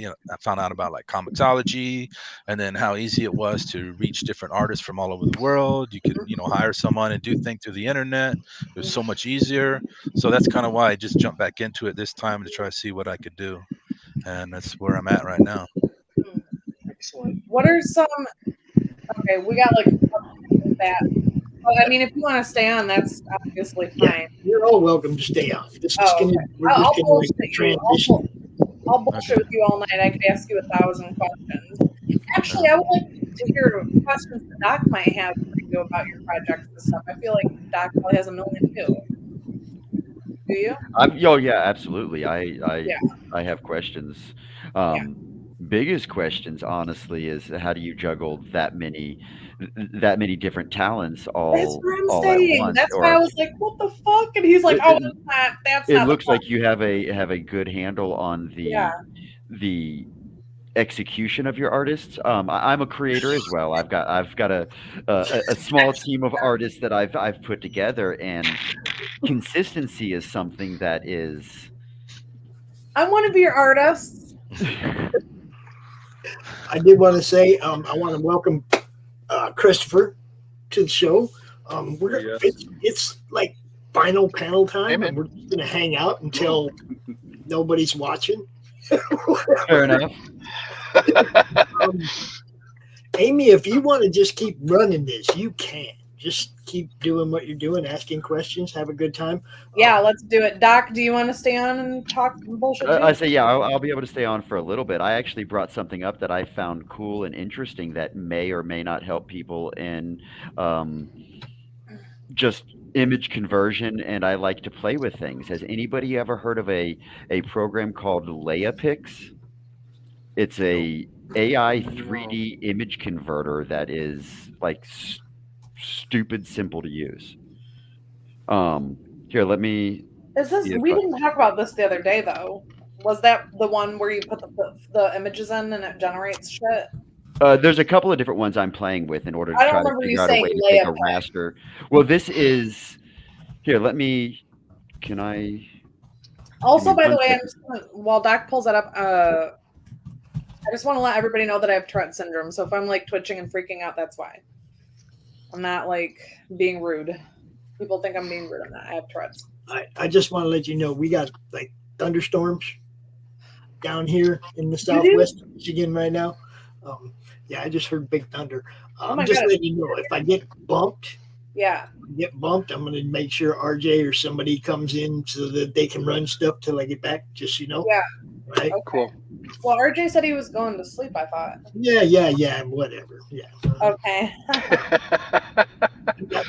about like comicsology, and then how easy it was to reach different artists from all over the world. You could hire someone and do things through the internet. It was so much easier. So that's kind of why I just jumped back into it this time to try to see what I could do, and that's where I'm at right now. Excellent. What are some? Okay, we got like that. Well, I mean, if you want to stay on, that's obviously fine. Yeah, you're all welcome to stay on. This is Okay. I'll bullshit with you all night. I could ask you 1,000 questions. Actually, I would like to hear questions that Doc might have for you about your projects and stuff. I feel like Doc probably has a million too. Do you? Yeah, absolutely. I have questions. Biggest questions, honestly, is how do you juggle that many different talents all That's what I'm all saying. at once? That's why I was like, "What the fuck?" And he's like, "Oh, that's not." It looks like you have a good handle on the execution of your artists. I'm a creator as well. I've got a small team of artists that I've put together, and consistency is something that is. I want to be your artist. I did want to say I want to welcome Christopher to the show. It's like final panel time, and we're just going to hang out until nobody's watching. Fair enough. Amy, if you want to just keep running this, you can. Just keep doing what you're doing, asking questions, have a good time. Yeah, let's do it. Doc, do you want to stay on and talk bullshit? I say, yeah, I'll be able to stay on for a little bit. I actually brought something up that I found cool and interesting that may or may not help people in just image conversion, and I like to play with things. Has anybody ever heard of a program called LeiaPix? It's a AI 3D image converter that is like stupid simple to use. Here, let me. Is this? We didn't talk about this the other day, though. Was that the one where you put the images in and it generates shit? There's a couple of different ones I'm playing with in order to try to figure out a way to take a raster. Well, this is. Here, let me. Can I? Also, by the way, I'm just gonna, while Doc pulls that up, I just want to let everybody know that I have Tourette syndrome. So if I'm like twitching and freaking out, that's why. I'm not like being rude. People think I'm being rude. I'm not. I have Tourette's. I just want to let you know we got like thunderstorms down here in the southwest of Michigan right now. Yeah, I just heard big thunder. Just letting you know if I get bumped. Yeah. I'm going to make sure RJ or somebody comes in so that they can run stuff till I get back. Just Yeah. Right. Okay. Cool. Well, RJ said he was going to sleep. I thought. Yeah. Whatever. Yeah. Okay.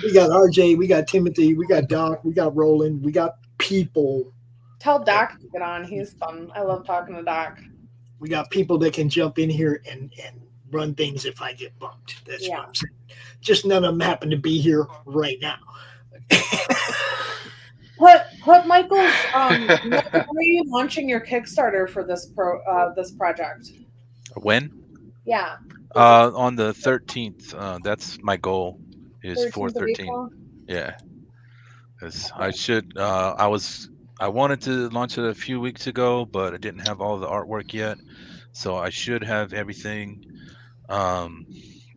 we got RJ. We got Timothy. We got Doc. We got Roland. We got people. Tell Doc to get on. He's fun. I love talking to Doc. We got people that can jump in here and run things if I get bumped. That's what I'm saying. Just none of them happen to be here right now. Put Michael's. When are you launching your Kickstarter for this this project? When? Yeah. On the 13th. That's my goal. Is 4/13. Yeah. Because I should. I wanted to launch it a few weeks ago, but I didn't have all the artwork yet. So I should have everything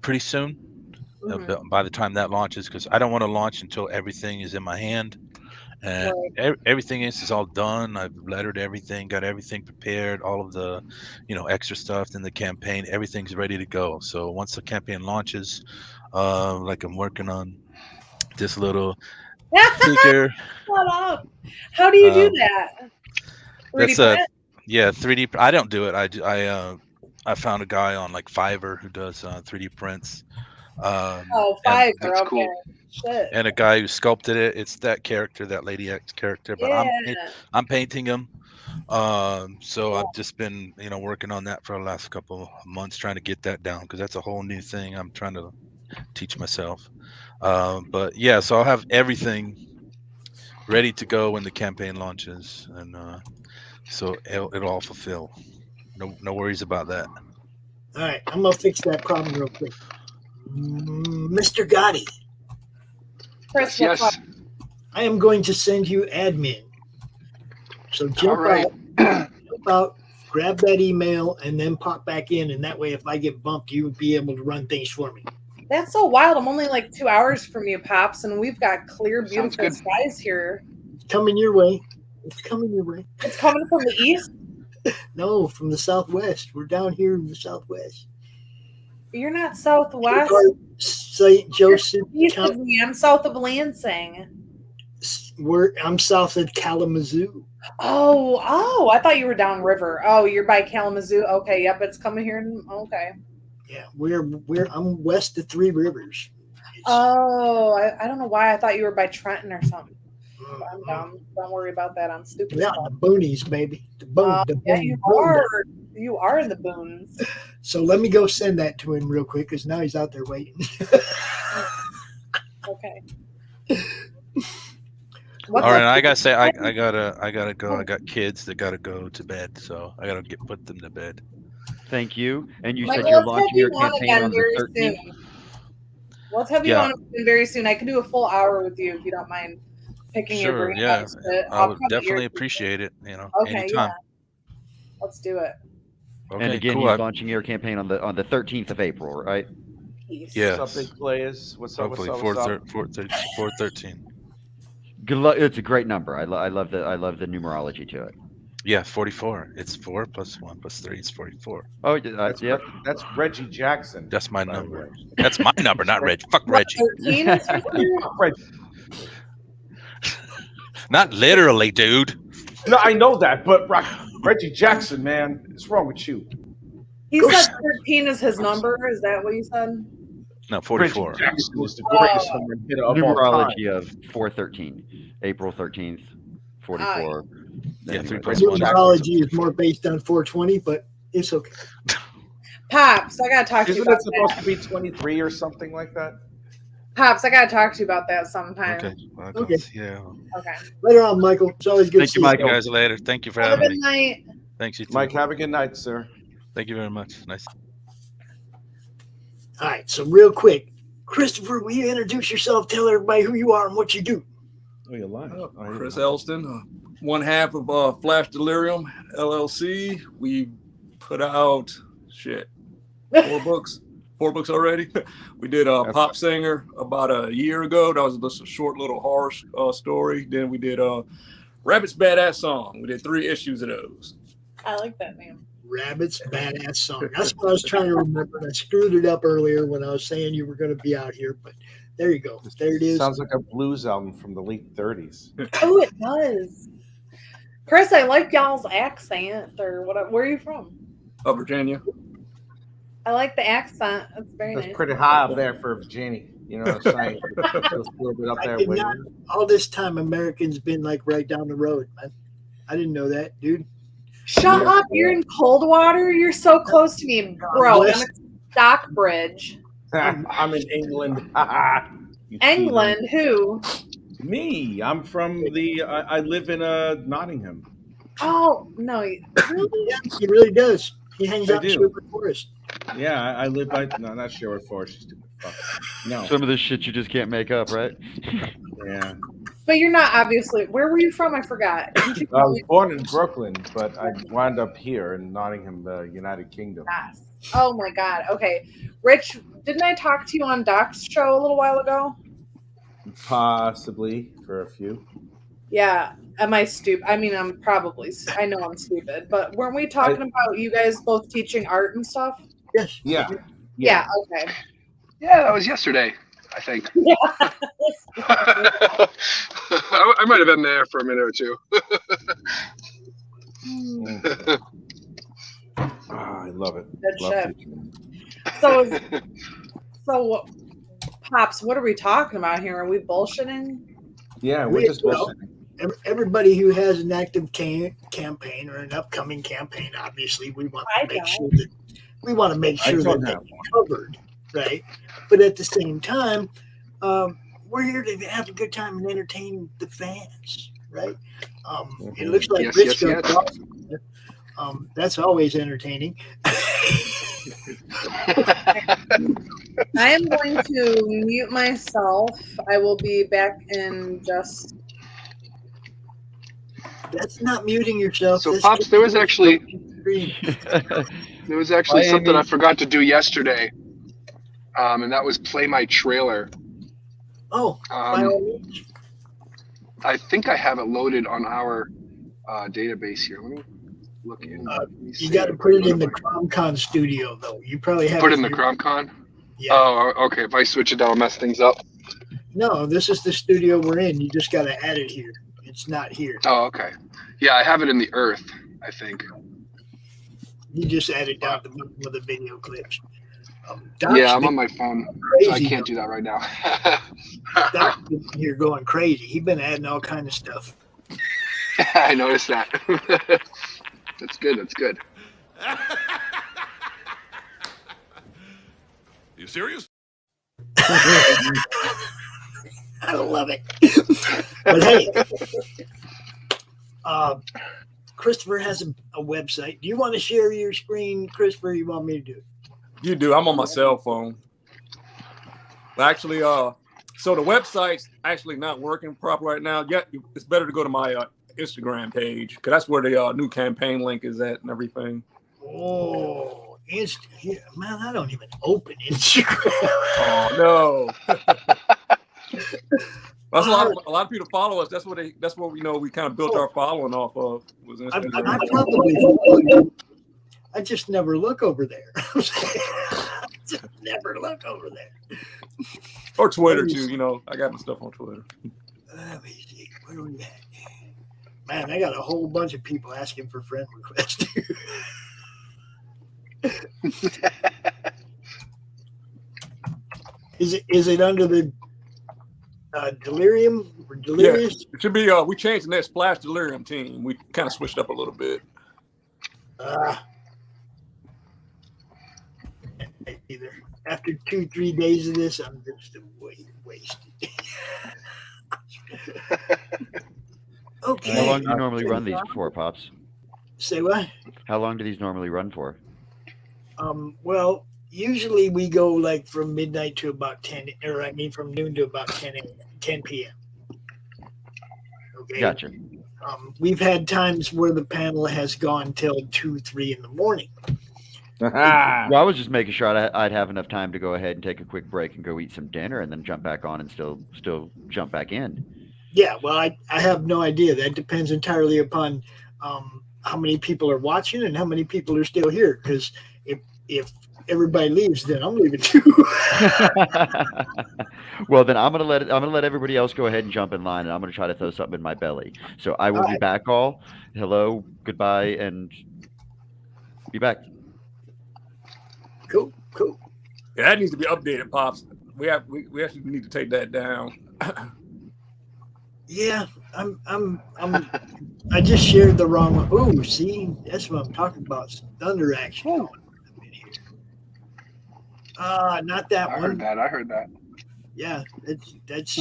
pretty soon. By the time that launches, because I don't want to launch until everything is in my hand. And everything is all done. I've lettered everything, got everything prepared, all of the, extra stuff in the campaign. Everything's ready to go. So once the campaign launches, like I'm working on this little figure. Shut up! How do you do that? 3D print? 3D. I don't do it. I found a guy on like Fiverr who does 3D prints. Fiverr. That's okay. Cool. Shit. And a guy who sculpted it. It's that character, that Lady X character. But I'm painting him. So I've just been, working on that for the last couple of months, trying to get that down because that's a whole new thing I'm trying to teach myself. But yeah, so I'll have everything ready to go when the campaign launches, and so it'll all fulfill. No worries about that. All right, I'm gonna fix that problem real quick. Mr. Gotthi, Chris, Yes. what's up? I am going to send you admin. So jump out, grab that email, and then pop back in. And that way, if I get bumped, you would be able to run things for me. That's so wild. I'm only like 2 hours from you, Pops, and we've got clear, beautiful good. skies here. It's coming your way. It's coming your way. It's coming from the east. No, from the southwest. We're down here in the southwest. You're not southwest. St. Joseph East of me. I'm south of Lansing. I'm south of Kalamazoo. Oh! I thought you were downriver. Oh, you're by Kalamazoo. Okay, yep, it's coming here. Okay. Yeah, I'm west of Three Rivers. Oh, I don't know why I thought you were by Trenton or something. I'm dumb. Don't worry about that. I'm stupid. Yeah, the boonies, baby. Yeah, you are. You are in the boons. So let me go send that to him real quick because now he's out there waiting. Okay. All right, I gotta say, I gotta go. I got kids that gotta go to bed, so I gotta put them to bed. Thank you. And you Michael, said you're let's have launching you your on campaign again on very the 13th. soon. Let's have you on again very soon. I can do a full hour with you if you don't mind picking your Sure, brain. yeah, I would probably definitely your- appreciate it. You know, Okay, anytime. yeah. Let's do it. Okay, And again, cool. he's launching your campaign on the 13th of April, right? Yes. What's up, big players? What's up? Hopefully, What's up? 413. Good luck. It's a great number. I love the numerology to it. Yeah, 44. It's 4 plus 1 plus 3 is 44. Oh, Yep. That's Reggie Jackson. That's my number. That's my number, not Reggie. Fuck Reggie. 13 is Not literally, dude. No, I know that, but Reggie Jackson, man, what's wrong with you? He said 13 is his number. Is that what you said? No, 44. Reggie Jackson is the greatest home run hitter of all time. Numerology of 413, April 13th, 44. Yeah, 3 The plus 1. numerology is more based on 420, but it's okay. Pops, I gotta talk to you Isn't about it supposed that. to be 23 or something like that? Pops, I gotta talk to you about that sometime. Okay. Okay. Yeah. Okay. Later on, Michael. It's always good Thank to you, see See you guys later. Thank you for Have a having good me. night. Thanks, you too. Mike, have a good night, sir. Thank you very much. Nice. All right, so real quick, Christopher, will you introduce yourself? Tell everybody who you are and what you do. Oh, you're lying. Chris Elston, one half of Flash Delirium LLC. We put out 4 books. 4 books already. We did Pop Singer about a year ago. That was just a short little horror story. Then we did Rabbit's Badass Song. We did 3 issues of those. I like that name. Rabbit's Badass Song. That's what I was trying to remember. I screwed it up earlier when I was saying you were going to be out here, but there you go. There it is. Sounds like a blues album from the late 30s. Oh, it does. Chris, I like y'all's accent or whatever. Where are you from? Virginia. I like the accent. It's very That's nice. pretty high up there for Virginia. You know what I'm saying? Just a little bit up I there. did with not, all this time, Americans been like right down the road, man. I didn't know that, dude. Shut up. You're in Coldwater. You're so close to me, bro. I'm in Stockbridge. I'm in England. England? Who? Me. I'm from I live in Nottingham. Oh, no. Really? Yeah, he really does. He hangs I out in do. Sherwood Forest. Yeah, I live by not Sherwood Forest. You stupid fuck. No. Some of this shit you just can't make up, right? Yeah. But you're not, obviously. Where were you from? I forgot. I was born in Brooklyn, but I wound up here in Nottingham, the United Kingdom. Yes. Oh, my God. Okay. Rich, didn't I talk to you on Doc's show a little while ago? Possibly for a few. Yeah. Am I stupid? I mean, I know I'm stupid, but weren't we talking about you guys both teaching art and stuff? Yes. Yeah. Yeah. Okay. Yeah, that was yesterday, I think. Yeah. I might have been there for a minute or two. I love it. Good Love shit. teaching. So, Pops, what are we talking about here? Are we bullshitting? Yeah, we're just bullshitting. Everybody who has an active campaign or an upcoming campaign, obviously, we want to make sure that they're covered, right? But at the same time, we're here to have a good time and entertain the fans, right? It looks like Yes, Rich yes, goes That's always entertaining. I am going to mute myself. I will be back in just. That's not muting yourself. So, That's Pops, just there was actually Bye, something Amy. I forgot to do yesterday, and that was play my trailer. Oh, by all means. I think I have it loaded on our database here. Let me look in. You got to put it in the CRoM Con studio, though. You probably have Put it it in the here. CRoM Con? Yeah. Oh, okay. If I switch it, that'll mess things up. No, this is the studio we're in. You just got to add it here. It's not here. Oh, okay. Yeah, I have it in the Earth, I think. You just add it down at the bottom of the video clips. Yeah, I'm on my phone, so I crazy, can't do that right now. Doc's been here going crazy. He's been adding all kind of stuff. I noticed that. That's good. That's good. You serious? I love it. But hey, Christopher has a website. Do you want to share your screen, Christopher? Or you want me to do it? You do. I'm on my cell phone. Actually, so the website's actually not working proper right now. Yeah, it's better to go to my Instagram page because that's where the new campaign link is at and everything. Oh, man, I don't even open Instagram. Oh no. That's a lot of people follow us. That's what we know we kind of built our following off of. Was Instagram. I just never look over there. Just never look over there. Or Twitter too. I got my stuff on Twitter. Let me see. Where are we at? Man, I got a whole bunch of people asking for friend requests. Is it under the Delirium or Delirious? Yeah, it should be. We changed the next Splash Delirium team. We kind of switched up a little bit. Either after 2-3 days of this, I'm just wasted. Okay. How long do you normally run these for, Pops? Say what? How long do these normally run for? Well, usually we go like from midnight to about 10, from noon to about 10 p.m. Okay. Gotcha. We've had times where the panel has gone till 2-3 in the morning. Well, I was just making sure I'd have enough time to go ahead and take a quick break and go eat some dinner and then jump back on and still jump back in. Yeah, well, I have no idea. That depends entirely upon how many people are watching and how many people are still here. Because if everybody leaves, then I'm leaving too. Well, then I'm gonna let everybody else go ahead and jump in line, and I'm gonna try to throw something in my belly. So I will be back. All hello, goodbye, and be back. Cool. Yeah, that needs to be updated, Pops. We actually need to take that down. Yeah, I just shared the wrong one. Ooh, see, that's what I'm talking about. Some thunder action going on in here. Not that one. I heard that. Yeah, that's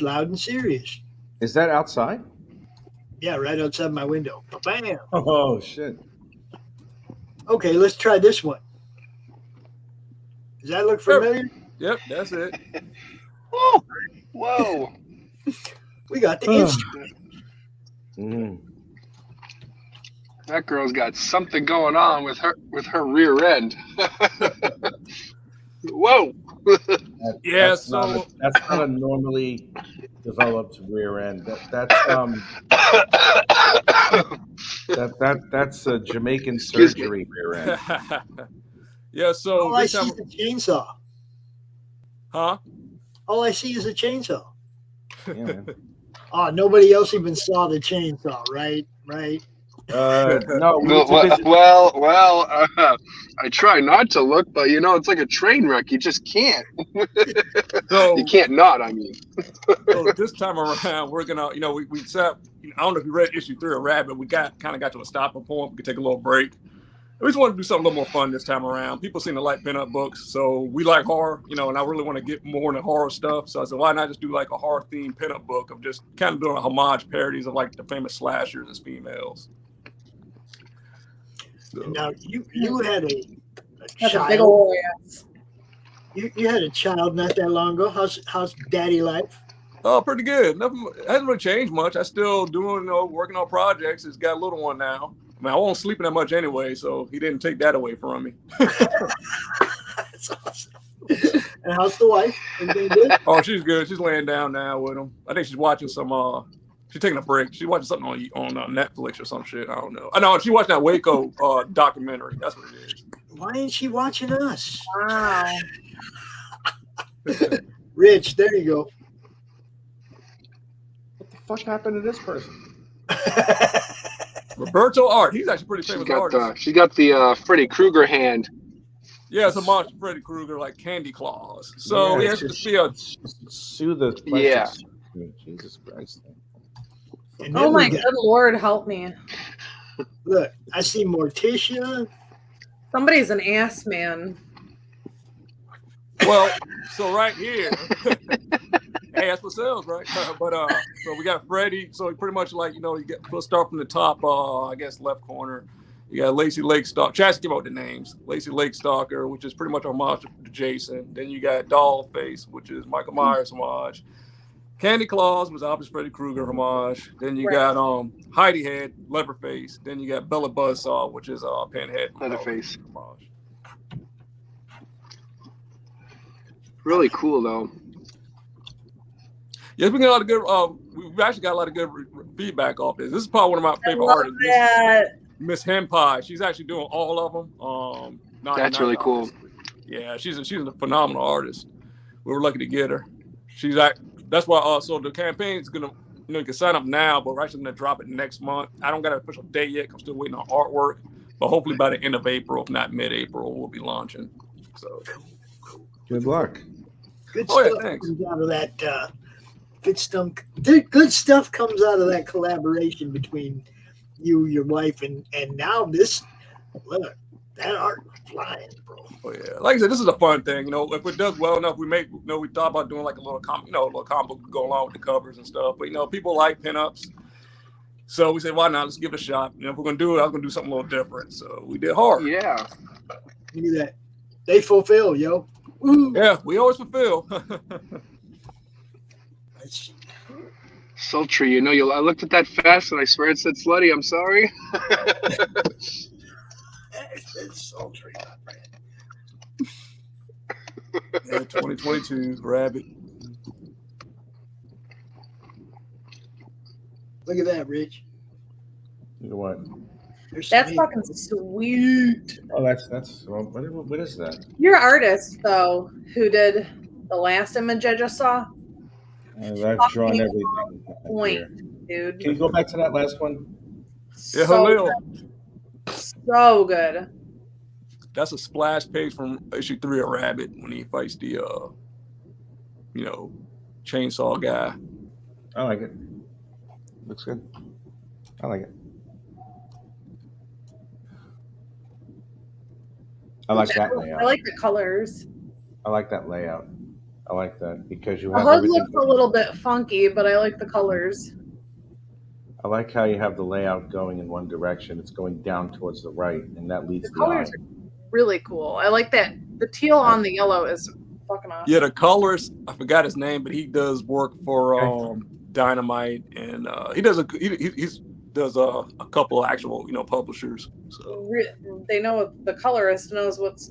loud and serious. Is that outside? Yeah, right outside my window. Bam. Oh shit. Okay, let's try this one. Does that look familiar? Yep, that's it. Whoa. We got the instrument. That girl's got something going on with her rear end. Whoa. That's not a normally developed rear end. That's a Jamaican surgery rear end. Yeah, so all I see is a chainsaw. Huh? All I see is a chainsaw. Yeah, man. Oh, nobody else even saw the chainsaw, right? No. I try not to look, but it's like a train wreck. You just can't. You can't not. I mean. So this time around, we're gonna, we set. I don't know if you read issue 3 of Rabbit. We got to a stopping point. We could take a little break. We just want to do something a little more fun this time around. People seem to like pinup books, so we like horror, and I really want to get more into horror stuff. So I said, why not just do like a horror themed pinup book of just kind of doing a homage parodies of like the famous slashers as females. So now you had a That's a child. big old ass. You had a child not that long ago. How's daddy life? oh, pretty good. Nothing hasn't really changed much. I still doing, working on projects. It's got a little one now. I mean, I wasn't sleeping that much anyway, so he didn't take that away from me. That's awesome. And how's the wife? Everything good? Oh, she's good. She's laying down now with him. I think she's watching some. She's taking a break. She's watching something on Netflix or some shit. I don't know. I know she watching that Waco documentary. That's what it is. Why ain't she watching us? Wow. Rich, there you go. What the fuck happened to this person? Roberto Art. He's actually pretty famous artist. She got the Freddy Krueger hand. Yeah, it's a monster Freddy Krueger, like Candy Claws. So Yeah, yeah, it's be a sue the Yeah. Jesus Christ. And then Oh my we got- good Lord, help me. Look, I see Morticia. Somebody's an ass man. well. So right here, hey, that's what sells, right? But so we got Freddy. So pretty much like you get we'll start from the top. I guess left corner. You got Lacey Lake Stalker. Chaz came out with the names. Lacey Lake Stalker, which is pretty much homage to Jason. Then you got Dollface, which is Michael Myers homage. Candy Claws was obviously Freddy Krueger homage. Then you got Heidi Head, Leatherface. Then you got Bella Buzzsaw, which is Pinhead. Leatherface. Homage. Really cool though. Yes, we got a lot of good. We've actually got a lot of good feedback off this. This is probably one of my favorite love artists. that. Miss Henpai. She's actually doing all of them. That's really cool. Yeah, she's a phenomenal artist. We were lucky to get her. That's why. So the campaign's gonna, you can sign up now, but we're actually gonna drop it next month. I don't got an official date yet. I'm still waiting on artwork, but hopefully by the end of April, if not mid-April, we'll be launching. So Good luck. Good Oh, yeah, stuff thanks. comes out of that. Good stuff comes out of that collaboration between you, your wife, and now this. Look, that art flying, bro. Oh yeah, like I said, this is a fun thing. If it does well enough, we make. We thought about doing like a little comic, a little comic book to go along with the covers and stuff. But people like pinups, so we said, why not? Let's give it a shot. If we're gonna do it, I was gonna do something a little different. So we did hard. Yeah. Look at that. They fulfill, yo. Woo. Yeah, we always fulfill. Sultry, I looked at that fast and I swear it said slutty. I'm sorry. It's sultry, my friend. Yeah, 2022 Rabbit. Look at that, Rich. You know what? That's fucking sweet. Oh, that's what is that? Your artist, though, who did the last image I just saw. I've drawn everything. Point, dude. Can you go back to that last one? Yeah, So Halil. good. So good. That's a splash page from issue 3 of Rabbit when he fights the chainsaw guy. I like it. Looks good. I like it. I like that layout. I like the colors. I like that layout. I like that because you The have HUD everything. looks a little bit funky, but I like the colors. I like how you have the layout going in one direction. It's going down towards the right, and that leads The the eye. colors are really cool. I like that. The teal on the yellow is fucking awesome. Yeah, the colorist, I forgot his name, but he does work for Dynamite, and he does a couple of actual publishers. So They know the colorist knows what's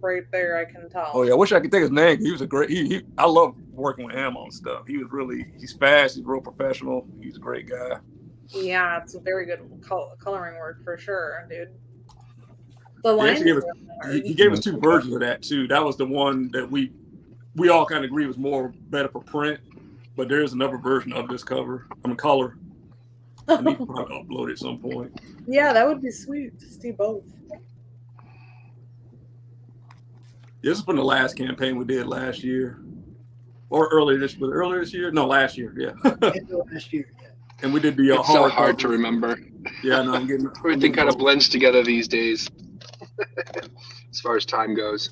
right there. I can tell. oh yeah, I wish I could think his name. He was a great. I love working with him on stuff. He's fast. He's real professional. He's a great guy. Yeah, it's a very good coloring work for sure, dude. The He lines. actually he gave us 2 versions of that too. That was the one that we all kind of agree was better for print. But there's another version of this cover. Color. I need to probably upload it at some point. Yeah, that would be sweet to see both. This is from the last campaign we did last year, or earlier this year. No, last year. Yeah. Last year. And we did the It's so hard to remember. Yeah, no, Everything kind of blends together these days, as far as time goes.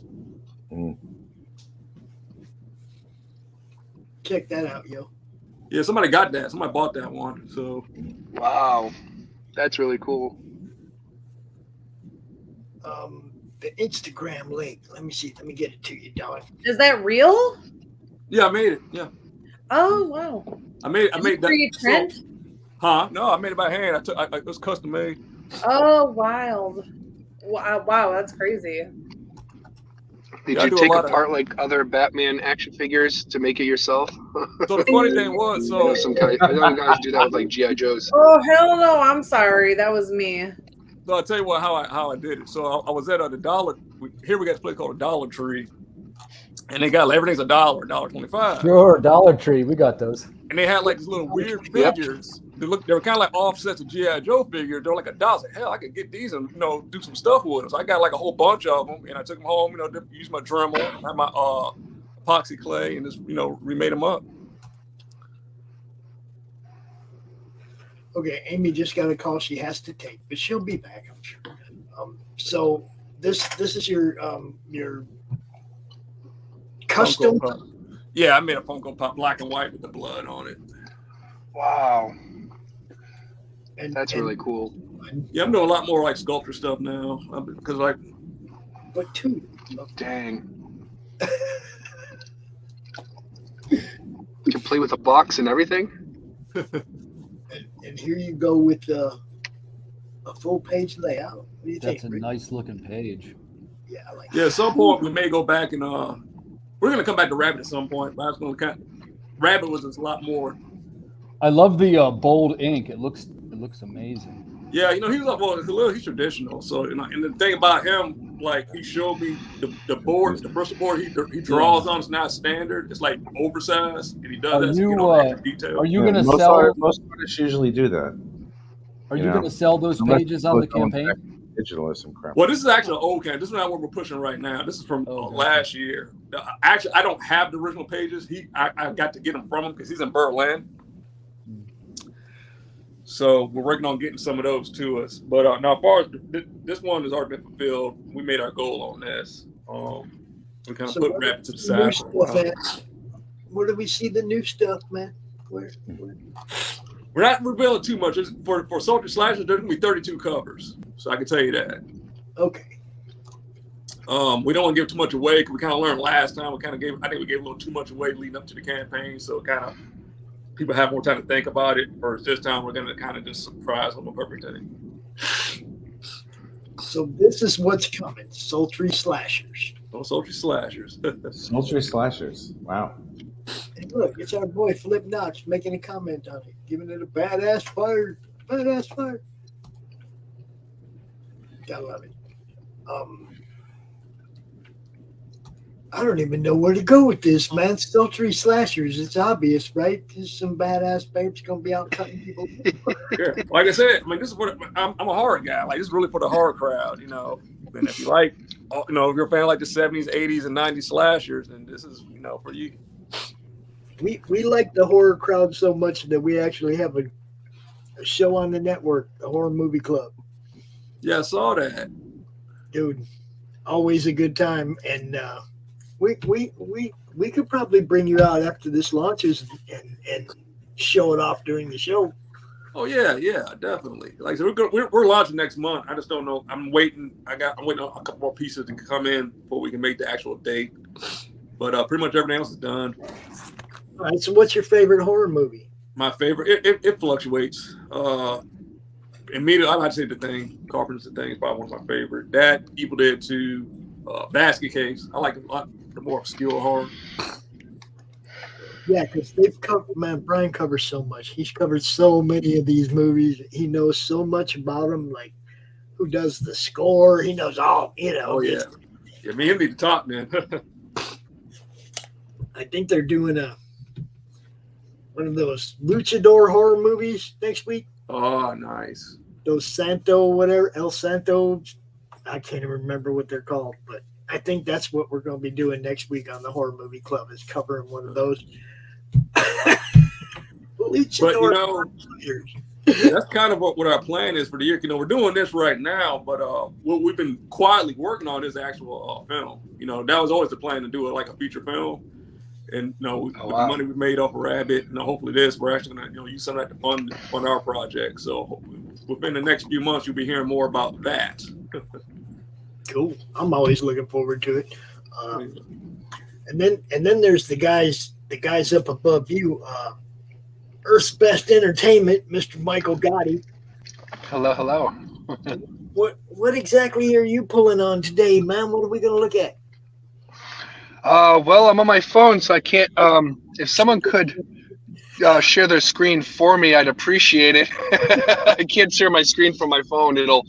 Check that out, yo. Yeah, somebody got that. Somebody bought that one. So Wow, that's really cool. the Instagram link. Let me see. Let me get it to you, dog. Is that real? Yeah, I made it. Yeah. Oh wow. I made that. Pre-print? Huh? No, I made it by hand. It was custom made. Oh, wild. Wow, that's crazy. Did you take apart like other Batman action figures to make it yourself? So the funny thing was, I know guys do that with like GI Joes. Oh hell no! I'm sorry, that was me. So I'll tell you what how I did it. So I was at the Dollar. Here we got this place called a Dollar Tree, and they got everything's $1.25. Sure, Dollar Tree, we got those. And they had like these little weird figures. They were kind of like offsets of GI Joe figures. They're like $1. I said, hell, I could get these and do some stuff with them. So I got like a whole bunch of them, and I took them home. Used my Dremel, had my epoxy clay, and just remade them up. Okay, Amy just got a call she has to take, but she'll be back, I'm sure. So this is your custom. Yeah, I made a Funko Pop black and white with the blood on it. Wow. That's really cool. Yeah, I'm doing a lot more like sculpture stuff now because like. But two. Dang. You can play with a box and everything. And here you go with a full page layout. What do you think? That's a nice looking page. Yeah, I like. Yeah, at some point we may go back and we're gonna come back to Rabbit at some point. But Rabbit was a lot more. I love the bold ink. It looks amazing. Yeah, he was he's traditional. So and the thing about him, like he showed me the board, the Bristol board he draws on is not standard. It's like oversized, and he does that. So detail. Are you going to sell? Most artists usually do that. Are you going to sell those pages on the campaign? Digitalism crap. Well, this is actually an old campaign. This is not what we're pushing right now. This is from last year. Actually, I don't have the original pages. I got to get them from him because he's in Berlin. So we're working on getting some of those to us. But now, as far as this one has already been fulfilled, we made our goal on this. We kind of put Rabbit to the side. Where do we see the new stuff, man? Where? We're not revealing too much. For Sultry Slashers, there's going to be 32 covers. So I can tell you that. Okay. We don't want to give too much away because we kind of learned last time. I think we gave a little too much away leading up to the campaign. So kind of people have more time to think about it. Or this time we're going to kind of just surprise them with everything. So this is what's coming. Sultry Slashers. Oh, Sultry Slashers. Sultry Slashers. Wow. And look, it's our boy Flip Knox making a comment on it, giving it a badass fire. Badass fire. I love it. I don't even know where to go with this, man. Sultry Slashers. It's obvious, right? There's some badass babes gonna be out cutting people. Yeah. Like I said, this is what I'm a horror guy. Like this is really for the horror crowd, And if you like, if you're a fan of like the 70s, 80s, and 90s slashers, then this is, for you. We like the horror crowd so much that we actually have a show on the network, the Horror Movie Club. Yeah, I saw that. Dude, always a good time. And we could probably bring you out after this launches and show it off during the show. Oh yeah, definitely. Like so we're launching next month. I just don't know. I'm waiting. I'm waiting on a couple more pieces to come in before we can make the actual date. But pretty much everything else is done. All right. So, what's your favorite horror movie? My favorite. It fluctuates. Immediately, I'd say The Thing. Carpenter's The Thing is probably one of my favorite. That, Evil Dead 2, Basket Case. I like a lot the more obscure horror. Yeah, because they've covered, man, Brian covers so much. He's covered so many of these movies. He knows so much about them, like who does the score. He knows all, Oh, yeah. Yeah, me and me to talk, man. I think they're doing one of those luchador horror movies next week. Oh, nice. Those Santo, whatever, El Santo. I can't even remember what they're called, but I think that's what we're going to be doing next week on the Horror Movie Club is covering one of those. But, that's kind of what our plan is for the year. We're doing this right now, but what we've been quietly working on is actual film. That was always the plan to do it like a feature film. And with the money we made off of Rabbit, hopefully we're actually going to use some of that to fund our project. So within the next few months, you'll be hearing more about that. Cool. I'm always looking forward to it. And then there's the guys up above you. Earth's Best Entertainment, Mr. Michael Gotthi. Hello, hello. What exactly are you pulling on today, man? What are we gonna look at? Well, I'm on my phone, so I can't. If someone could share their screen for me, I'd appreciate it. I can't share my screen from my phone. It'll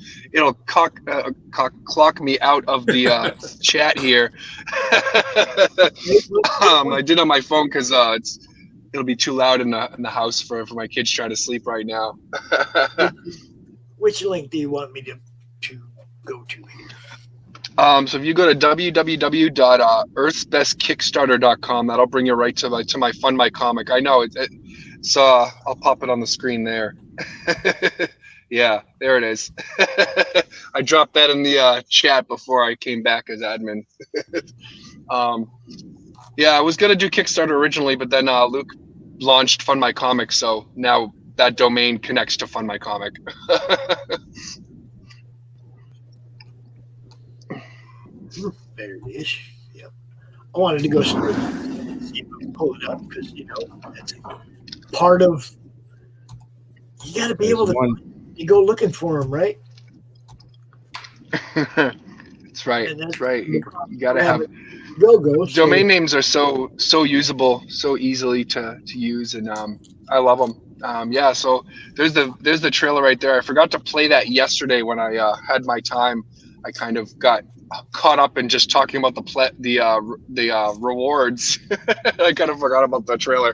clock me out of the chat here. I did on my phone because it'll be too loud in the house for my kids trying to sleep right now. Which link do you want me to go to here? So if you go to www.earthsbestkickstarter.com, that'll bring you right to my Fund My Comic. I know it's I'll pop it on the screen there. Yeah, there it is. I dropped that in the chat before I came back as admin. Yeah, I was gonna do Kickstarter originally, but then Luke launched Fund My Comic, so now that domain connects to Fund My Comic. There it is. Yep. I wanted to go see if I can pull it up because that's part of. You got to be able to go looking for them, right? That's right. That's right. You got to have domain names are so usable, so easily to use, and I love them. Yeah. So there's the trailer right there. I forgot to play that yesterday when I had my time. I kind of got caught up in just talking about the rewards. I kind of forgot about the trailer.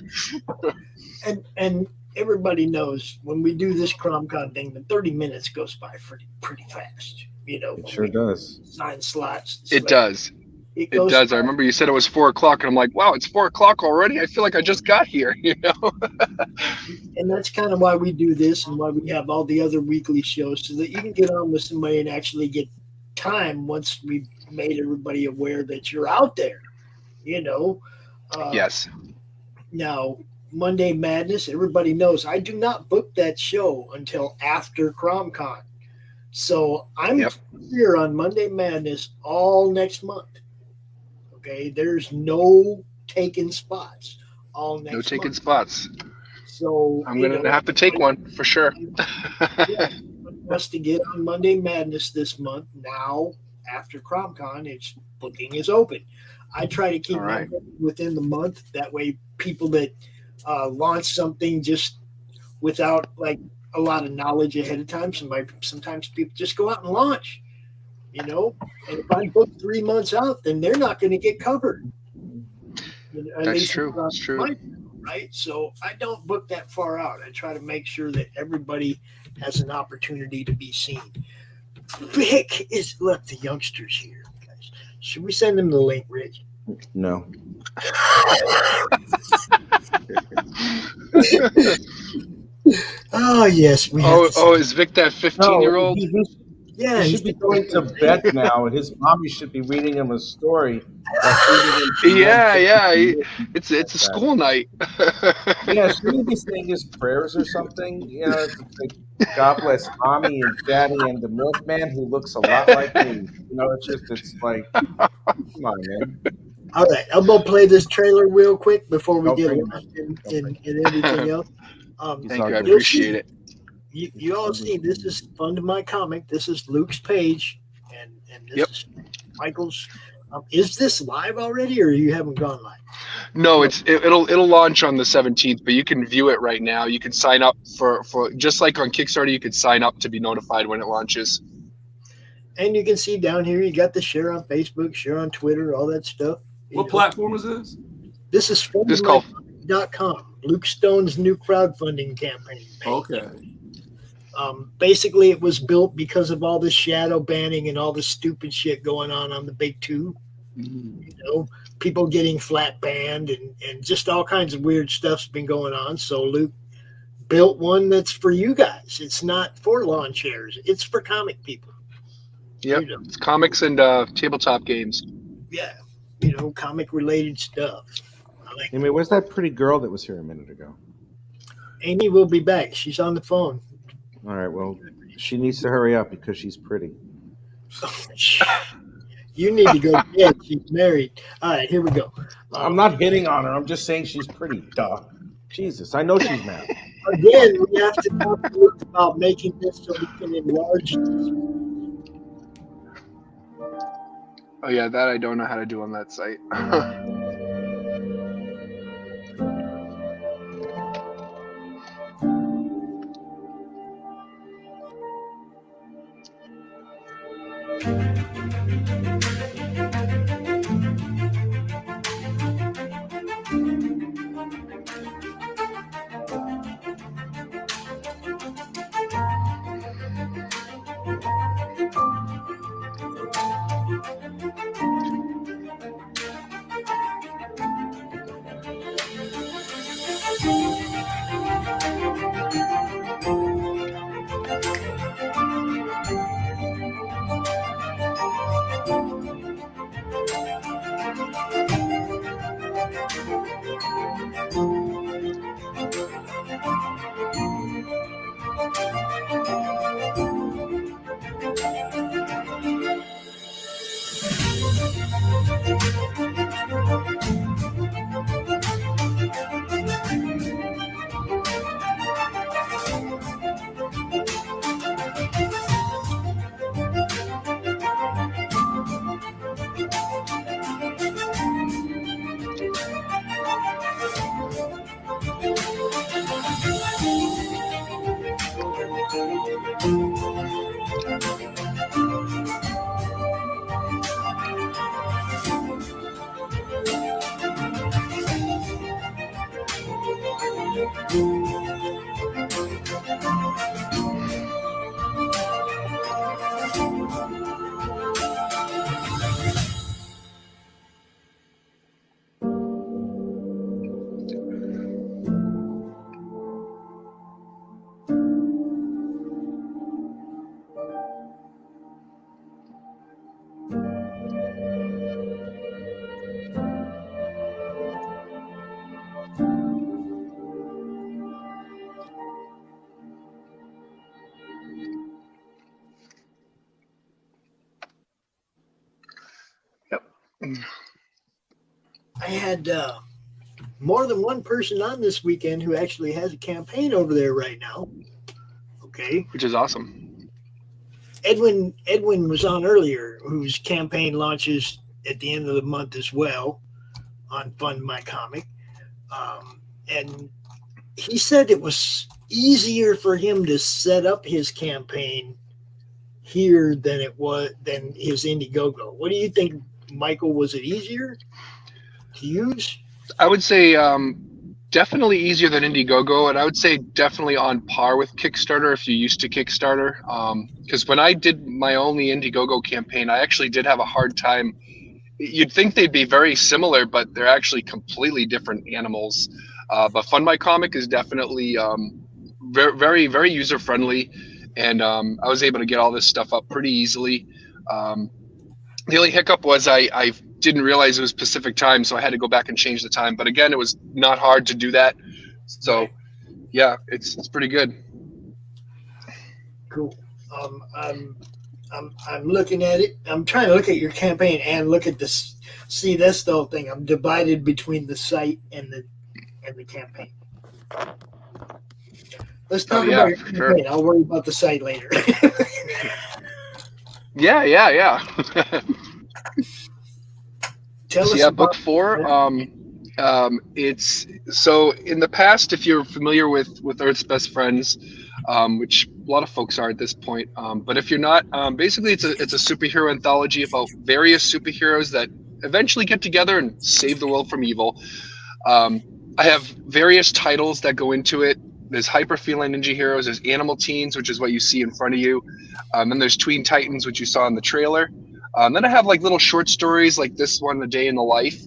and everybody knows when we do this CRoM Con thing, the 30 minutes goes by pretty fast. It sure does. 9 slots. It does. It does. I remember you said it was 4:00, and I'm like, wow, it's 4:00 already. I feel like I just got here. And that's kind of why we do this, and why we have all the other weekly shows, so that you can get on with somebody and actually get time once we've made everybody aware that you're out there. Yes. Now, Monday Madness, everybody knows I do not book that show until after CRoM Con. So I'm here on Monday Madness all next month. Okay, there's no taking spots all next month. No taking spots. So I'm gonna have to take one for sure. Us to get on Monday Madness this month. Now, after CRoM Con, booking is open. I try to keep that within the month. That way, people that launch something just without like a lot of knowledge ahead of time. Sometimes people just go out and launch, And if I book 3 months out, then they're not going to get covered. That's true. That's true. Right. So I don't book that far out. I try to make sure that everybody has an opportunity to be seen. Vic is left the youngsters here, guys. Should we send them the link, Rich? No. Oh yes, we. Is Vic that 15-year-old? Yeah, he should be going to bed now, and his mommy should be reading him a story. Yeah. It's a school night. Yeah, shouldn't he be saying his prayers or something? It's like, God bless mommy and daddy and the milkman who looks a lot like me. It's like, come on, man. All right, I'm gonna play this trailer real quick before we get in everything else. Thank you, I appreciate it. You all see, this is Fund My Comic. This is Luke's page, and this is Michael's. Is this live already, or you haven't gone live? No, it'll launch on the 17th, but you can view it right now. You can sign up for just like on Kickstarter. You can sign up to be notified when it launches. And you can see down here, you got the share on Facebook, share on Twitter, all that stuff. What platform is this? This is fundmycomic.com, Luke Stone's new crowdfunding campaign. Okay. Basically, it was built because of all the shadow banning and all the stupid shit going on the big two. Mm-hmm. People getting flat banned and just all kinds of weird stuff's been going on. So Luke built one that's for you guys. It's not for lawn chairs. It's for comic people. Yep, it's comics and tabletop games. Yeah, comic related stuff. Amy, where's that pretty girl that was here a minute ago? Amy will be back. She's on the phone. All right, well, she needs to hurry up because she's pretty. You need to go to bed. She's married. All right, here we go. I'm not hitting on her. I'm just saying she's pretty. Duh. Jesus, I know she's mad. Again, we have to talk about making this so we can enlarge this. Oh yeah, that I don't know how to do on that site. I had more than one person on this weekend who actually has a campaign over there right now. Okay. Which is awesome. Edwin was on earlier, whose campaign launches at the end of the month as well on Fund My Comic. And he said it was easier for him to set up his campaign here than his Indiegogo. What do you think, Michael? Was it easier to use? I would say definitely easier than Indiegogo, and I would say definitely on par with Kickstarter if you're used to Kickstarter. Because when I did my only Indiegogo campaign, I actually did have a hard time. You'd think they'd be very similar, but they're actually completely different animals. But Fund My Comic is definitely very, very, very user friendly, and I was able to get all this stuff up pretty easily. The only hiccup was I didn't realize it was Pacific time, so I had to go back and change the time. But again, it was not hard to do that. So yeah, it's pretty good. Cool. I'm looking at it. I'm trying to look at your campaign and look at this. See, that's the whole thing. I'm divided between the site and the campaign. Let's talk about your campaign. Sure. I'll worry about the site later. Yeah. Tell us about book 4. It's so in the past, if you're familiar with Earth's Best Friends, which a lot of folks are at this point, but if you're not, basically it's a superhero anthology about various superheroes that eventually get together and save the world from evil. I have various titles that go into it. There's Hyper Feline Ninja Heroes, there's Animal Teens, which is what you see in front of you. Then there's Tween Titans, which you saw in the trailer. Then I have like little short stories like this one, A Day in the Life,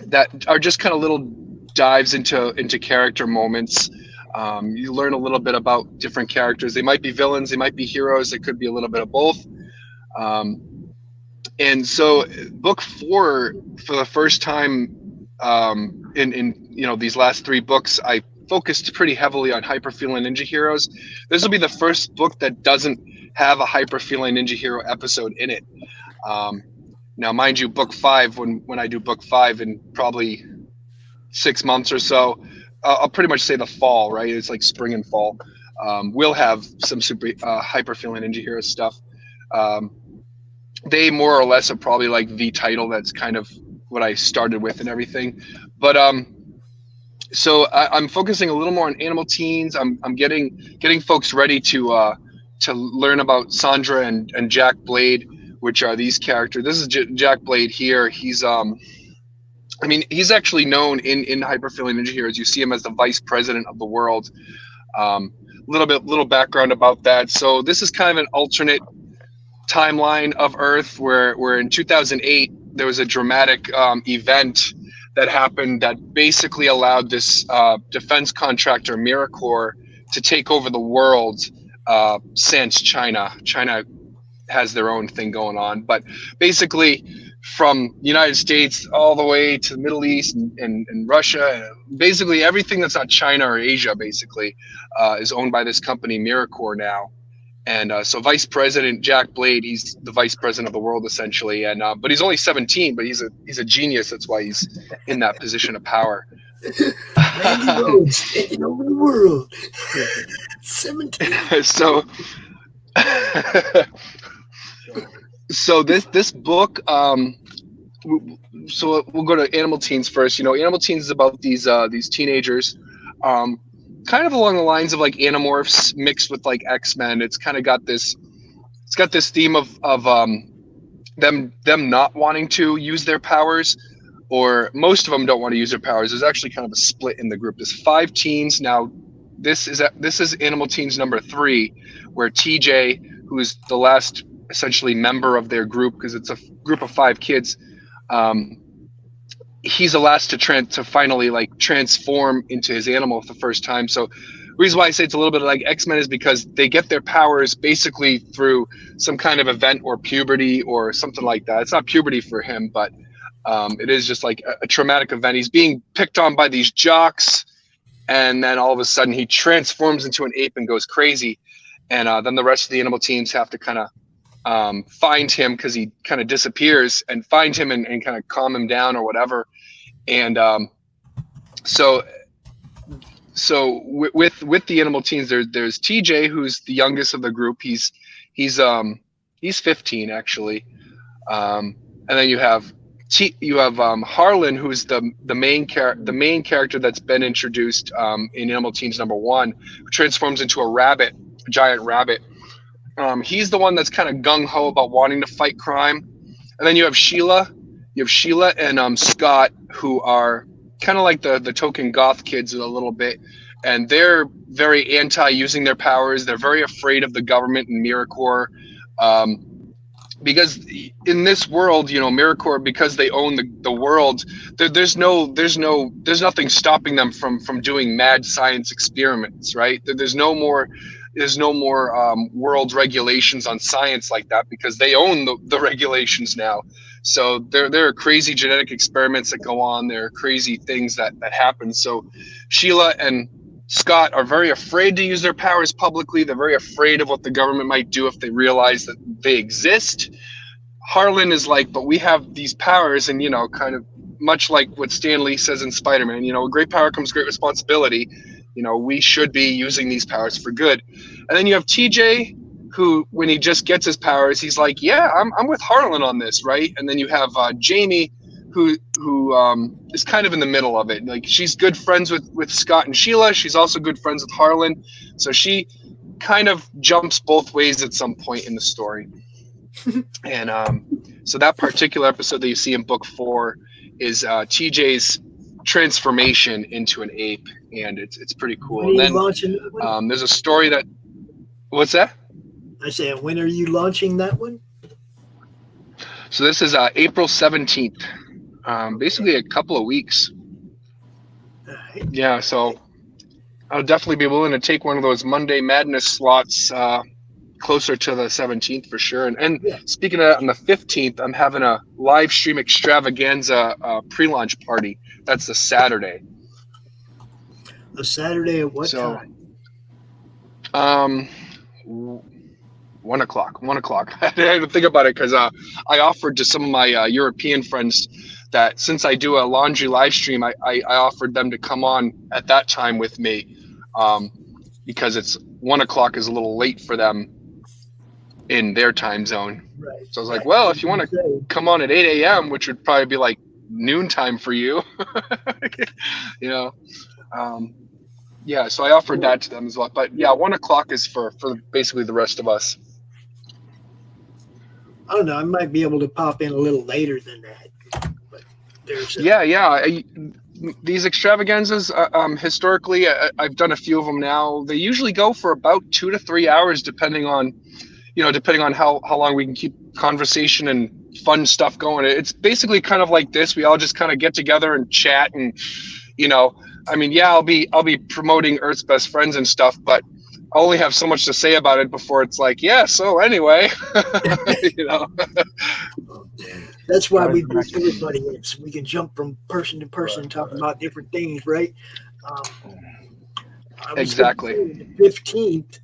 that are just kind of little dives into character moments. You learn a little bit about different characters. They might be villains, they might be heroes, it could be a little bit of both. And so book 4, for the first time in these last 3 books, I focused pretty heavily on Hyper Feline Ninja Heroes. This will be the first book that doesn't have a Hyper Feline Ninja Hero episode in it. Now, mind you, book 5, when I do book 5 in probably 6 months or so, I'll pretty much say the fall, right? It's like spring and fall. We'll have some super Hyper Feline Ninja Hero stuff. They more or less are probably like the title. That's kind of what I started with and everything. But so I'm focusing a little more on Animal Teens. I'm getting folks ready to learn about Sandra and Jack Blade, which are these characters. This is Jack Blade here. He's I mean, he's actually known in Hyper Feline Ninja Heroes. You see him as the vice president of the world. Little background about that. So this is kind of an alternate timeline of Earth where in 2008 there was a dramatic event that happened that basically allowed this defense contractor Miracore to take over the world since China. China has their own thing going on, but basically from the United States all the way to the Middle East and Russia, basically everything that's not China or Asia basically is owned by this company Miracore now. And so Vice President Jack Blade, he's the vice president of the world essentially, and but he's only 17, but he's a genius. That's why he's in that position of power. Randy Rhodes taking over the world. 17. So this book, so we'll go to Animal Teens first. You know, Animal Teens is about these teenagers, kind of along the lines of like Animorphs mixed with like X-Men. It's kind of got this theme of them not wanting to use their powers, or most of them don't want to use their powers. There's actually kind of a split in the group. There's 5 teens now. This is Animal Teens number 3, where TJ, who's the last essentially member of their group, because it's a group of 5 kids, he's the last to finally like transform into his animal for the first time. So the reason why I say it's a little bit like X-Men is because they get their powers basically through some kind of event or puberty or something like that. It's not puberty for him, but it is just like a traumatic event. He's being picked on by these jocks, and then all of a sudden he transforms into an ape and goes crazy. And then the rest of the Animal Teens have to kind of find him, because he kind of disappears, and find him and kind of calm him down or whatever. And so with the Animal Teens, there's TJ, who's the youngest of the group. He's 15 actually, and then you have Harlan, who's the main character that's been introduced in Animal Teens number 1, who transforms into a giant rabbit. He's the one that's kind of gung-ho about wanting to fight crime. And then you have Sheila. And Scott, who are kind of like the token goth kids a little bit. And they're very anti-using their powers. They're very afraid of the government and Miracore. Because in this world, you know, Miracore, because they own the world, there's nothing stopping them from doing mad science experiments, right? There's no more world regulations on science like that, because they own the regulations now. So there are crazy genetic experiments that go on. There are crazy things that happen. So Sheila and Scott are very afraid to use their powers publicly. They're very afraid of what the government might do if they realize that they exist. Harlan is like, but we have these powers, and, you know, kind of much like what Stan Lee says in Spider-Man, you know, with great power comes great responsibility. You know, we should be using these powers for good. And then you have TJ, who, when he just gets his powers, he's like, yeah, I'm with Harlan on this, right? And then you have Jamie, who is kind of in the middle of it. Like, she's good friends with Scott and Sheila. She's also good friends with Harlan. So she kind of jumps both ways at some point in the story. And so that particular episode that you see in book 4 is TJ's transformation into an ape, and it's pretty cool. And then there's a story that, what's that? I say, when are you launching that one? So this is April 17th, basically a couple of weeks. Yeah, so I'll definitely be willing to take one of those Monday Madness slots closer to the 17th for sure. And speaking of that, on the 15th, I'm having a live stream extravaganza pre-launch party. That's the Saturday. A Saturday at what time? 1 o'clock. 1 o'clock. I had to think about it because I offered to some of my European friends that since I do a laundry live stream, I offered them to come on at that time with me, because it's 1 o'clock is a little late for them in their time zone. Right. So I was like, well, if you want to come on at 8 a.m., which would probably be like noontime for you, you know. Yeah, so I offered that to them as well. But yeah, 1 o'clock is for basically the rest of us. I don't know. I might be able to pop in a little later than that. But there's these extravaganzas, historically, I've done a few of them now. They usually go for about 2 to 3 hours, depending on how long we can keep conversation and fun stuff going. It's basically kind of like this. We all just kind of get together and chat, and I mean, yeah, I'll be promoting Earth's Best Friends and stuff, but I only have so much to say about it before it's like, yeah, so anyway, That's why we do everybody in, so we can jump from person to person and talk about different things, right? Exactly. The 15th,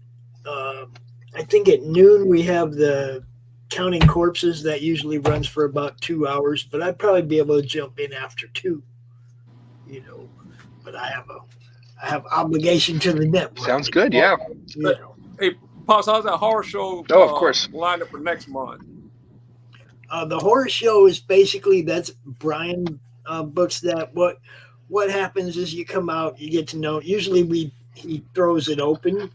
I think at noon we have the Counting Corpses that usually runs for about 2 hours, but I'd probably be able to jump in after 2, but I have obligation to the network. Sounds good, yeah. Hey, Pops, how's that horror show of course. lined up for next month? The horror show is basically, that's Brian books that. What happens is you come out, you get to know. Usually he throws it open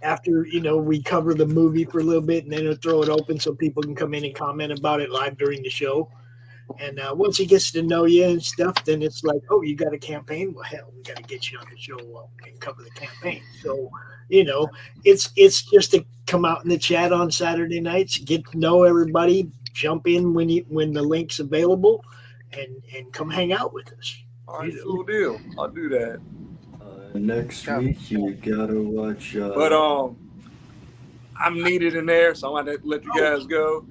after we cover the movie for a little bit, and then he'll throw it open so people can come in and comment about it live during the show. And once he gets to know you and stuff, then it's like, oh, you got a campaign? Well, hell, we got to get you on the show and cover the campaign. So, it's just to come out in the chat on Saturday nights, get to know everybody, jump in when the link's available, and come hang out with us. All right, cool deal. I'll do that. Next week, you gotta watch. But I'm needed in there, so I'm gonna let you guys go.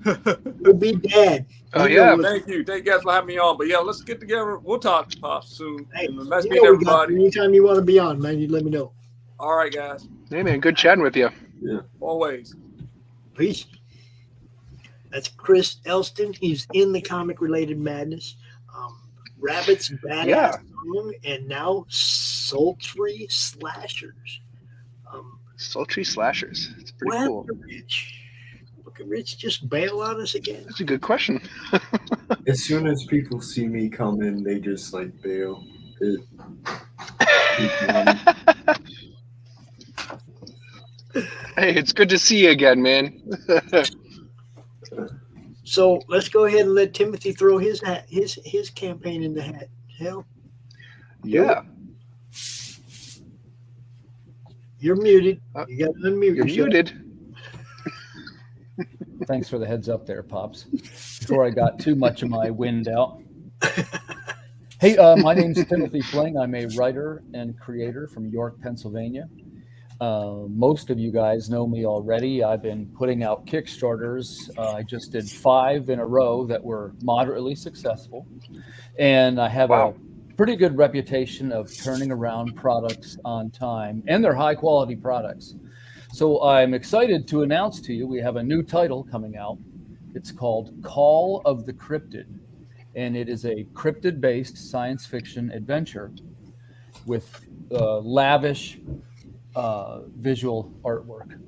We'll be dead. Oh yeah. Thank you guys for having me on. But yeah, let's get together. We'll talk, Pops, soon. Hey, nice meeting everybody. Anytime you want to be on, man, you let me know. All right, guys. Hey man, good chatting with you. Yeah. Always. Peace. That's Chris Elston. He's in the Comic Related Madness. Rabbit's Badass Song, and now Sultry Slashers. Sultry Slashers. It's pretty cool. Look at Rich just bail on us again. That's a good question. As soon as people see me come in, they just bail. Hey, it's good to see you again, man. So let's go ahead and let Timothy throw his campaign in the hat. Hell, yeah. You're muted. You got to unmute. You're yourself. muted. Thanks for the heads up there, Pops. Before I got too much of my wind out. Hey, my name's Timothy Fling. I'm a writer and creator from York, Pennsylvania. Most of you guys know me already. I've been putting out Kickstarters. I just did 5 in a row that were moderately successful. And I have a pretty good reputation of turning around products on time, and they're high quality products. So I'm excited to announce to you, we have a new title coming out. It's called Call of the Cryptid. And it is a cryptid-based science fiction adventure with lavish visual artwork.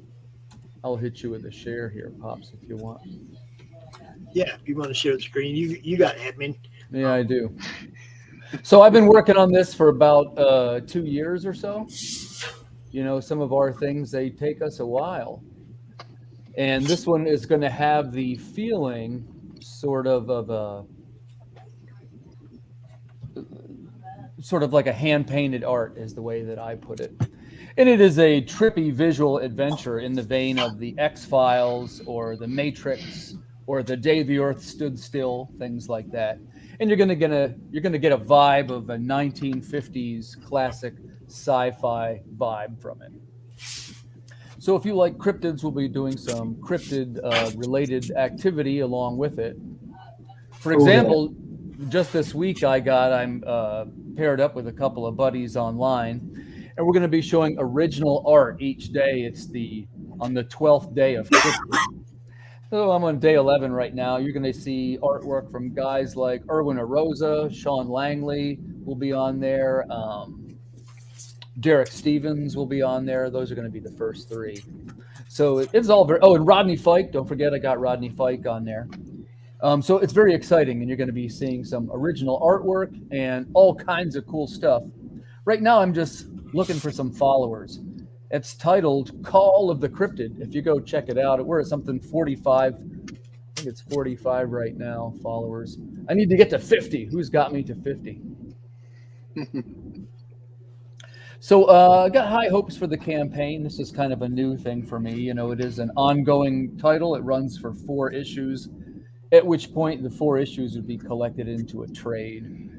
I'll hit you with a share here, Pops, if you want. Yeah, if you want to share the screen, you got admin. Yeah, I do. So I've been working on this for about 2 years or so. Some of our things, they take us a while. And this one is going to have the feeling sort of like a hand-painted art is the way that I put it. And it is a trippy visual adventure in the vein of the X-Files or the Matrix or the Day the Earth Stood Still, things like that. And you're gonna get a vibe of a 1950s classic sci-fi vibe from it. So if you like cryptids, we'll be doing some cryptid related activity along with it. For example, just this week I'm paired up with a couple of buddies online, and we're going to be showing original art each day. It's the on the 12th day of Christmas. So I'm on day 11 right now. You're going to see artwork from guys like Erwin Arosa, Sean Langley will be on there. Derek Stevens will be on there. Those are going to be the first three. So it's all very, and Rodney Fike. Don't forget, I got Rodney Fike on there. So it's very exciting, and you're going to be seeing some original artwork and all kinds of cool stuff. Right now, I'm just looking for some followers. It's titled Call of the Cryptid. If you go check it out, we're at something 45. I think it's 45 right now, followers. I need to get to 50. Who's got me to 50? So I got high hopes for the campaign. This is kind of a new thing for me. You know, it is an ongoing title. It runs for 4 issues, at which point the 4 issues would be collected into a trade.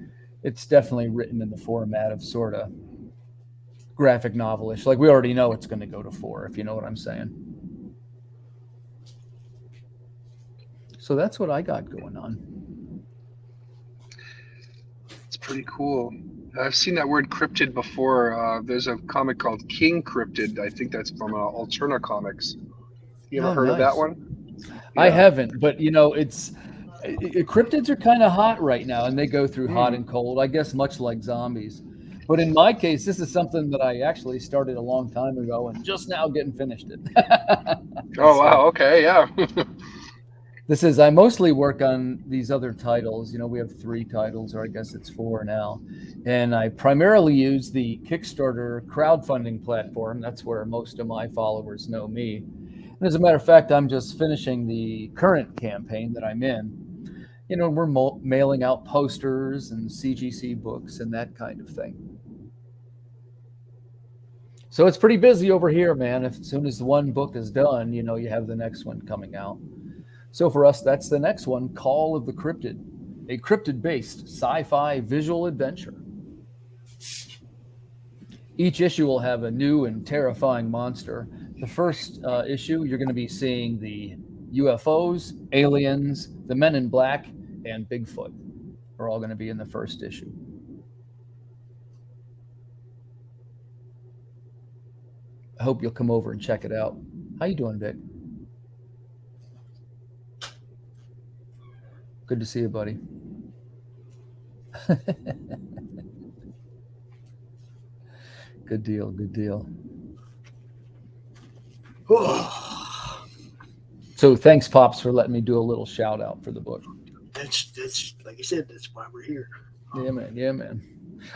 It's definitely written in the format of sort of graphic novelish. Like, we already know it's going to go to 4, if you know what I'm saying. So that's what I got going on. It's pretty cool. I've seen that word cryptid before. There's a comic called King Cryptid. I think that's from Alterna Comics. You ever heard of that one? I haven't, but you know, cryptids are kind of hot right now, and they go through hot and cold, I guess, much like zombies. But in my case, this is something that I actually started a long time ago and just now getting finished it. Oh, wow. Okay. Yeah. I mostly work on these other titles. You know, we have 3 titles, or I guess it's 4 now. And I primarily use the Kickstarter crowdfunding platform. That's where most of my followers know me. And as a matter of fact, I'm just finishing the current campaign that I'm in. You know, we're mailing out posters and CGC books and that kind of thing. So it's pretty busy over here, man. As soon as one book is done, you know, you have the next one coming out. So for us, that's the next one, Call of the Cryptid, a cryptid-based sci-fi visual adventure. Each issue will have a new and terrifying monster. The first issue, you're going to be seeing the UFOs, aliens, the Men in Black, and Bigfoot are all going to be in the first issue. I hope you'll come over and check it out. How you doing, Vic? Good to see you, buddy. Good deal, good deal. So thanks, Pops, for letting me do a little shout out for the book. That's like I said, that's why we're here. Yeah, man. Yeah, man.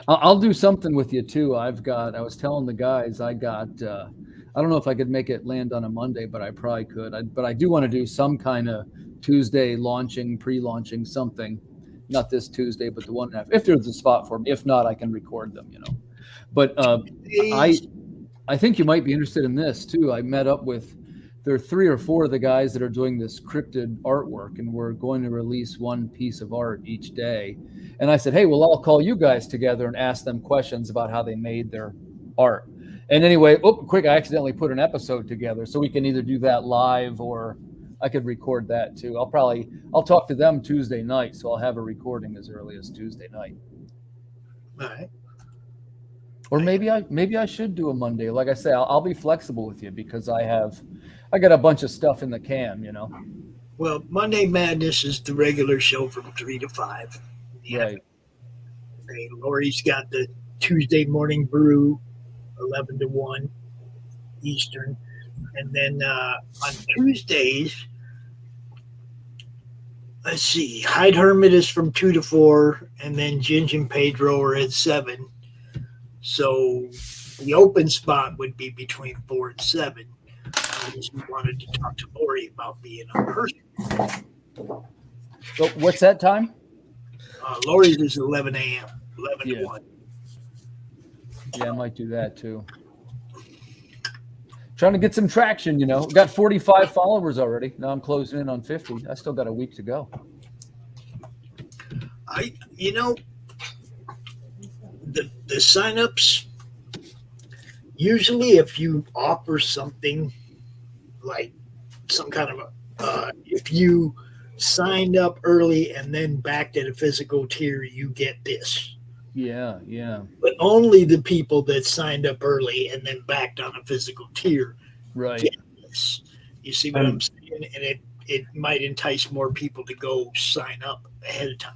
I'll do something with you too. I was telling the guys, I don't know if I could make it land on a Monday, but I probably could. But I do want to do some kind of Tuesday pre-launching something. Not this Tuesday, but the one after. If there's a spot for me. If not, I can record them, you know. But I think you might be interested in this too. I met up with, there are 3 or 4 of the guys that are doing this cryptid artwork, and we're going to release one piece of art each day. And I said, hey, well, I'll call you guys together and ask them questions about how they made their art. And anyway, I accidentally put an episode together, so we can either do that live or I could record that too. I'll talk to them Tuesday night, so I'll have a recording as early as Tuesday night. All right. Or maybe I should do a Monday. Like I say, I'll be flexible with you because I got a bunch of stuff in the can, you know. Well, Monday Madness is the regular show from 3 to 5. Right. Laurie's got the Tuesday morning brew, 11 to 1 Eastern. And then on Tuesdays, let's see, Hyde Hermit is from 2 to 4, and then Ginge and Pedro are at 7. So the open spot would be between 4 and 7. Unless we wanted to talk to Laurie about being on her. So what's that time? Laurie's is 11 a.m., 11 to 1. Yeah, I might do that too. Trying to get some traction, you know. Got 45 followers already. Now I'm closing in on 50. I still got a week to go. The signups, usually if you offer something like some kind of if you signed up early and then backed at a physical tier, you get this. Yeah. But only the people that signed up early and then backed on a physical tier right get this. You see what I'm saying? And it might entice more people to go sign up ahead of time.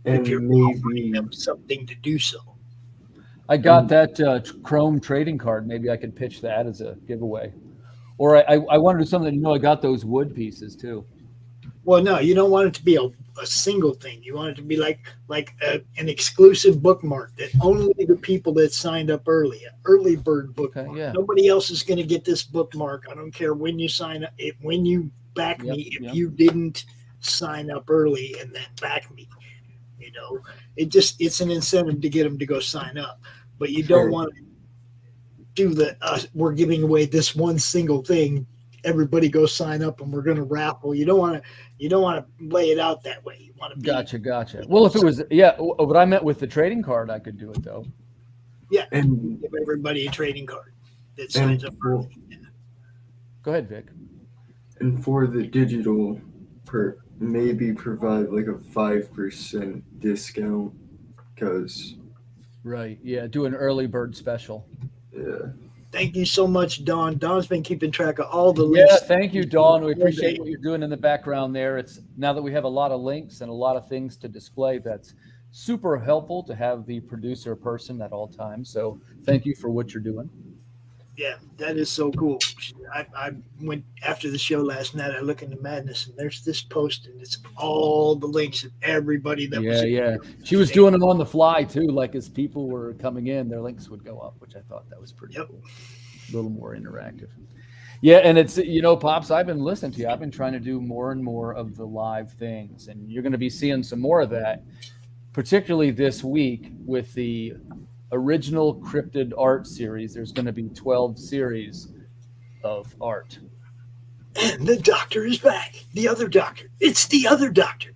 And if you're offering them something to do so. I got that CRoM trading card. Maybe I could pitch that as a giveaway. Or I want to do something. I got those wood pieces too. Well, no, you don't want it to be a single thing. You want it to be like an exclusive bookmark that only the people that signed up early, an early bird bookmark. Okay, yeah. Nobody else is going to get this bookmark. I don't care when you sign up. When you back me, if you didn't sign up early and then back me, it's an incentive to get them to go sign up. But you don't want to do we're giving away this one single thing. Everybody go sign up and we're going to raffle. You don't want to lay it out that way. You want to Gotcha. Well, if it was, what I meant with the trading card, I could do it though. Yeah. And give everybody a trading card that signs up early. Yeah. Go ahead, Vic. And for the digital maybe provide like a 5% discount because. Right. Yeah. Do an early bird special. Yeah. Thank you so much, Dawn. Dawn's been keeping track of all the links. Yeah, thank you, Dawn. We appreciate what you're doing in the background there. It's now that we have a lot of links and a lot of things to display, that's super helpful to have the producer person at all times. So thank you for what you're doing. Yeah, that is so cool. I went after the show last night. I look into Madness, and there's this post, and it's all the links of everybody that was. Yeah. She was doing them on the fly too. Like as people were coming in, their links would go up, which I thought that was pretty cool. A little more interactive. Yeah, and it's Pops. I've been listening to you. I've been trying to do more and more of the live things, and you're going to be seeing some more of that, particularly this week with the original cryptid art series. There's going to be 12 series of art. And the doctor is back. The other doctor. It's the other doctor.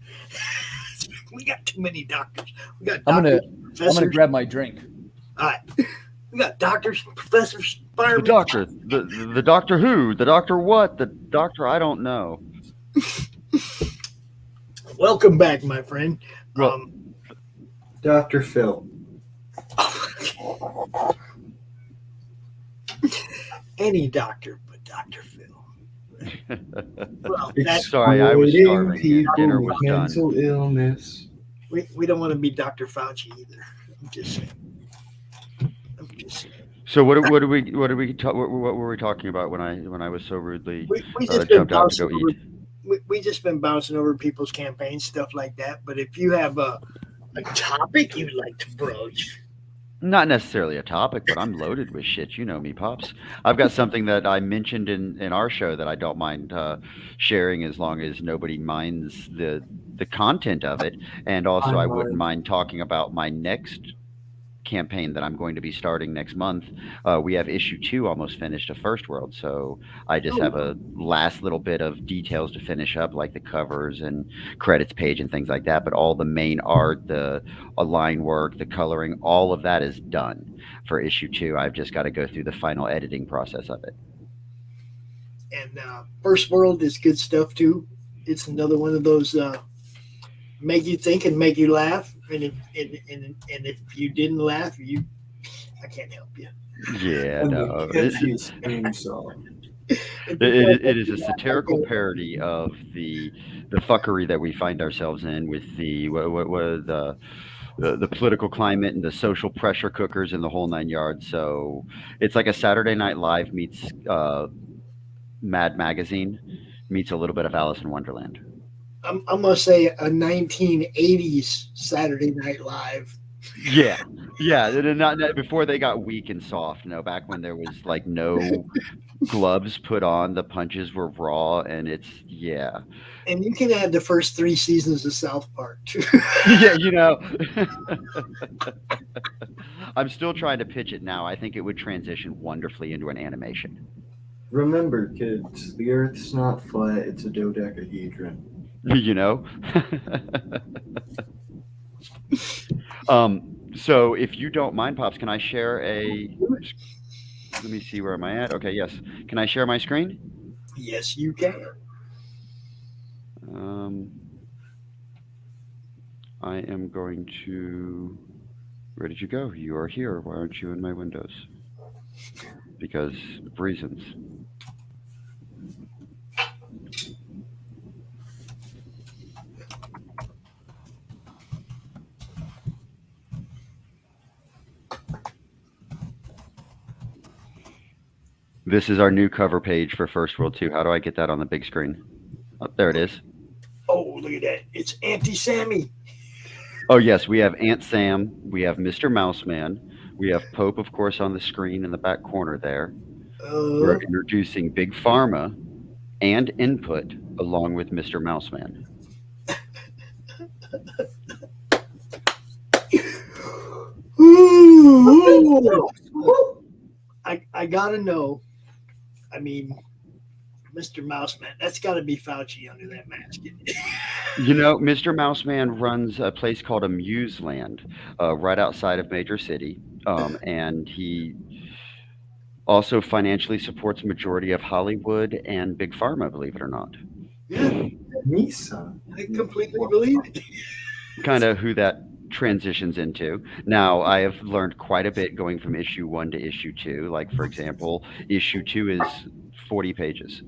We got too many doctors. We got doctors, I'm gonna grab my drink. All right. We got doctors, professors, firemen. The doctor. The Doctor Who. The Doctor what? The Doctor I don't know. Welcome back, my friend. Dr. Phil. Any doctor but Dr. Phil. Well, sorry, I was starving. Dinner was done. Mental illness. We don't want to be Dr. Fauci either. I'm just saying. So what were we talking about when I was so rudely we just jumped out to go eat? We just been bouncing over people's campaigns, stuff like that. But if you have a topic you'd like to broach. Not necessarily a topic, but I'm loaded with shit. You know me, Pops. I've got something that I mentioned in our show that I don't mind sharing as long as nobody minds the content of it. And also, I wouldn't mind talking about my next campaign that I'm going to be starting next month. We have issue 2 almost finished of First World, so I just have a last little bit of details to finish up, like the covers and credits page and things like that. But all the main art, the line work, the coloring, all of that is done for issue 2. I've just got to go through the final editing process of it. And First World is good stuff too. It's another one of those make you think and make you laugh. And if you didn't laugh, I can't help you. Yeah, no. It is a satirical parody of the fuckery that we find ourselves in with the political climate and the social pressure cookers and the whole 9 yards. So it's like a Saturday Night Live meets Mad Magazine meets a little bit of Alice in Wonderland. I'm going to say a 1980s Saturday Night Live. Yeah. Not before they got weak and soft. Back when there was like no gloves put on, the punches were raw, and yeah. And you can add the first 3 seasons of South Park too. Yeah, I'm still trying to pitch it now. I think it would transition wonderfully into an animation. Remember, kids, the Earth's not flat; it's a dodecahedron. So if you don't mind, Pops, can I share let me see, where am I at? Okay, yes. Can I share my screen? Yes, you can. I am going to, where did you go? You are here. Why aren't you in my windows? Because of reasons. This is our new cover page for First World 2. How do I get that on the big screen? Oh, there it is. Oh, look at that. It's Auntie Sammy. Oh, yes. We have Aunt Sam. We have Mr. Mouseman. We have Pope, of course, on the screen in the back corner there. We're introducing Big Pharma and Input along with Mr. Mouseman. I gotta know. I mean, Mr. Mouseman, that's got to be Fauci under that mask. You know, Mr. Mouseman runs a place called Amuseland right outside of Major City, and he also financially supports majority of Hollywood and Big Pharma, believe it or not. Yeah, Misa. I completely believe it. Kind of who that transitions into. Now, I have learned quite a bit going from issue 1 to issue 2. Like, for example, issue 2 is 40 pages.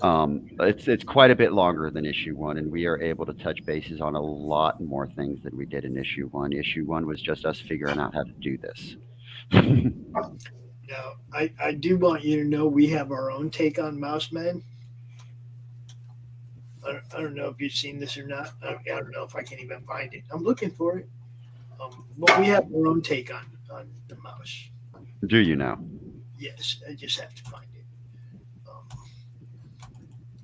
It's quite a bit longer than issue 1, and we are able to touch bases on a lot more things than we did in issue 1. Issue 1 was just us figuring out how to do this. Now, I do want you to know we have our own take on Mouseman. I don't know if you've seen this or not. I don't know if I can even find it. I'm looking for it. But we have our own take on the mouse. Do you now? Yes, I just have to find it.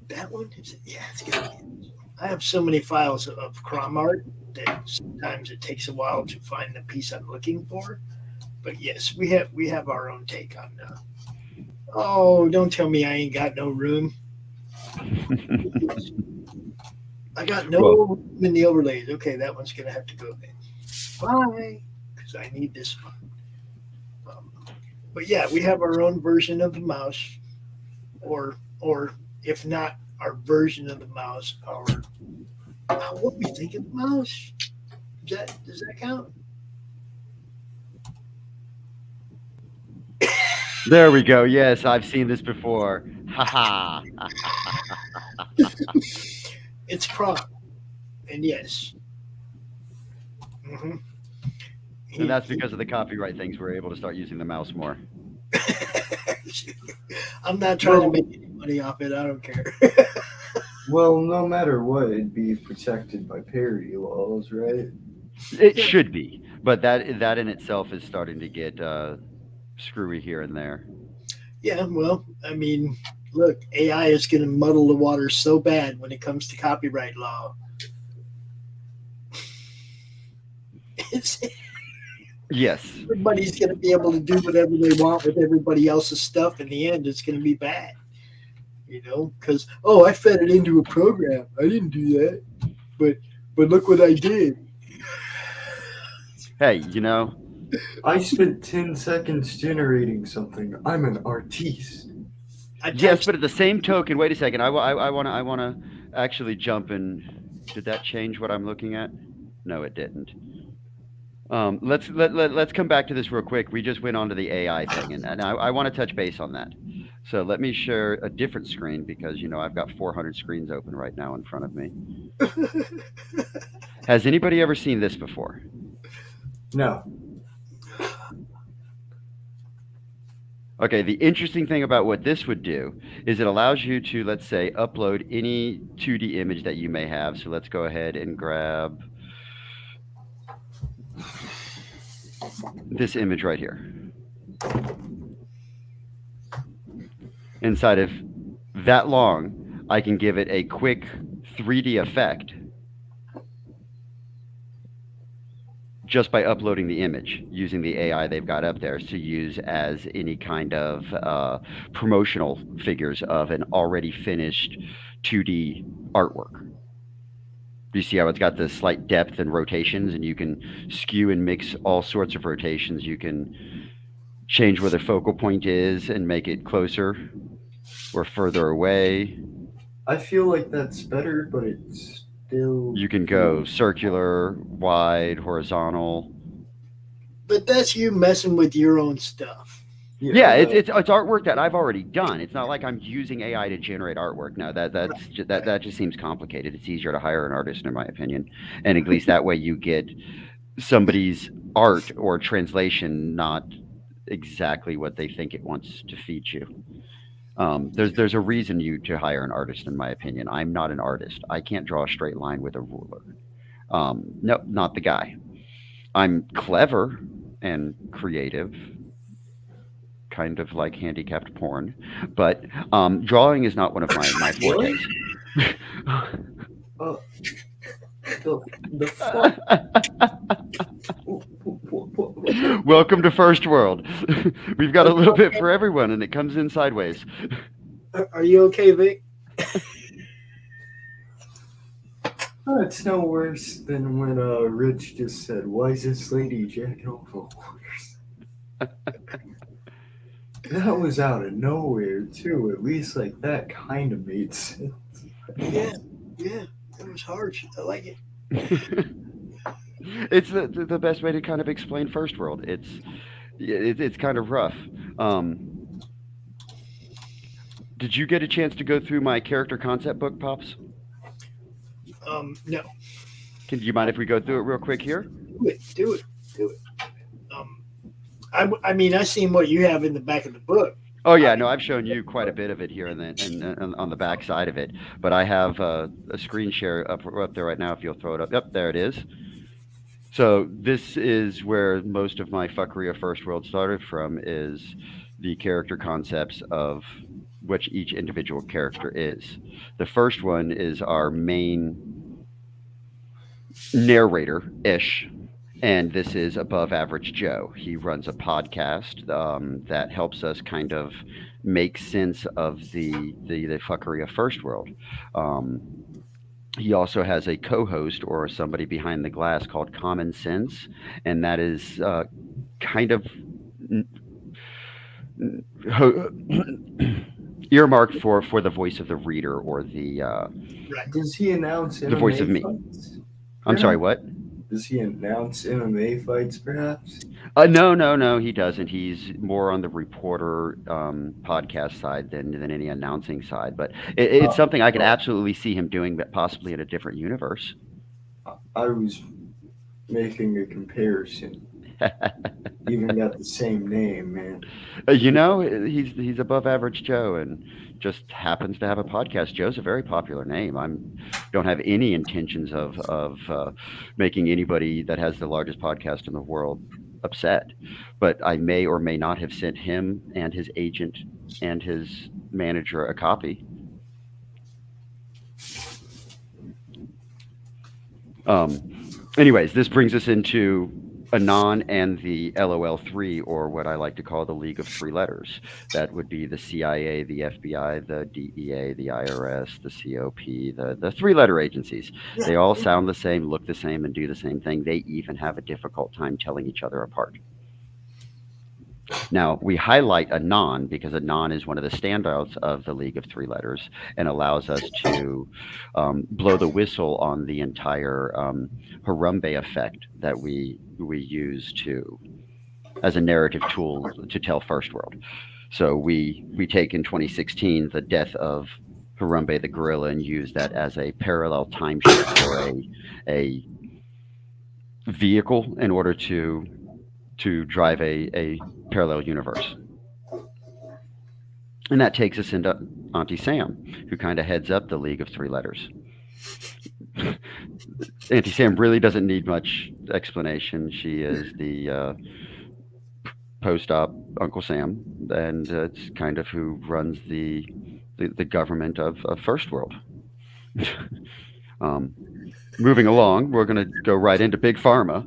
That one? Yeah, it's gonna be. I have so many files of CRoM art that sometimes it takes a while to find the piece I'm looking for. But yes, we have our own take on. Oh, don't tell me I ain't got no room. I got no room in the overlays. Okay, that one's gonna have to go then. Bye, because I need this one. But yeah, we have our own version of the mouse, or if not our version of the mouse, what we think of the mouse. Does that count? There we go. Yes, I've seen this before. Ha ha. It's CRoM, and yes. Mm-hmm. And that's because of the copyright things. We're able to start using the mouse more. I'm not trying to make any money off it. I don't care. Well, no matter what, it'd be protected by parody laws, right? It should be, but that in itself is starting to get screwy here and there. Yeah, well, I mean, look, AI is going to muddle the waters so bad when it comes to copyright law. Yes. Everybody's going to be able to do whatever they want with everybody else's stuff. In the end, it's going to be bad. You know, because, I fed it into a program. I didn't do that. But look what I did. Hey, you know, I spent 10 seconds generating something. I'm an artiste. Yes, but at the same token, wait a second. I want to actually jump in. Did that change what I'm looking at? No, it didn't. Let's come back to this real quick. We just went on to the AI thing, and I want to touch base on that. So let me share a different screen because, you know, I've got 400 screens open right now in front of me. Has anybody ever seen this before? No. Okay, the interesting thing about what this would do is it allows you to, let's say, upload any 2D image that you may have. So let's go ahead and grab this image right here. Inside of that long, I can give it a quick 3D effect just by uploading the image using the AI they've got up there to use as any kind of promotional figures of an already finished 2D artwork. Do you see how it's got the slight depth and rotations, and you can skew and mix all sorts of rotations. You can change where the focal point is and make it closer or further away. I feel like that's better, but it's still... You can go circular, wide, horizontal. But that's you messing with your own stuff. Yeah, it's artwork that I've already done. It's not like I'm using AI to generate artwork. No, that just seems complicated. It's easier to hire an artist, in my opinion, and at least that way you get somebody's art or translation not exactly what they think it wants to feed you. There's a reason to hire an artist, in my opinion. I'm not an artist. I can't draw a straight line with a ruler. No, not the guy. I'm clever and creative, kind of like handicapped porn, but drawing is not one of my fortes. The fuck? Welcome to First World. We've got a little bit for everyone, and it comes in sideways. Are you okay, Vic? Oh, it's no worse than when Rich just said, "Why is this lady jacking off a horse?" That was out of nowhere too. At least like that kind of made sense. Yeah, it was harsh. I like it. It's the best way to kind of explain First World. It's kind of rough. Did you get a chance to go through my character concept book, Pops? No. Do you mind if we go through it real quick here? Do it. I mean, I seen what you have in the back of the book. Oh yeah, no, I've shown you quite a bit of it here, and on the back side of it. But I have a screen share up there right now. If you'll throw it up, yep, there it is. So this is where most of my fuckery of First World started from, is the character concepts of which each individual character is. The first one is our main narrator-ish, and this is Above Average Joe. He runs a podcast that helps us kind of make sense of the fuckery of First World. He also has a co-host or somebody behind the glass called Common Sense, and that is kind of earmarked for the voice of the reader, or the Does he announce the voice of me. fights? I'm sorry, what? Does he announce MMA fights, perhaps? No, he doesn't. He's more on the reporter podcast side than any announcing side. But it's something I could absolutely see him doing, but possibly in a different universe. I was making a comparison. Even got the same name, man. You know, he's Above Average Joe, and just happens to have a podcast. Joe's a very popular name. Don't have any intentions of making anybody that has the largest podcast in the world upset, but I may or may not have sent him and his agent and his manager a copy. Anyways, this brings us into Anon and the LOL3, or what I like to call the League of Three Letters. That would be the CIA, the FBI, the DEA, the IRS, the COP, the three-letter agencies. They all sound the same, look the same, and do the same thing. They even have a difficult time telling each other apart. Now, we highlight Anon because Anon is one of the standouts of the League of Three Letters and allows us to blow the whistle on the entire Harambe effect that we use as a narrative tool to tell First World. So we take in 2016 the death of Harambe the gorilla and use that as a parallel timesheet, or a vehicle in order to drive a parallel universe. And that takes us into Auntie Sam, who kind of heads up the League of Three Letters. Auntie Sam really doesn't need much explanation. She is the post-op Uncle Sam, and it's kind of who runs the government of First World. Moving along, we're going to go right into Big Pharma.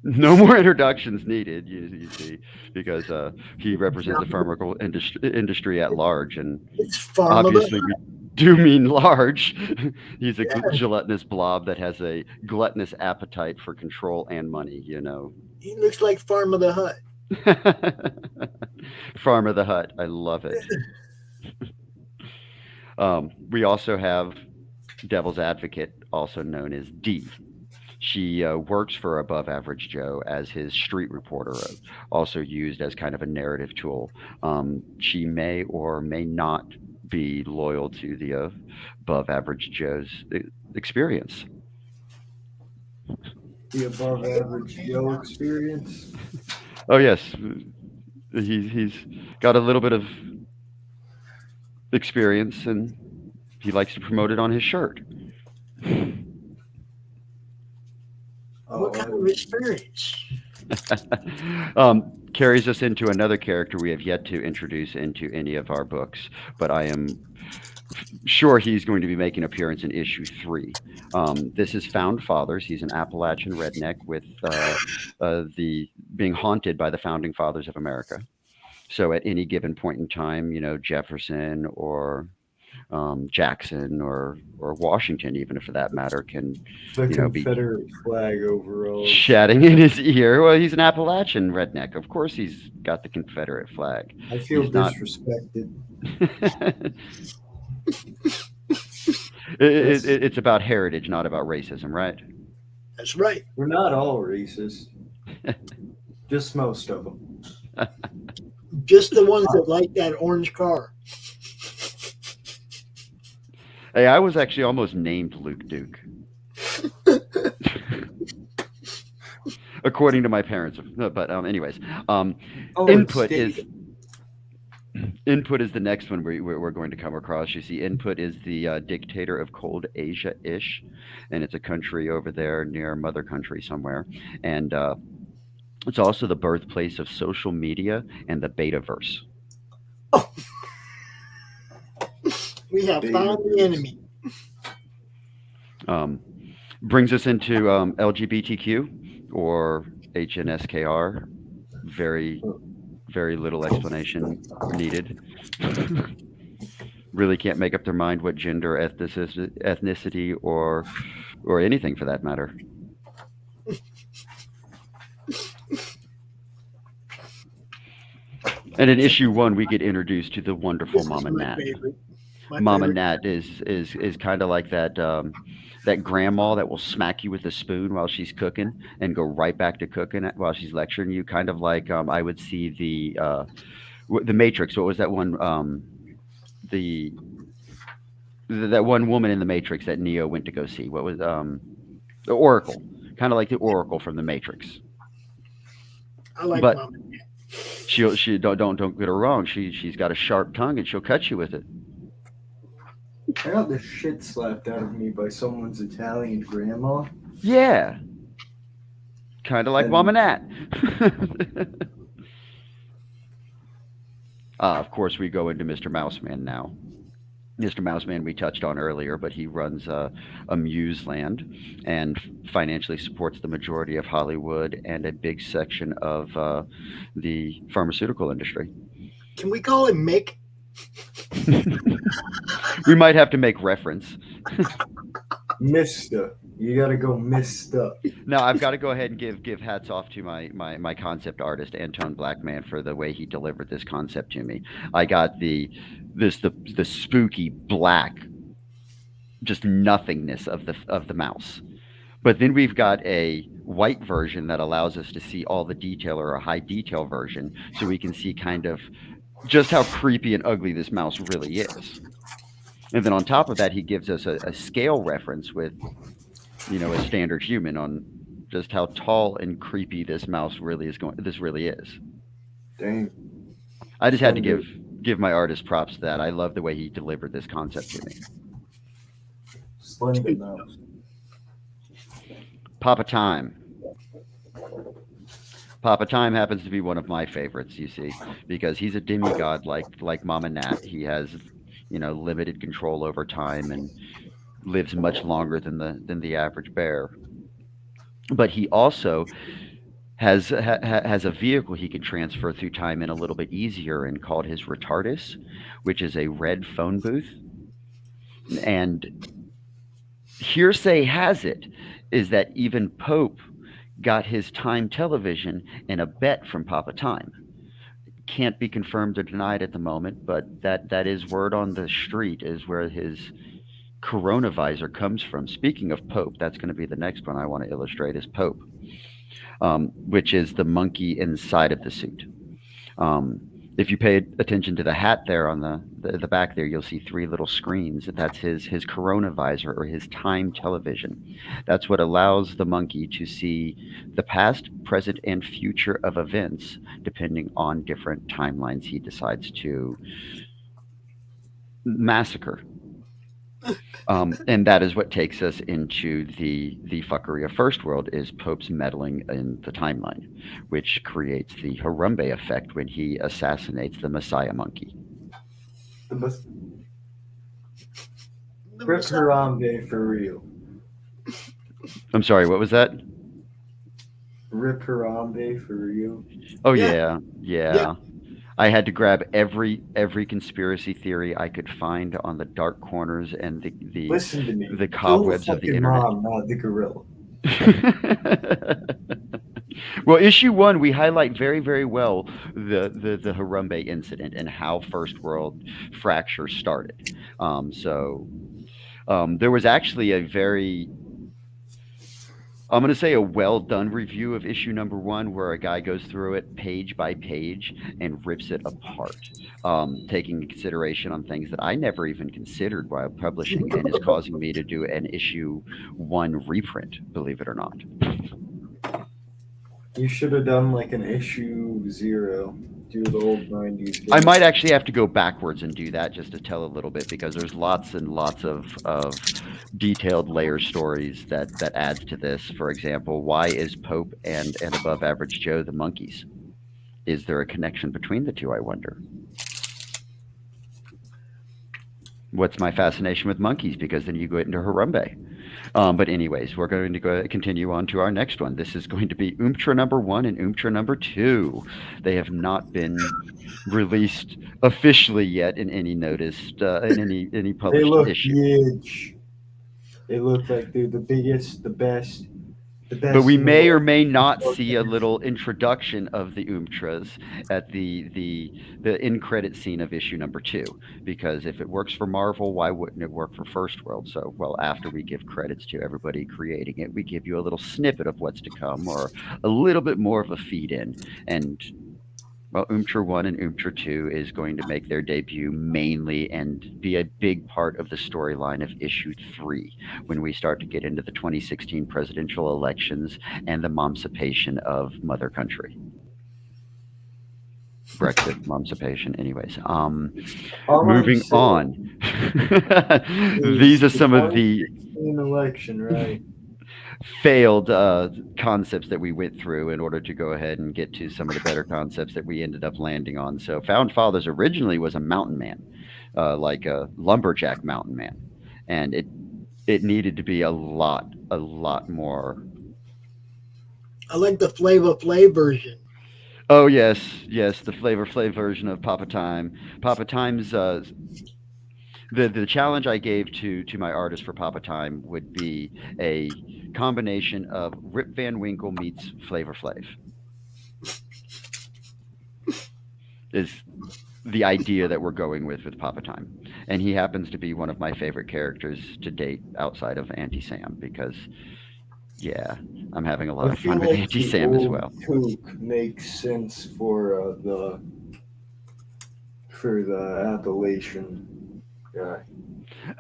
No more introductions needed, you see, because he represents the pharmaceutical industry at large, and obviously we do mean large. He's a gelatinous blob that has a gluttonous appetite for control and money, you know. He looks like Farm of the Hut. Farm of the Hut. I love it. We also have Devil's Advocate, also known as D. She works for Above Average Joe as his street reporter, also used as kind of a narrative tool. She may or may not be loyal to the Above Average Joe's experience. The Above Average Joe experience? Oh, yes. He's got a little bit of experience, and he likes to promote it on his shirt. What kind of experience? Carries us into another character we have yet to introduce into any of our books, but I am sure he's going to be making an appearance in issue 3. This is Found Fathers. He's an Appalachian redneck with the being haunted by the founding fathers of America. So at any given point in time, Jefferson or Jackson or Washington, even for that matter, can the Confederate flag overall chatting in his ear. Well, he's an Appalachian redneck. Of course, he's got the Confederate flag. I feel disrespected. It's about heritage, not about racism, right? That's right. We're not all racist. Just most of them. Just the ones that like that orange car. Hey, I was actually almost named Luke Duke. According to my parents. But anyways, Input is the next one we're going to come across. You see, Input is the dictator of Cold Asia-ish, and it's a country over there near Mother Country somewhere. And it's also the birthplace of social media and the Betaverse. We have found the enemy. Brings us into LGBTQ or HNSKR. Very, very little explanation needed. Really can't make up their mind what gender, ethnicity, or anything for that matter. And in issue 1, we get introduced to the wonderful Mama Nat. Mama Nat is kind of like that grandma that will smack you with a spoon while she's cooking and go right back to cooking while she's lecturing you. Kind of like I would see the Matrix. What was that one? That one woman in the Matrix that Neo went to go see. What was the Oracle? Kind of like the Oracle from the Matrix. I like Mama Nat. She don't get her wrong. She's got a sharp tongue and she'll cut you with it. I got the shit slapped out of me by someone's Italian grandma. Yeah. Kind of like Mama Nat. Of course, we go into Mr. Mouseman now. Mr. Mouseman we touched on earlier, but he runs Amuse Land and financially supports the majority of Hollywood and a big section of the pharmaceutical industry. Can we call him Mick? We might have to make reference. Mister. You gotta go Mister. No, I've got to go ahead and give hats off to my concept artist, Antone Blackman, for the way he delivered this concept to me. I got the spooky black, just nothingness of the mouse. But then we've got a white version that allows us to see all the detail, or a high detail version, so we can see kind of just how creepy and ugly this mouse really is. And then on top of that, he gives us a scale reference with, a standard human on just how tall and creepy this mouse really is this really is. Dang. I just had to give my artist props to that. I love the way he delivered this concept to me. Slender mouse. Papa Time. Papa Time happens to be one of my favorites, you see, because he's a demigod like Mama Nat. He has, limited control over time and lives much longer than the average bear. But he also has a vehicle he can transfer through time in a little bit easier, and called his Retardus, which is a red phone booth. And hearsay has it is that even Pope got his Time television in a bet from Papa Time. Can't be confirmed or denied at the moment, but that is word on the street, is where his coronavisor comes from. Speaking of Pope, that's going to be the next one I want to illustrate, is Pope, which is the monkey inside of the suit. If you pay attention to the hat there on the back there, you'll see 3 little screens. That's his corona visor, or his time television. That's what allows the monkey to see the past, present, and future of events, depending on different timelines he decides to massacre. And that is what takes us into the fuckery of First World, is Pope's meddling in the timeline, which creates the Harambe effect when he assassinates the Messiah monkey. Rip Harambe for real. I'm sorry, what was that? Rip Harambe for real. Oh yeah. I had to grab every conspiracy theory I could find on the dark corners and Listen to me. the cobwebs of the internet. Mom, not the gorilla. Well, issue 1, we highlight very, very well the Harambe incident and how First World fracture started. There was actually a very, I'm going to say, a well-done review of issue number 1, where a guy goes through it page by page and rips it apart, taking consideration on things that I never even considered while publishing, and is causing me to do an issue 1 reprint, believe it or not. You should have done like an issue 0. Do the old 90s games. I might actually have to go backwards and do that, just to tell a little bit, because there's lots and lots of detailed layer stories that adds to this. For example, why is Pope and Above Average Joe the monkeys? Is there a connection between the two, I wonder? What's my fascination with monkeys? Because then you go into Harambe. But anyways, we're going to continue on to our next one. This is going to be Umtra number 1 and Umtra number 2. They have not been released officially yet in any noticed in any published They look issue. huge. They look like they're the biggest, the best. But we may or may not see a little introduction of the Umtras at the end credit scene of issue number 2, because if it works for Marvel, why wouldn't it work for First World? So, well, after we give credits to everybody creating it, we give you a little snippet of what's to come, or a little bit more of a feed in. And well, Umtra 1 and Umtra 2 is going to make their debut mainly and be a big part of the storyline of issue 3, when we start to get into the 2016 presidential elections and the emancipation of Mother Country. Brexit, emancipation, anyways. Moving on. These are some of the election, right? failed concepts that we went through in order to go ahead and get to some of the better concepts that we ended up landing on. So Found Fathers originally was a mountain man, like a lumberjack mountain man, and it needed to be a lot more. I like the Flavor Flav version. Oh yes, the Flavor Flav version of Papa Time. Papa Time's the challenge I gave to my artist for Papa Time would be a combination of Rip Van Winkle meets Flavor Flav. Is the idea that we're going with Papa Time. And he happens to be one of my favorite characters to date outside of Auntie Sam, because yeah, I'm having a lot of fun with Auntie Sam as well. Kook makes sense for the Appalachian guy.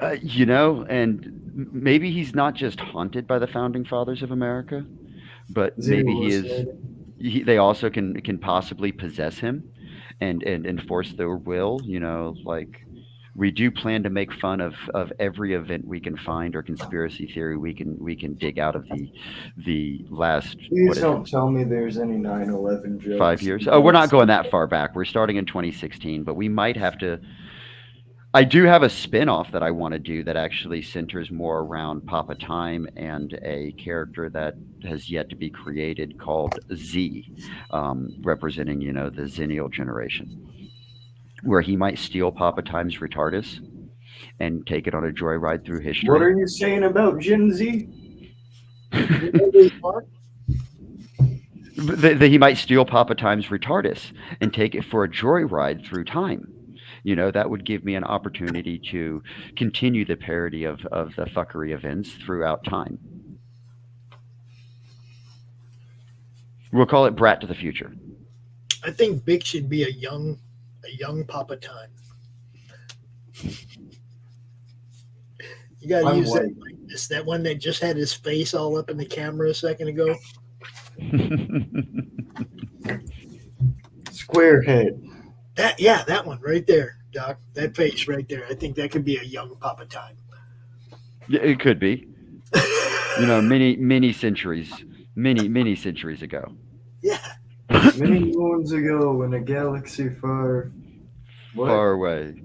And maybe he's not just haunted by the founding fathers of America, but maybe he is. They also can possibly possess him and enforce their will. Like we do plan to make fun of every event we can find or conspiracy theory we can dig out of the last. Please don't tell me there's any 9/11 jokes. 5 years. Oh, we're not going that far back. We're starting in 2016, but we might have to. I do have a spin-off that I want to do that actually centers more around Papa Time and a character that has yet to be created called Z, representing, the Zennial generation, where he might steal Papa Time's retardus and take it on a joyride through history. What are you saying about Gen Z? He might steal Papa Time's retardus and take it for a joyride through time. That would give me an opportunity to continue the parody of the fuckery events throughout time. We'll call it Brat to the Future. I think Big should be a young A young Papa time. You got to I'm use that white. like this. That one that just had his face all up in the camera a second ago. Square head. That one right there, Doc. That face right there. I think that could be a young Papa time. Yeah, it could be. Many centuries ago. Yeah. Many moons ago in a galaxy far away.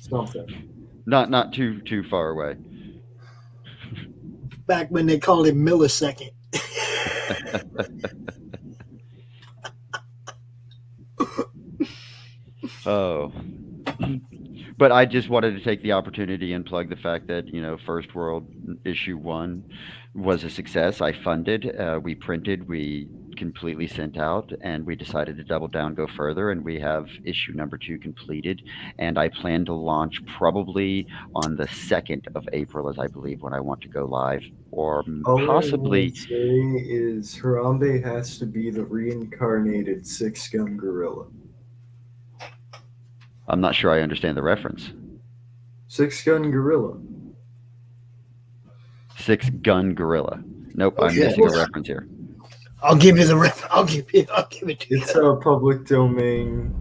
Something. Not too far away. Back when they called him millisecond. Oh. But I just wanted to take the opportunity and plug the fact that, First World issue 1 was a success. I funded, we printed, we completely sent out, and we decided to double down, go further, and we have issue number 2 completed. And I plan to launch probably on the 2nd of April, as I believe, when I want to go live, or possibly. All I say is Harambe has to be the reincarnated 6-gun gorilla. I'm not sure I understand the reference. 6-gun gorilla. 6-gun gorilla. Nope, I'm Okay. missing a reference here. I'll give you the ref. I'll give it to you. It's a public domain.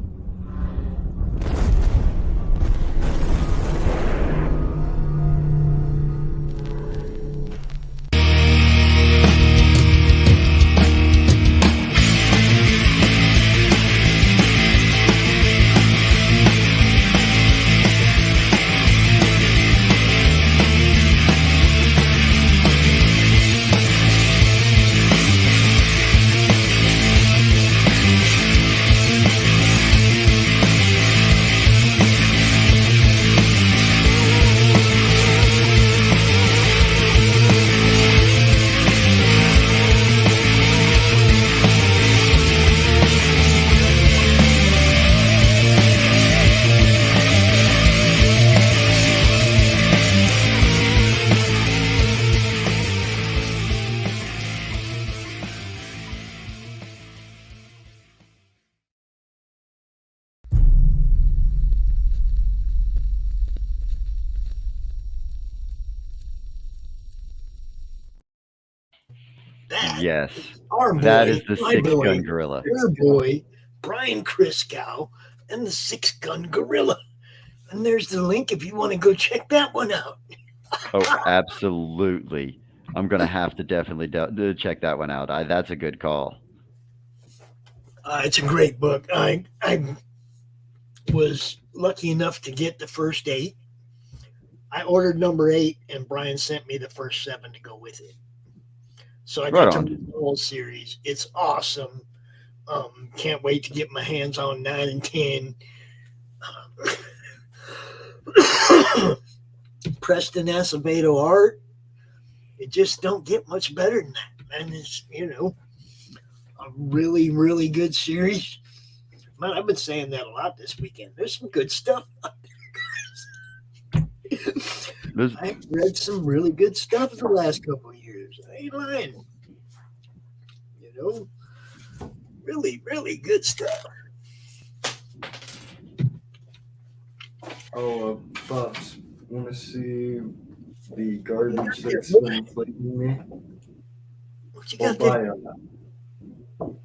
Yes. Our boy, That is the my boy, 6-gun gorilla. Our boy, Brian Christgau, and the 6-gun gorilla. And there's the link if you want to go check that one out. Oh, absolutely. I'm going to have to definitely check that one out. That's a good call. It's a great book. I was lucky enough to get the first 8. I ordered number 8, and Brian sent me the first 7 to go with it. So I got to read the whole series. It's awesome. Can't wait to get my hands on 9 and 10. Preston Acevedo art. It just don't get much better than that, man. It's, a really, really good series. Man, I've been saying that a lot this weekend. There's some good stuff out there, guys. I've read some really good stuff the last couple of years. I ain't lying. Really, really good stuff. Oh, Pops, want to see the garbage that's been flaking me? What you I'll got buy there? them.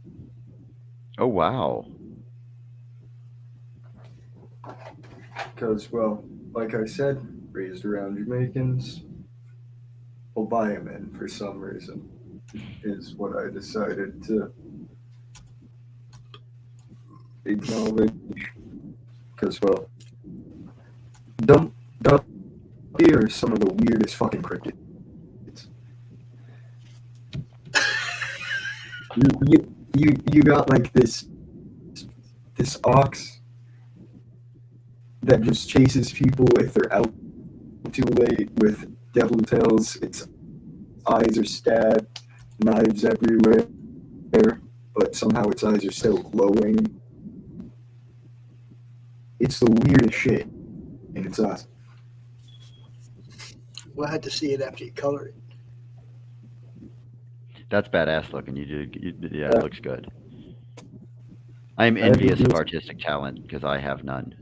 Oh, wow. Because, well, like I said, raised around Jamaicans, we'll buy them in for some reason, is what I decided to acknowledge. Because, well, dump here are some of the weirdest fucking cryptids. You got like this ox that just chases people if they're out too late with devil tails. Its eyes are stabbed, knives everywhere, but somehow its eyes are still glowing. It's the weirdest shit, and it's awesome. We'll have to see it after you color it. That's badass looking. Yeah, it looks good. I am envious of artistic talent because I have none.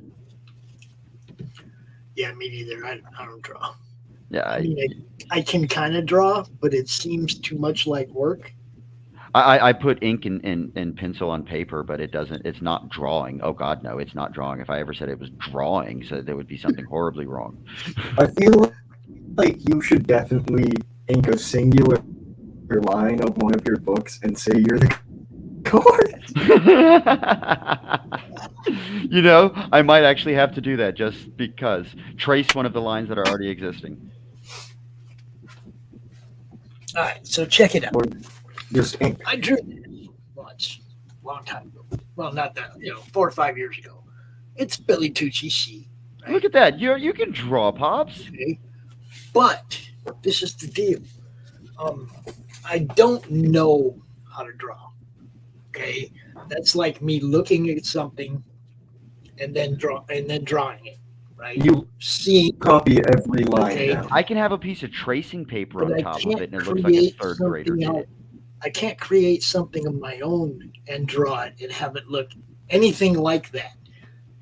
Yeah, me neither. I don't draw. Yeah, I mean, I can kind of draw, but it seems too much like work. I put ink and pencil on paper, but it doesn't. It's not drawing. Oh God, no, it's not drawing. If I ever said it was drawing, so there would be something horribly wrong. I feel like you should definitely ink a singular line of one of your books and say you're the artist. You know, I might actually have to do that just because. Trace one of the lines that are already existing. All right, so check it out. Just ink. I drew this once, a long time ago. Well, not that, 4 or 5 years ago. It's Billy Tucci's sheet. Right? Look at that. You can draw, Pops. Okay. But this is the deal. I don't know how to draw. Okay, that's like me looking at something and then drawing it. Right? You see, copy every line. Okay. Down. I can have a piece of tracing paper But on I top of can't it, and it looks like a create third grader something did else. it. I can't create something of my own and draw it and have it look anything like that.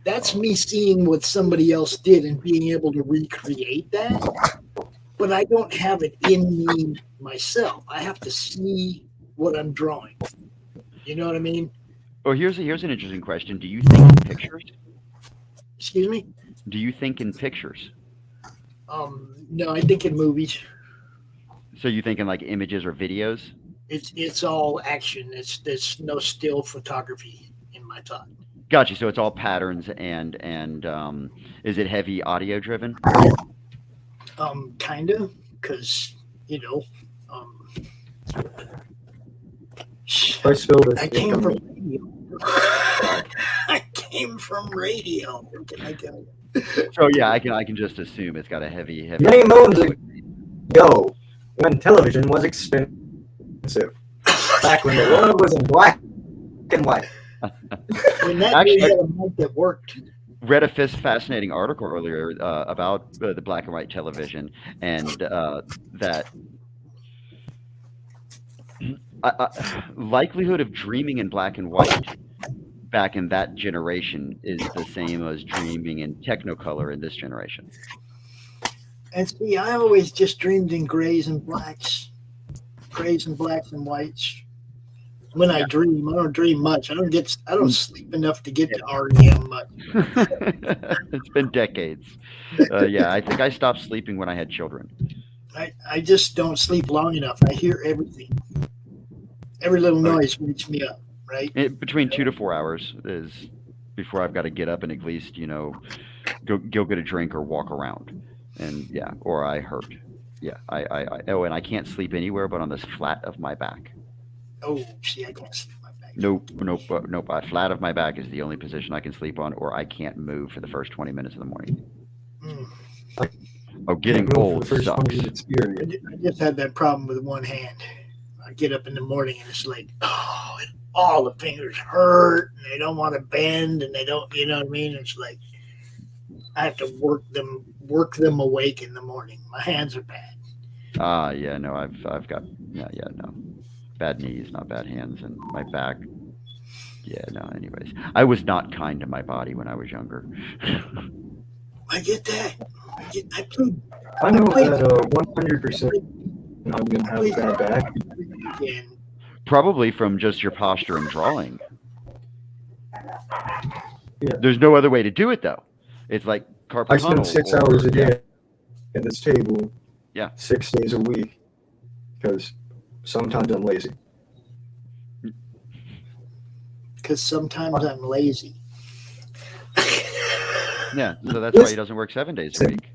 That's me seeing what somebody else did and being able to recreate that. But I don't have it in me myself. I have to see what I'm drawing. You know what I mean? Well, here's an interesting question. Do you think in pictures? Excuse me? Do you think in pictures? No, I think in movies. So you think in like images or videos? It's all action. There's no still photography in my thought. Gotcha. So it's all patterns and is it heavy audio driven? Kind of, because I spilled this. I came from radio. I came from radio. What can I tell you? So yeah, I can just assume it's got a heavy. Many moons ago, when television was expensive, back when the world was in black and white. When that Actually, had a mic that worked. Read a fascinating article earlier about the black and white television, and that likelihood of dreaming in black and white back in that generation is the same as dreaming in Technicolor in this generation. And see, I always just dreamed in grays and blacks and whites. When I dream, I don't dream much. I don't sleep enough to get to REM much. It's been decades. Yeah, I think I stopped sleeping when I had children. I just don't sleep long enough. I hear everything. Every little noise wakes me up, right? Between 2 to 4 hours is before I've got to get up and at least, go get a drink or walk around. And yeah, or I hurt. Yeah, and I can't sleep anywhere but on this flat of my back. Oh, see, I can't sleep on my back. Nope. Flat of my back is the only position I can sleep on, or I can't move for the first 20 minutes of the morning. Oh, getting old sucks. I just had that problem with one hand. I get up in the morning and it's like, all the fingers hurt and they don't want to bend and they don't, you know what I mean? It's like I have to work them awake in the morning. My hands are bad. Yeah, no, I've got no. Bad knees, not bad hands, and my back. Yeah, no. Anyways, I was not kind to my body when I was younger. I get that. I know that 100%. I'm gonna have bad back. Probably from just your posture and drawing. Yeah. There's no other way to do it though. It's like carpal I spend 6 hours a day at this table. Yeah. 6 days a week because sometimes I'm lazy. Because sometimes I'm lazy. Yeah, so that's why he doesn't work 7 days a week.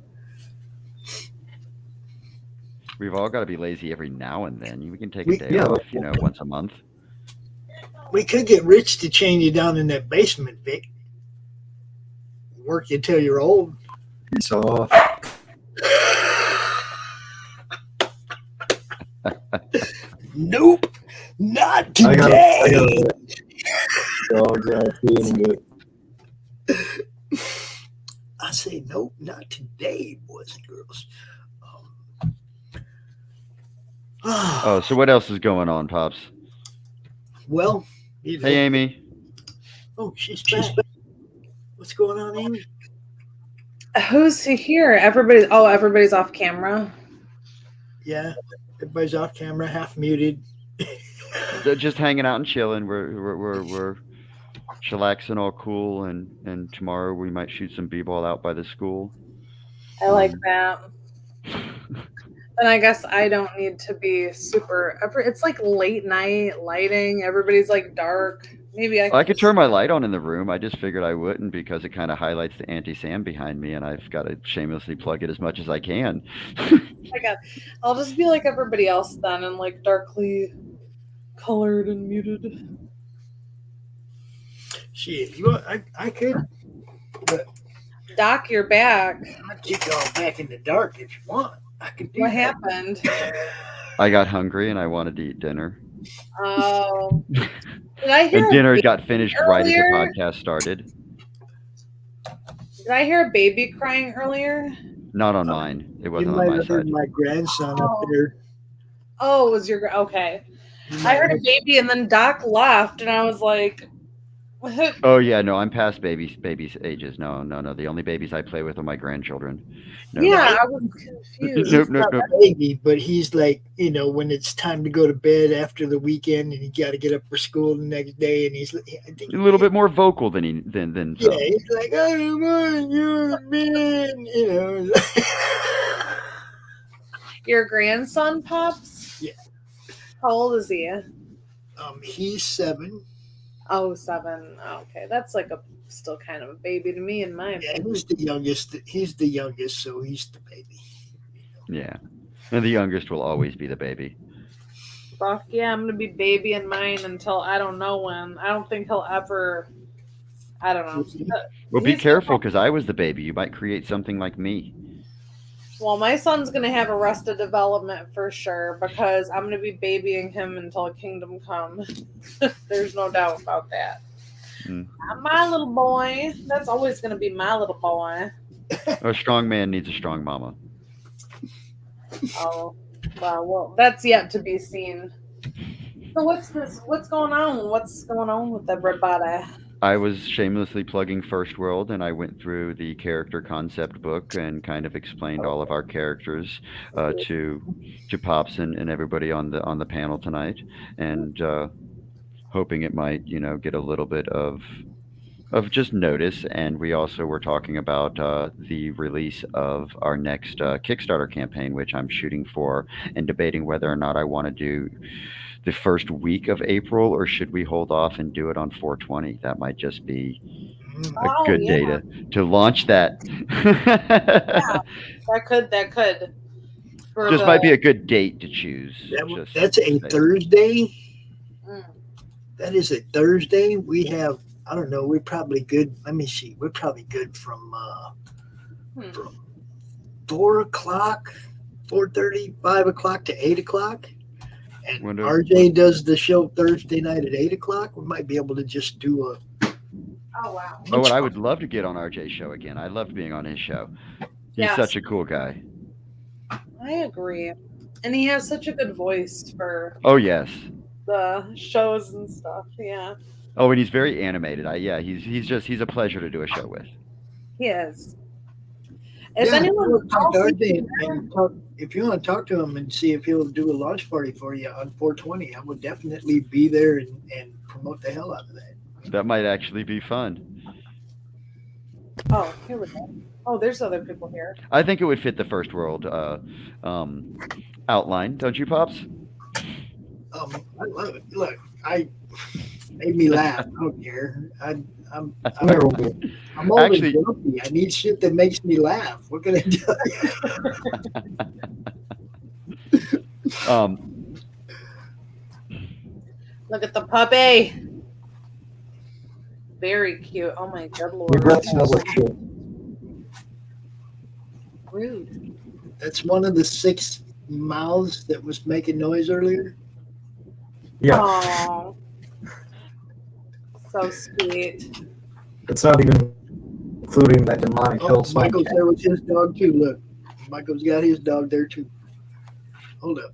We've all got to be lazy every now and then. We can take a day off, once a month. We could get Rich to chain you down in that basement, Vic. Work you till you're old. It's off. Nope, not today. I got dogs out feeling good. I say nope, not today, boys and girls. So what else is going on, Pops? Well, hey, Amy. Oh, she's back. What's going on, Amy? Who's here? Everybody's off camera. Yeah, everybody's off camera, half muted. They're just hanging out and chilling. We're chillaxing, all cool, and tomorrow we might shoot some b-ball out by the school. I like that. And I guess I don't need to be super. It's like late night lighting. Everybody's like dark. Maybe I could turn my light on in the room. I just figured I wouldn't because it kind of highlights the anti-Sam behind me, and I've got to shamelessly plug it as much as I can. I'll just be like everybody else then, and like darkly colored and muted. Shit, you want, I could. But Doc, you're back. I'll keep y'all back in the dark if you want. I could do What that. happened? I got hungry and I wanted to eat dinner. Oh. Did I hear And dinner got finished right as the earlier? podcast started. Did I hear a baby crying earlier? Not on mine. It You wasn't might on my have heard side. my grandson up there. Oh, it was your okay? I heard a baby, and then Doc laughed, and I was like, "What?" Oh yeah, no, I'm past babies ages. No. The only babies I play with are my grandchildren. No. Yeah, I was confused. Nope. Not a baby, but he's like, when it's time to go to bed after the weekend, and he got to get up for school the next day, and he's, I think, A little bit more vocal than than yeah, some. he's like, I don't want your man, Your grandson, Pops? Yeah. How old is he? He's 7. Oh, 7. Okay, that's like still kind of a baby to me in my Yeah, opinion. he's the youngest. He's the youngest, so he's the baby. Yeah, and the youngest will always be the baby. Fuck yeah, I'm gonna be babying mine until I don't know when. I don't think he'll ever. I don't know. Well, be He's- careful because I was the baby. You might create something like me. Well, my son's gonna have Arrested Development for sure because I'm gonna be babying him until Kingdom Come. There's no doubt about that. My little boy. That's always gonna be my little boy. A strong man needs a strong mama. Oh, well, that's yet to be seen. So what's going on? What's going on with everybody? I was shamelessly plugging First World, and I went through the character concept book and kind of explained all of our characters to Pops and everybody on the panel tonight, and hoping it might get a little bit of just notice. And we also were talking about the release of our next Kickstarter campaign, which I'm shooting for and debating whether or not I want to do the first week of April, or should we hold off and do it on 420? That might just be a good day to launch that. That could. Just might be a good date to choose. That's a Thursday. That is a Thursday. We have, I don't know, we're probably good. Let me see. We're probably good from 4 o'clock, 4:30, 5 o'clock to 8 o'clock. And RJ does the show Thursday night at 8 o'clock. We might be able to just do a. Oh, wow. Oh, and I would love to get on RJ's show again. I loved being on his show. He's Yes. such a cool guy. I agree. And he has such a good voice for Oh, yes. the shows and stuff. Yeah, Oh, and he's very animated. He's a pleasure to do a show with. he is. Is Yeah, anyone talk to else RJ and talk, if you want to talk to him and see if he'll do a launch party for you on 420, I would definitely be there and promote the hell out of that. That might actually be fun. Oh, here we go. Oh, there's other people here. I think it would fit the First World outline, don't you, Pops? I love it. Look, made me laugh. I don't care. I'm always Actually- guilty. I need shit that makes me laugh. What can I do? Look at the puppy. Very cute. Oh my good lord. Your breath smells like shit. Rude. That's one of the 6 mouths that was making noise earlier. Yeah. Aww. So sweet. It's not even including that demonic Oh, hill. Michael's there with his dog too. Look, Michael's got his dog there too. Hold up.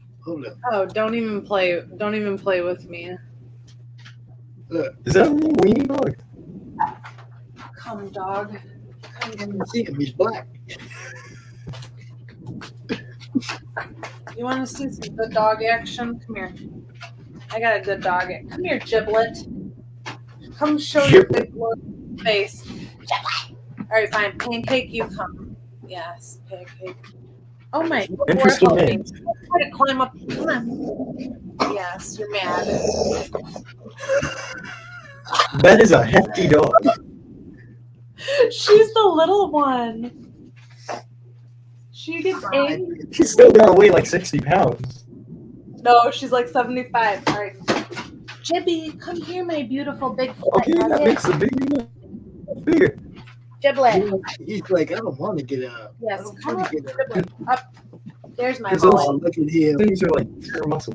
Oh, don't even play with me. Look. Is that a little weenie dog? Come, dog. I didn't see him. He's black. You want to see some good dog action? Come here. I got a good dog. Come here, Giblet. Come show your big face. Giblet. All right, fine. Pancake, you come. Yes, Pancake. Oh my. Interesting name. Try to climb up. Come on. Yes, you're mad. That is a hefty dog. She's the little one. She gets angry. She's still gotta weigh like 60 pounds. No, she's like 75. All right. Jibby, come here, my beautiful big foot. Okay, that makes a bigger. Giblet. He's like, I don't want to get up. Yes, I don't come want up. to get up. Giblet. Up. There's my Because boy. look at him. Things are like pure muscle.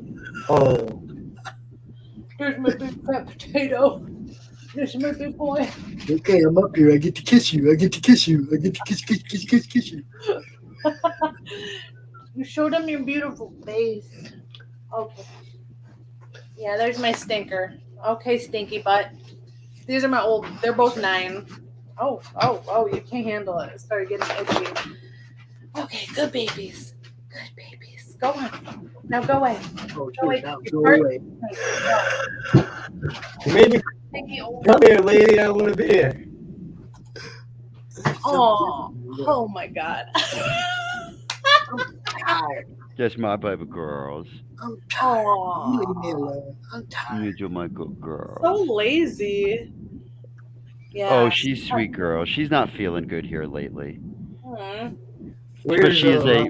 Oh. There's my big fat potato. There's my big boy. Okay, I'm up here. I get to kiss you. I get to kiss you. I get to kiss you. You showed him your beautiful face. Okay. Yeah, there's my stinker. Okay, stinky butt. These are my old. They're both 9. Oh, you can't handle it. It started getting itchy. Okay, good babies. Good babies. Go on. Now go away. Oh, Go away. now go away. Maybe come here, lady. I want a beer. Oh my God. I'm tired. Just my baby girls. I'm tired. Oh, You leave me alone. I'm tired. You're my good girl. so lazy. Yeah. Oh, she's sweet girl. She's not feeling good here lately. Hmm. But she is a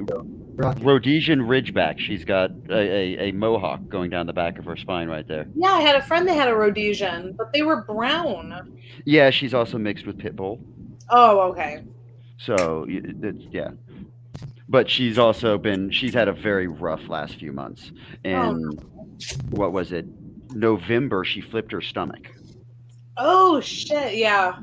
Rocky? Rhodesian Ridgeback. She's got a mohawk going down the back of her spine right there. Yeah, I had a friend that had a Rhodesian, but they were brown. Yeah, she's also mixed with pit bull. Oh, okay. So yeah. But she's had a very rough last few months. And what was it? November, she flipped her stomach. Oh shit, yeah.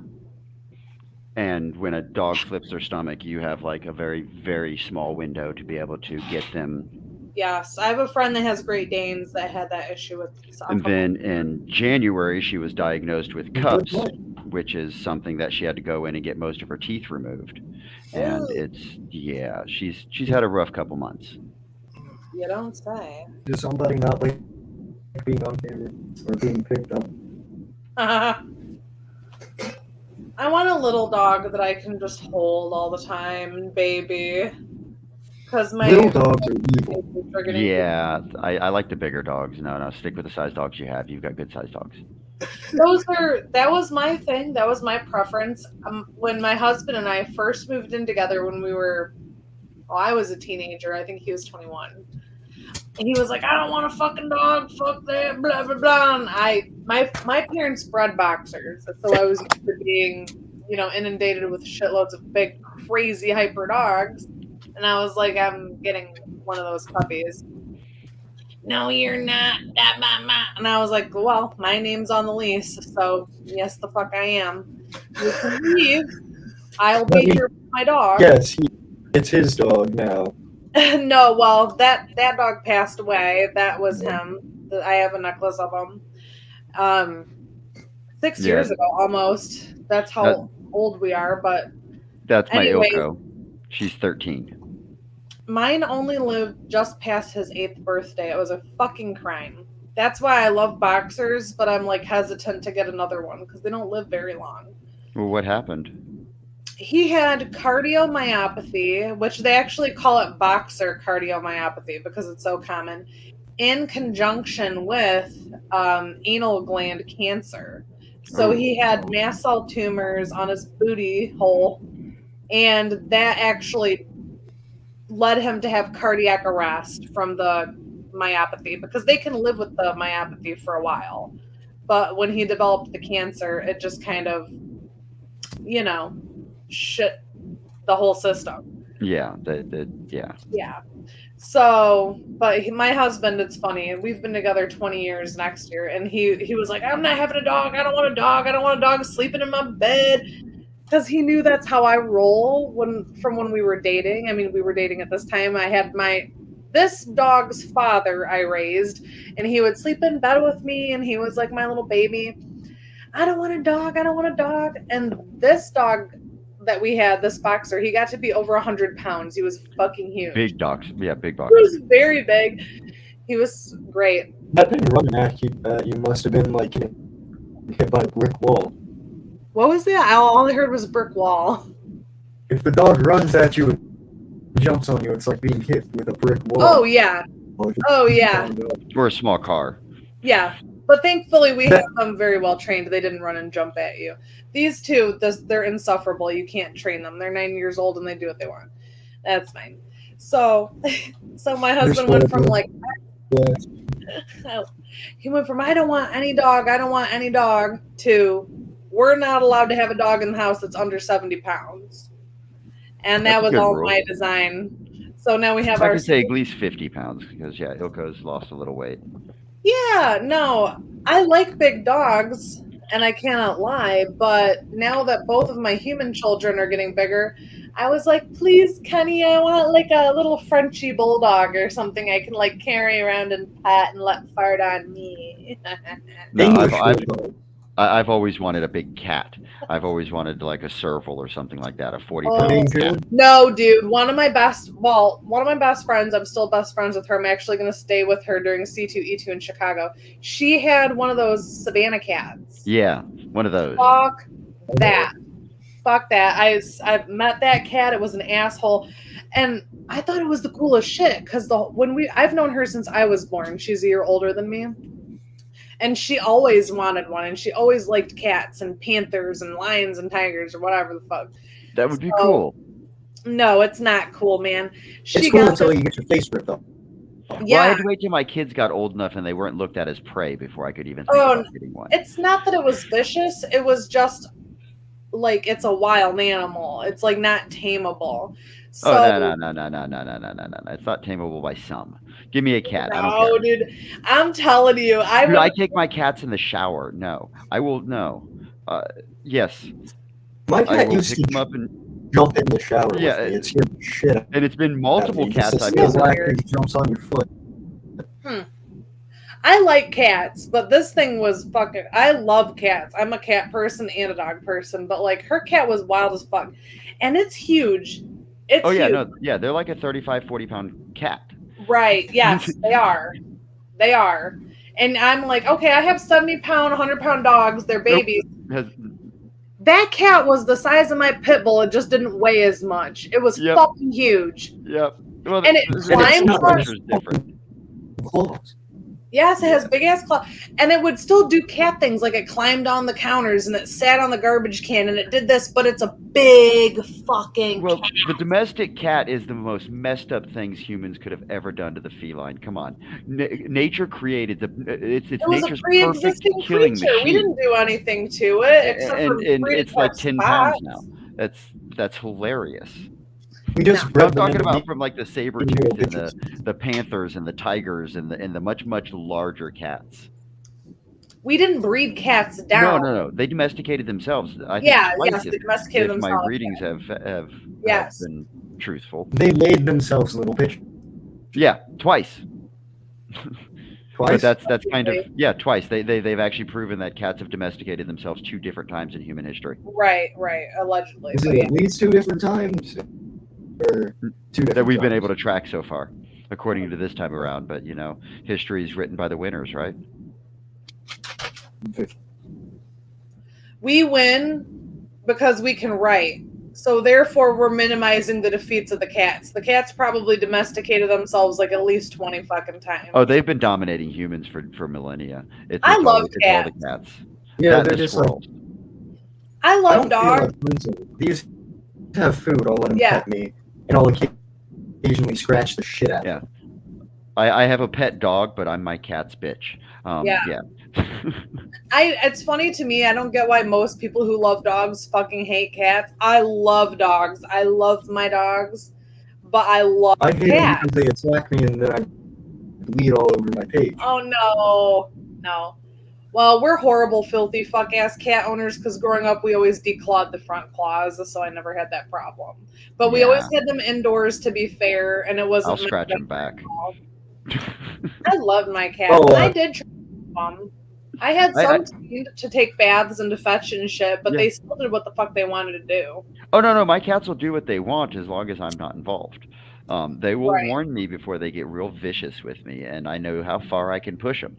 And when a dog flips their stomach, you have like a very, very small window to be able to get them. Yes, I have a friend that has Great Danes that had that issue with. And then in January, she was diagnosed with Koepp, which is something that she had to go in and get most of her teeth removed. And she's had a rough couple months. You don't say. Does somebody not like being on camera or being picked up? I want a little dog that I can just hold all the time, baby. Because my Little dogs are evil. Yeah, I like the bigger dogs. No, stick with the size dogs you have. You've got good size dogs. That was my thing. That was my preference. When my husband and I first moved in together when we were, I was a teenager. I think he was 21. And he was like, I don't want a fucking dog. Fuck that, blah, blah, blah. And my parents bred boxers. So I was used to being, inundated with shitloads of big, crazy hyper dogs. And I was like, I'm getting one of those puppies. No, you're not. And I was like, well, my name's on the lease. So yes, the fuck I am. You can leave. I'll be here with my dog. Yes, it's his dog now. No, well, that dog passed away. That was him. I have a necklace of him. 6 years ago, almost. That's how old we are. But that's my anyway, Ilko. She's 13. Mine only lived just past his 8th birthday. It was a fucking crime. That's why I love boxers, but I'm like hesitant to get another one because they don't live very long. Well, what happened? He had cardiomyopathy, which they actually call it boxer cardiomyopathy because it's so common, in conjunction with anal gland cancer. So he had mast cell tumors on his booty hole, and that actually led him to have cardiac arrest from the myopathy because they can live with the myopathy for a while. But when he developed the cancer, it just kind of, shit the whole system. Yeah, Yeah. So, but my husband, it's funny. We've been together 20 years next year, and he was like, I'm not having a dog. I don't want a dog. I don't want a dog sleeping in my bed. Because he knew that's how I roll from when we were dating. I mean, we were dating at this time. I had this dog's father I raised, and he would sleep in bed with me, and he was like my little baby. I don't want a dog. I don't want a dog. And this dog that we had, this boxer, he got to be over 100 pounds. He was fucking huge. Big dogs. Yeah, big dogs. He was very big. He was great. That thing running at you, you must have been like hit by a brick wall. What was that? All I heard was brick wall. If the dog runs at you and jumps on you, it's like being hit with a brick wall. Oh, yeah. Oh, yeah. Or a small car. Yeah. But thankfully, we have them very well trained. They didn't run and jump at you. These two, they're insufferable. You can't train them. They're 9 years old and they do what they want. That's fine. So my husband went from like, he went from I don't want any dog to we're not allowed to have a dog in the house that's under 70 pounds. And that was all my design. So now we have I our. could say at least 50 pounds because yeah, Ilko's lost a little weight. Yeah, no, I like big dogs, and I cannot lie. But now that both of my human children are getting bigger, I was like, please, Kenny, I want like a little Frenchie bulldog or something I can like carry around and pat and let fart on me. No, I've always wanted a big cat. I've always wanted like a serval or something like that, a 40-pound cat. No, dude. One of my best friends, I'm still best friends with her. I'm actually going to stay with her during C2E2 in Chicago. She had one of those Savannah cats. Yeah, one of those. Fuck that. I've met that cat. It was an asshole. And I thought it was the coolest shit because I've known her since I was born. She's a year older than me. And she always wanted one, and she always liked cats and panthers and lions and tigers or whatever the fuck. That would be cool. No, it's not cool, man. It's cool until you get your face ripped off. Yeah. Well, I had to wait till my kids got old enough and they weren't looked at as prey before I could even think about getting one. It's not that it was vicious. It was just like it's a wild animal. It's like not tameable. So, no. It's not tameable by some. Give me a cat. I don't care. Dude. I'm telling you. I take my cats in the shower. No. I will, no. Yes. My cat used to pick them up and jump in the shower with me. It scared the shit out of me. And it's been multiple cats I've been like he jumps on your foot. I like cats, but this thing was fucking. I love cats. I'm a cat person and a dog person, but like her cat was wild as fuck, and it's huge. It's huge. They're like a 35, 40-pound cat. Right? Yes, they are. They are, and I'm like, okay, I have 70-pound, 100-pound dogs. They're babies. That cat was the size of my pit bull. It just didn't weigh as much. It was fucking huge. Yep. Well, and it climbed different. Yes, it has big ass claws, and it would still do cat things. Like it climbed on the counters and it sat on the garbage can and it did this. But it's a big fucking. Well, cat. the domestic cat is the most messed up things humans could have ever done to the feline. Come on, nature created it's it was nature's a pre-existing perfect killing creature. machine. We didn't do anything to it except for and it's like 10 pounds spots. now. That's hilarious. We just I'm talking about from like the saber tooth and the panthers and the tigers and the much larger cats. We didn't breed cats down. No. They domesticated themselves. I think Yes, twice they domesticated if themselves. my readings have been truthful. They made themselves little bitches. Yeah, twice. Twice? But that's kind of twice. They've actually proven that cats have domesticated themselves 2 different times in human history. Right, allegedly. Is it at least 2 different times? Or 2 different that we've been times? able to track so far, according to this time around. But history is written by the winners, right? We win because we can write. So therefore, we're minimizing the defeats of the cats. The cats probably domesticated themselves like at least 20 fucking times. Oh, they've been dominating humans for millennia. I love all the cats. Yeah, That they're and the just like. squirrels. I love don't feel dogs. like losing. These have food. I'll let them Yeah. pet me, and I'll occasionally scratch the shit out of them. I have a pet dog, but I'm my cat's bitch. Yeah. It's funny to me. I don't get why most people who love dogs fucking hate cats. I love dogs. I love my dogs, but I love I hate cats. them because they attack me and then I bleed all over my page. Oh no. Well, we're horrible, filthy, fuck-ass cat owners because growing up we always declawed the front claws, so I never had that problem. But we always had them indoors, to be fair, and it wasn't. I'll scratch them back. I loved my cats. Oh, and I did try them. I had some to take baths and to fetch and shit, but they still did what the fuck they wanted to do. Oh no, my cats will do what they want as long as I'm not involved. They will warn me before they get real vicious with me, and I know how far I can push them.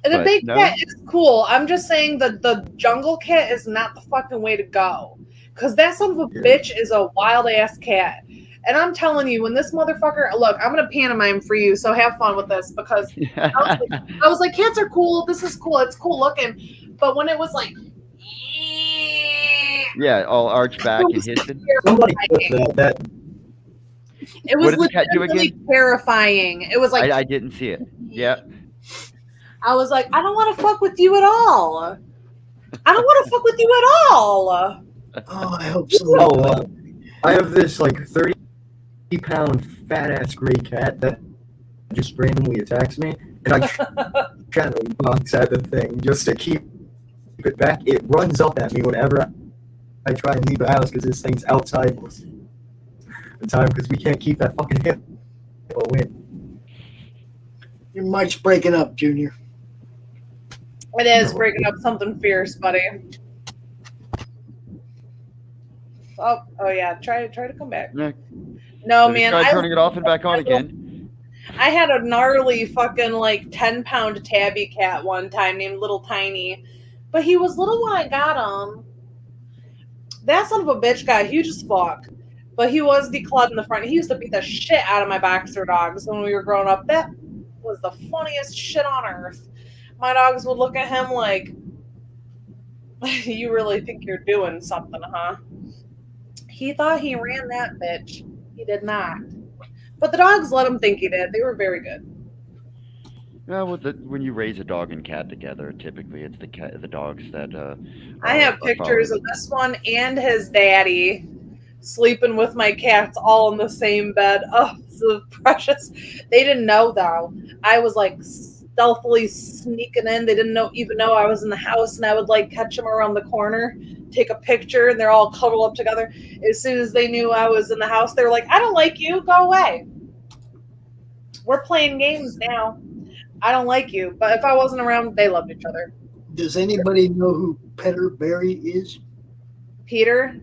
And the big cat is cool. I'm just saying that the jungle cat is not the fucking way to go, because that son of a bitch is a wild ass cat. And I'm telling you, when this motherfucker, look, I'm gonna pantomime for you, so have fun with this, because I was like, cats are cool. This is cool. It's cool looking. But when it was like, all arched back and hissing. It was legitimately terrifying. It was like I didn't see it. Yeah. I was like, I don't want to fuck with you at all. I don't want to fuck with you at all. Oh, I hope so. I have this like 30-pound fat ass gray cat that just randomly attacks me, and I kind of box at the thing just to keep it back. It runs up at me whenever I try and leave the house because this thing's outside most of the time because we can't keep that fucking hippo in. Your mic's breaking up, Junior. It is breaking up something fierce, buddy. Oh yeah. Try to come back. Yeah. No, man. Try turning it off and back on again. I had a gnarly fucking like 10-pound tabby cat one time named Little Tiny, but he was little when I got him. That son of a bitch got huge as fuck, but he was declawed in the front. He used to beat the shit out of my boxer dogs when we were growing up. That was the funniest shit on earth. My dogs would look at him like, you really think you're doing something, huh? He thought he ran that bitch. He did not. But the dogs let him think he did. They were very good. Yeah, when you raise a dog and cat together, typically it's the dogs that. I have pictures of this one and his daddy sleeping with my cats all in the same bed. Oh, so precious. They didn't know though. I was like stealthily sneaking in. They didn't even know I was in the house, and I would like catch them around the corner, take a picture, and they're all cuddled up together. As soon as they knew I was in the house, they were like, I don't like you, go away. We're playing games now. I don't like you. But if I wasn't around, they loved each other. Does anybody know who Peter Berry is? Peter?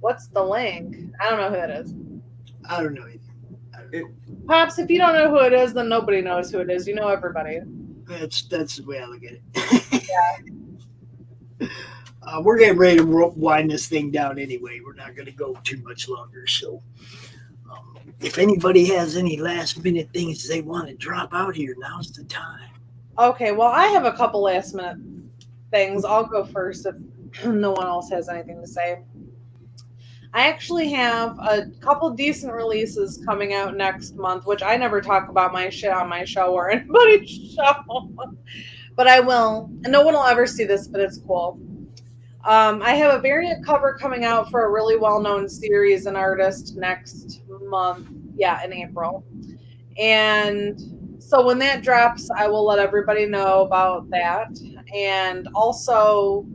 What's the link? I don't know who that is. I don't know either. Pops, if you don't know who it is, then nobody knows who it is. You know everybody. That's the way I look at it. Yeah. We're getting ready to wind this thing down anyway. We're not going to go too much longer. So if anybody has any last minute things they want to drop out here, now's the time. Okay, well, I have a couple last minute things. I'll go first if no one else has anything to say. I actually have a couple decent releases coming out next month, which I never talk about my shit on my show or anybody's show. But I will. And no one will ever see this, but it's cool. I have a variant cover coming out for a really well-known series and artist next month. Yeah, in April. And so when that drops, I will let everybody know about that. And also,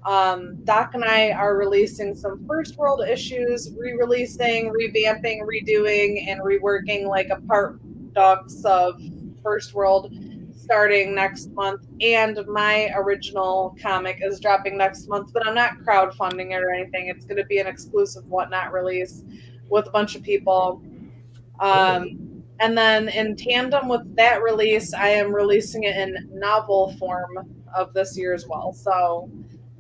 Doc and I are releasing some First World issues, re-releasing, revamping, redoing, and reworking like a part docs of First World starting next month. And my original comic is dropping next month, but I'm not crowdfunding it or anything. It's going to be an exclusive whatnot release with a bunch of people. And then in tandem with that release, I am releasing it in novel form of this year as well. So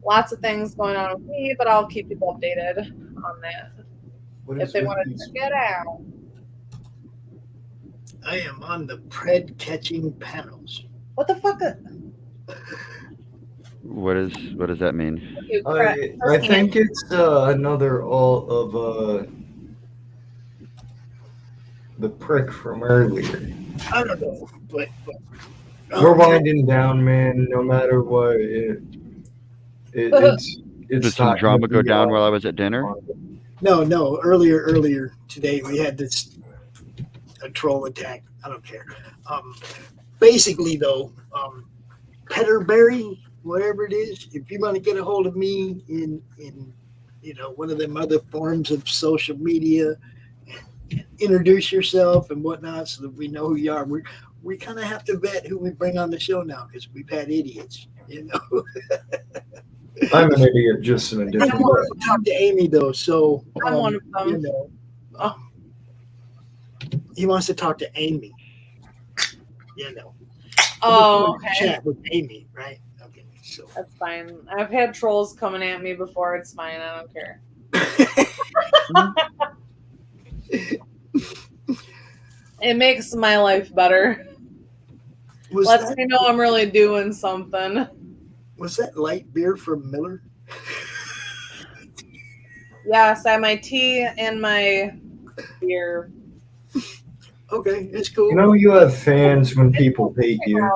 lots of things going on with me, but I'll keep people updated on that if they want to check it out. I am on the pred catching panels. What the fuck? What does that mean? I think it's another all of the prick from earlier. I don't know, but we're winding down, man. No matter what, it's Did some drama go down while I was at dinner? No. Earlier today we had a troll attack. I don't care. Basically, though, Peterberry, whatever it is, if you want to get a hold of me in one of them other forms of social media, introduce yourself and whatnot so that we know who you are. We kind of have to vet who we bring on the show now because we've had idiots, you know. I'm an idiot, just in a different I want to talk to Amy though, so I'm one of them. you know, he wants to talk to Amy. You know. Oh, okay. Chat with Amy, right? Okay, so that's fine. I've had trolls coming at me before. It's fine. I don't care. It makes my life better. Lets me know I'm really doing something. Was that light beer from Miller? Yes, I have my tea and my beer. Okay, it's cool. You know you have fans when people hate you.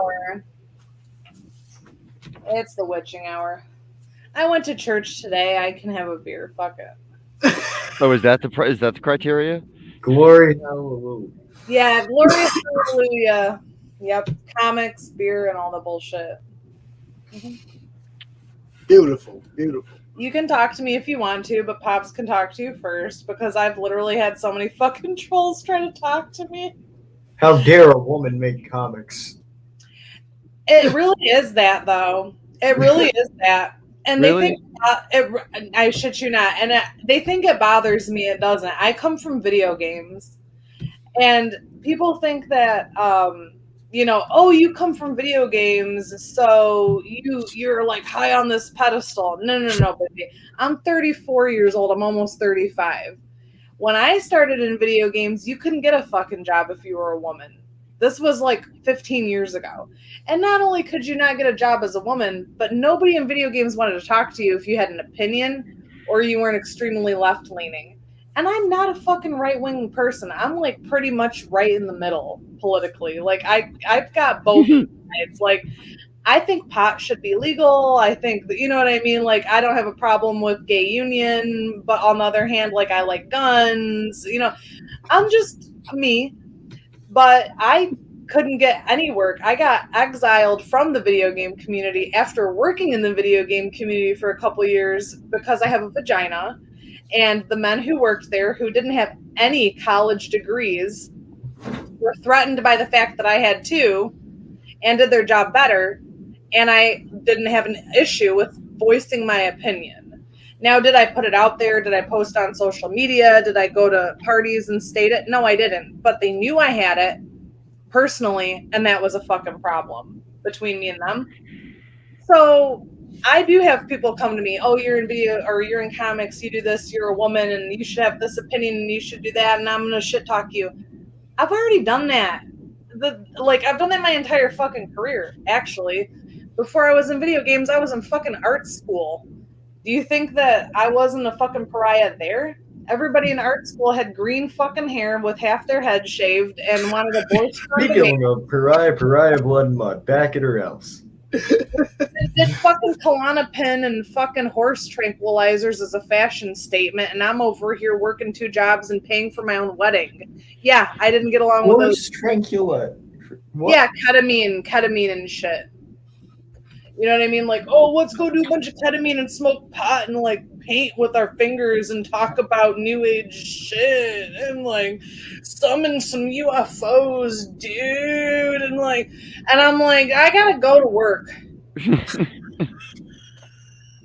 It's the witching hour. I went to church today. I can have a beer. Fuck it. Oh, is that the criteria? Glory, hallelujah. Yeah, glory, hallelujah. Yep, comics, beer, and all the bullshit. Beautiful, beautiful. You can talk to me if you want to, but Pops can talk to you first because I've literally had so many fucking trolls trying to talk to me. How dare a woman make comics? It really is that, though. It really is that. And Really? they think, I shit you not, and they think it bothers me. It doesn't. I come from video games. And people think that, you know, oh, you come from video games, so you're like high on this pedestal. No, baby. I'm 34 years old. I'm almost 35. When I started in video games, you couldn't get a fucking job if you were a woman. This was like 15 years ago. And not only could you not get a job as a woman, but nobody in video games wanted to talk to you if you had an opinion or you weren't extremely left-leaning. And I'm not a fucking right-wing person. I'm like pretty much right in the middle politically. Like I've got both sides. Like I think pot should be legal. I think that, you know what I mean? Like I don't have a problem with gay union, but on the other hand, like I like guns. You know, I'm just me. But I couldn't get any work. I got exiled from the video game community after working in the video game community for a couple years because I have a vagina. And the men who worked there, who didn't have any college degrees, were threatened by the fact that I had two and did their job better. And I didn't have an issue with voicing my opinion. Now, did I put it out there? Did I post on social media? Did I go to parties and state it? No, I didn't. But they knew I had it personally, and that was a fucking problem between me and them. So I do have people come to me, oh, you're in video or you're in comics, you do this, you're a woman, and you should have this opinion and you should do that, and I'm going to shit talk you. I've already done that. I've done that my entire fucking career, actually. Before I was in video games, I was in fucking art school. Do you think that I wasn't a fucking pariah there? Everybody in art school had green fucking hair with half their head shaved and wanted a boy. Speaking of pariah, blood and mud, back it or else. Did fucking Klonopin and fucking horse tranquilizers as a fashion statement, and I'm over here working 2 jobs and paying for my own wedding. Yeah, I didn't get along with those. Horse tranquilizer. Yeah, ketamine and shit. You know what I mean? Like, oh, let's go do a bunch of ketamine and smoke pot and like paint with our fingers and talk about new age shit and like summon some UFOs, dude. And I'm like, I gotta go to work.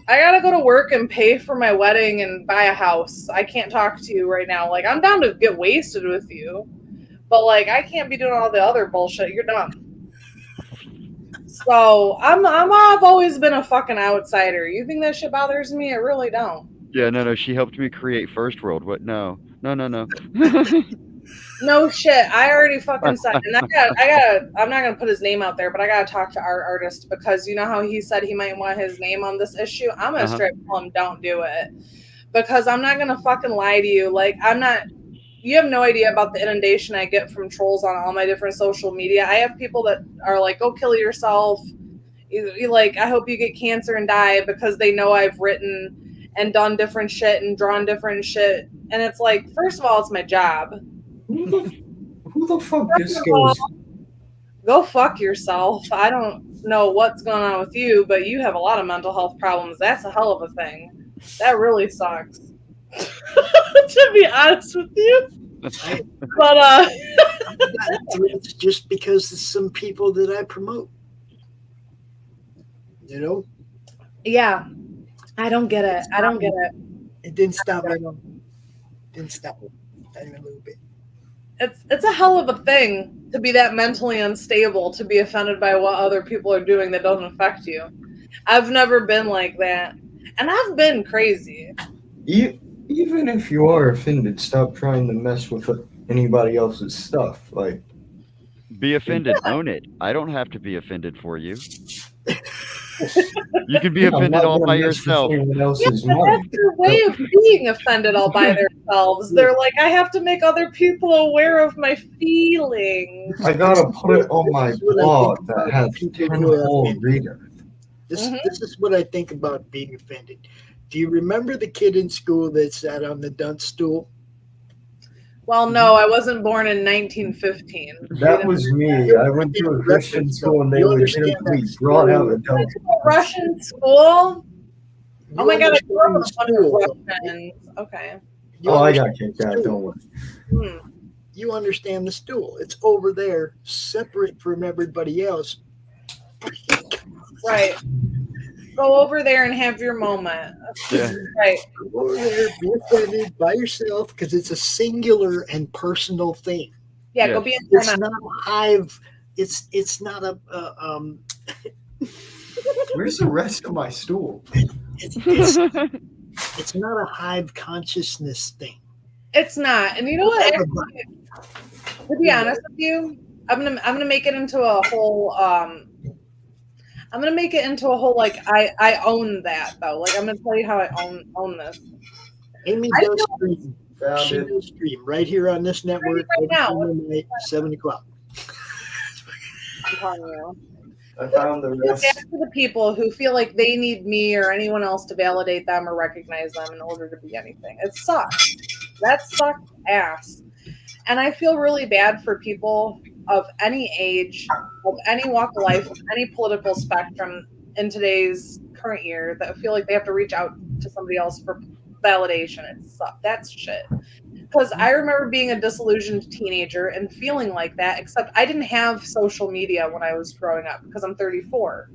I gotta go to work and pay for my wedding and buy a house. I can't talk to you right now. Like, I'm down to get wasted with you, but like, I can't be doing all the other bullshit. You're dumb. So I've always been a fucking outsider. You think that shit bothers me? I really don't. Yeah, no. She helped me create First World. What? No. No shit. I already fucking said, and I got. I'm not gonna put his name out there, but I gotta talk to our artist because you know how he said he might want his name on this issue. I'm gonna straight tell him don't do it because I'm not gonna fucking lie to you. Like I'm not. You have no idea about the inundation I get from trolls on all my different social media. I have people that are like, go kill yourself. Like, I hope you get cancer and die because they know I've written and done different shit and drawn different shit. And it's like, first of all, it's my job. Who the fuck this goes? Go fuck yourself. I don't know what's going on with you, but you have a lot of mental health problems. That's a hell of a thing. That really sucks. To be honest with you. But it's just because of some people that I promote. You know? Yeah. I don't get it. I don't get it. It didn't stop me. Didn't stop me. Not even a little bit. It's a hell of a thing to be that mentally unstable, to be offended by what other people are doing that doesn't affect you. I've never been like that. And I've been crazy. Even if you are offended, stop trying to mess with anybody else's stuff. Like, be offended, own it. I don't have to be offended for you. You can be offended all by yourself. Yeah, but that's their way of being offended all by themselves. They're like, I have to make other people aware of my feelings. I gotta put it on my blog that has 10 whole readers. This is what I think about being offended. Do you remember the kid in school that sat on the dunce stool? Well, no, I wasn't born in 1915. That was me. I went to a Christian school and they legitimately brought out a dunce. Russian school? Oh my god, I grew up with a bunch of Russians. Okay. I got kicked out, don't worry. You understand the stool. It's over there, separate from everybody else. Right. Go over there and have your moment. Yeah. Right. Go over there, be offended by yourself, because it's a singular and personal thing. Yeah, go be in It's time not a hive. It's not a. Where's the rest of my stool? It's not a hive consciousness thing. It's not. And you know what? Actually, to be honest with you, I'm gonna make it into a whole like I own that though. Like I'm gonna tell you how I own this. Amy does stream. She does stream right here on this network right now. Night, 7:00. I'm telling you. I found the rest. It's to the people who feel like they need me or anyone else to validate them or recognize them in order to be anything. It sucks. That sucks ass. And I feel really bad for people of any age, of any walk of life, of any political spectrum in today's current year that feel like they have to reach out to somebody else for validation. It sucks. That's shit. Because I remember being a disillusioned teenager and feeling like that, except I didn't have social media when I was growing up because I'm 34.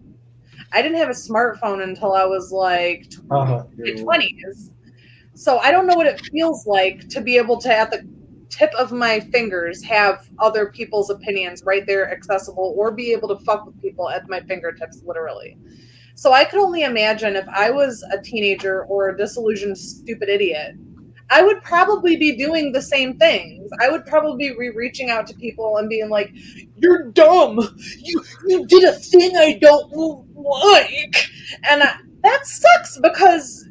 I didn't have a smartphone until I was like my 20s. So I don't know what it feels like to be able to, at the tip of my fingers, have other people's opinions right there accessible, or be able to fuck with people at my fingertips, literally. So I could only imagine if I was a teenager or a disillusioned stupid idiot, I would probably be doing the same things. I would probably be reaching out to people and being like, "You're dumb. You did a thing I don't like," and that sucks because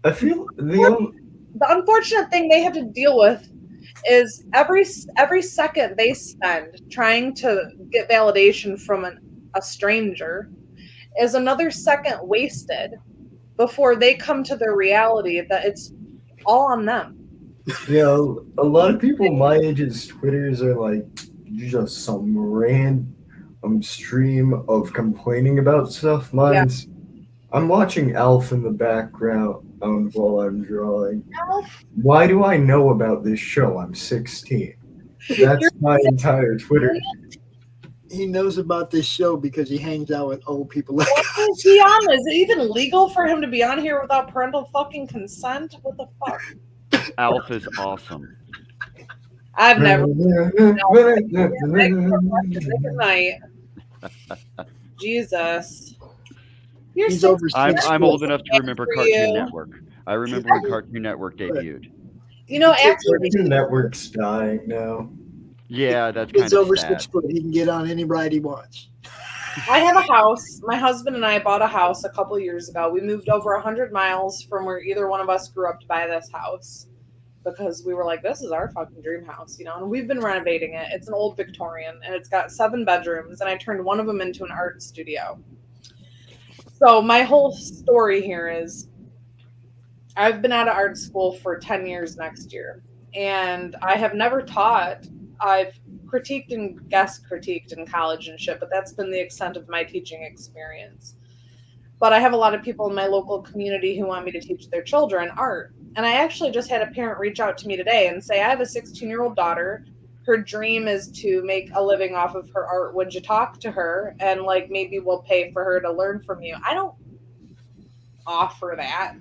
I feel the unfortunate thing they have to deal with is every second they spend trying to get validation from a stranger is another second wasted before they come to the reality that it's all on them. You know, a lot of people my age's Twitters are like just some random stream of complaining about stuff. Mine's I'm watching Alf in the background while I'm drawing. Why do I know about this show? I'm 16. That's my entire Twitter. He knows about this show because he hangs out with old people like Why is he on? Is it even legal for him to be on here without parental fucking consent? What the fuck? Alf is awesome. I've never. Good night. Jesus. I'm old enough to remember Cartoon Network. I remember when Cartoon Network debuted. You know, actually, Cartoon Network's dying now. Yeah, that's kind He's of over sad. 6 foot. He can get on any ride he wants. I have a house. My husband and I bought a house a couple years ago. We moved over 100 miles from where either one of us grew up to buy this house because we were like, this is our fucking dream house, you know, and we've been renovating it. It's an old Victorian and it's got 7 bedrooms and I turned one of them into an art studio. So my whole story here is I've been out of art school for 10 years next year and I have never taught. I've critiqued and guest critiqued in college and shit, but that's been the extent of my teaching experience. But I have a lot of people in my local community who want me to teach their children art. And I actually just had a parent reach out to me today and say, I have a 16-year-old daughter. Her dream is to make a living off of her art. Would you talk to her? And like, maybe we'll pay for her to learn from you. I don't offer that.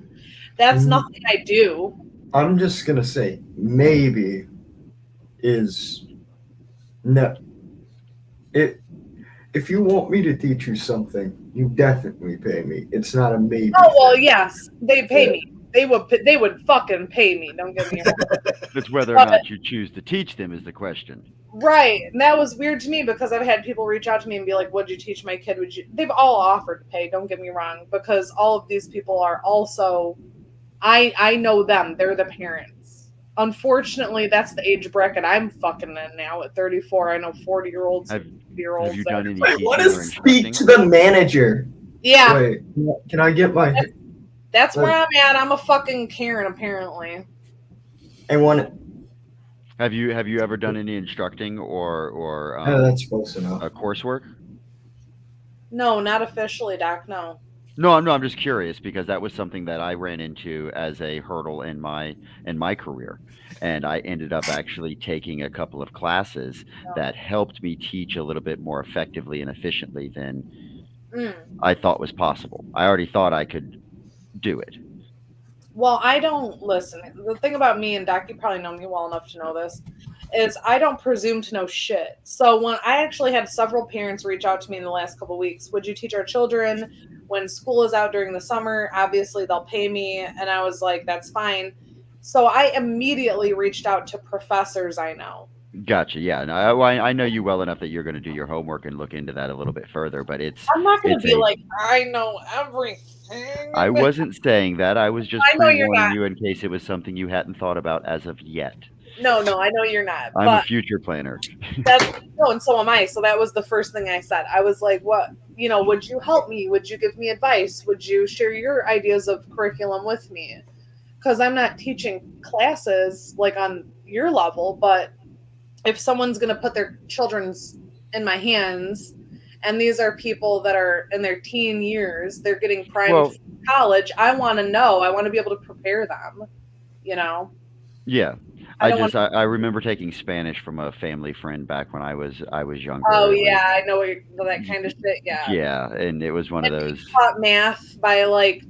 That's nothing I do. I'm just going to say maybe is no. If you want me to teach you something, you definitely pay me. It's not a maybe. Oh, well, yes, they pay me. They would fucking pay me. Don't get me wrong. It's whether or not you choose to teach them is the question. Right. And that was weird to me because I've had people reach out to me and be like, would you teach my kid? They've all offered to pay, don't get me wrong, because all of these people are also, I know them. They're the parents. Unfortunately, that's the age bracket I'm fucking in now at 34. I know 40-year-olds, 50-year-olds. Have you done any I want to speak to the manager. Yeah. Wait, can I get my... That's where I'm at. I'm a fucking Karen, apparently. I want it. Have you ever done any instructing or that's close enough. Coursework? No, not officially, Doc. No. No, I'm just curious because that was something that I ran into as a hurdle in my career, and I ended up actually taking a couple of classes that helped me teach a little bit more effectively and efficiently than I thought was possible. I already thought I could do it. Well, I don't listen. The thing about me and Doc, you probably know me well enough to know this, is I don't presume to know shit. So when I actually had several parents reach out to me in the last couple of weeks, would you teach our children when school is out during the summer? Obviously, they'll pay me. And I was like, that's fine. So I immediately reached out to professors I know. Gotcha. Yeah. No, I know you well enough that you're going to do your homework and look into that a little bit further, but I'm not going to be like, I know everything. I wasn't saying that. I was just I know you're pre-warning not. you in case it was something you hadn't thought about as of yet. No, I know you're not. I'm but a future planner. and so am I. So that was the first thing I said. I was like, what, would you help me? Would you give me advice? Would you share your ideas of curriculum with me? Because I'm not teaching classes like on your level, but if someone's going to put their children's in my hands, and these are people that are in their teen years, they're getting primed for college, I want to know. I want to be able to prepare them, Yeah. I remember taking Spanish from a family friend back when I was younger. Oh, yeah. I know that kind of shit. Yeah. Yeah. And it was one of those. Taught math by like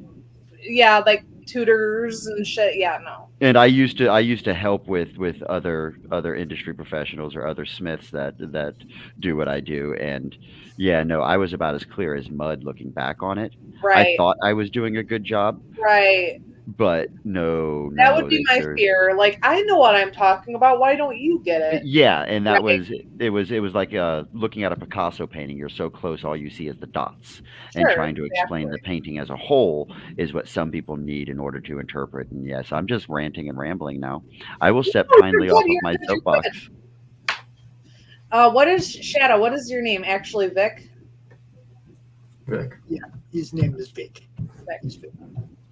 tutors and shit. Yeah, no. And I used to help with other industry professionals or other smiths that do what I do. And yeah, no, I was about as clear as mud looking back on it. Right. I thought I was doing a good job. Right. But no. That would be my fear. Like, I know what I'm talking about. Why don't you get it? Yeah, and that was like looking at a Picasso painting. You're so close, all you see is the dots. Sure, and trying to explain the painting as a whole is what some people need in order to interpret. And yes, I'm just ranting and rambling now. I will step kindly off of my soapbox. What is Shadow? What is your name? Actually, Vic? Vic. Yeah, his name is Vic. Vic.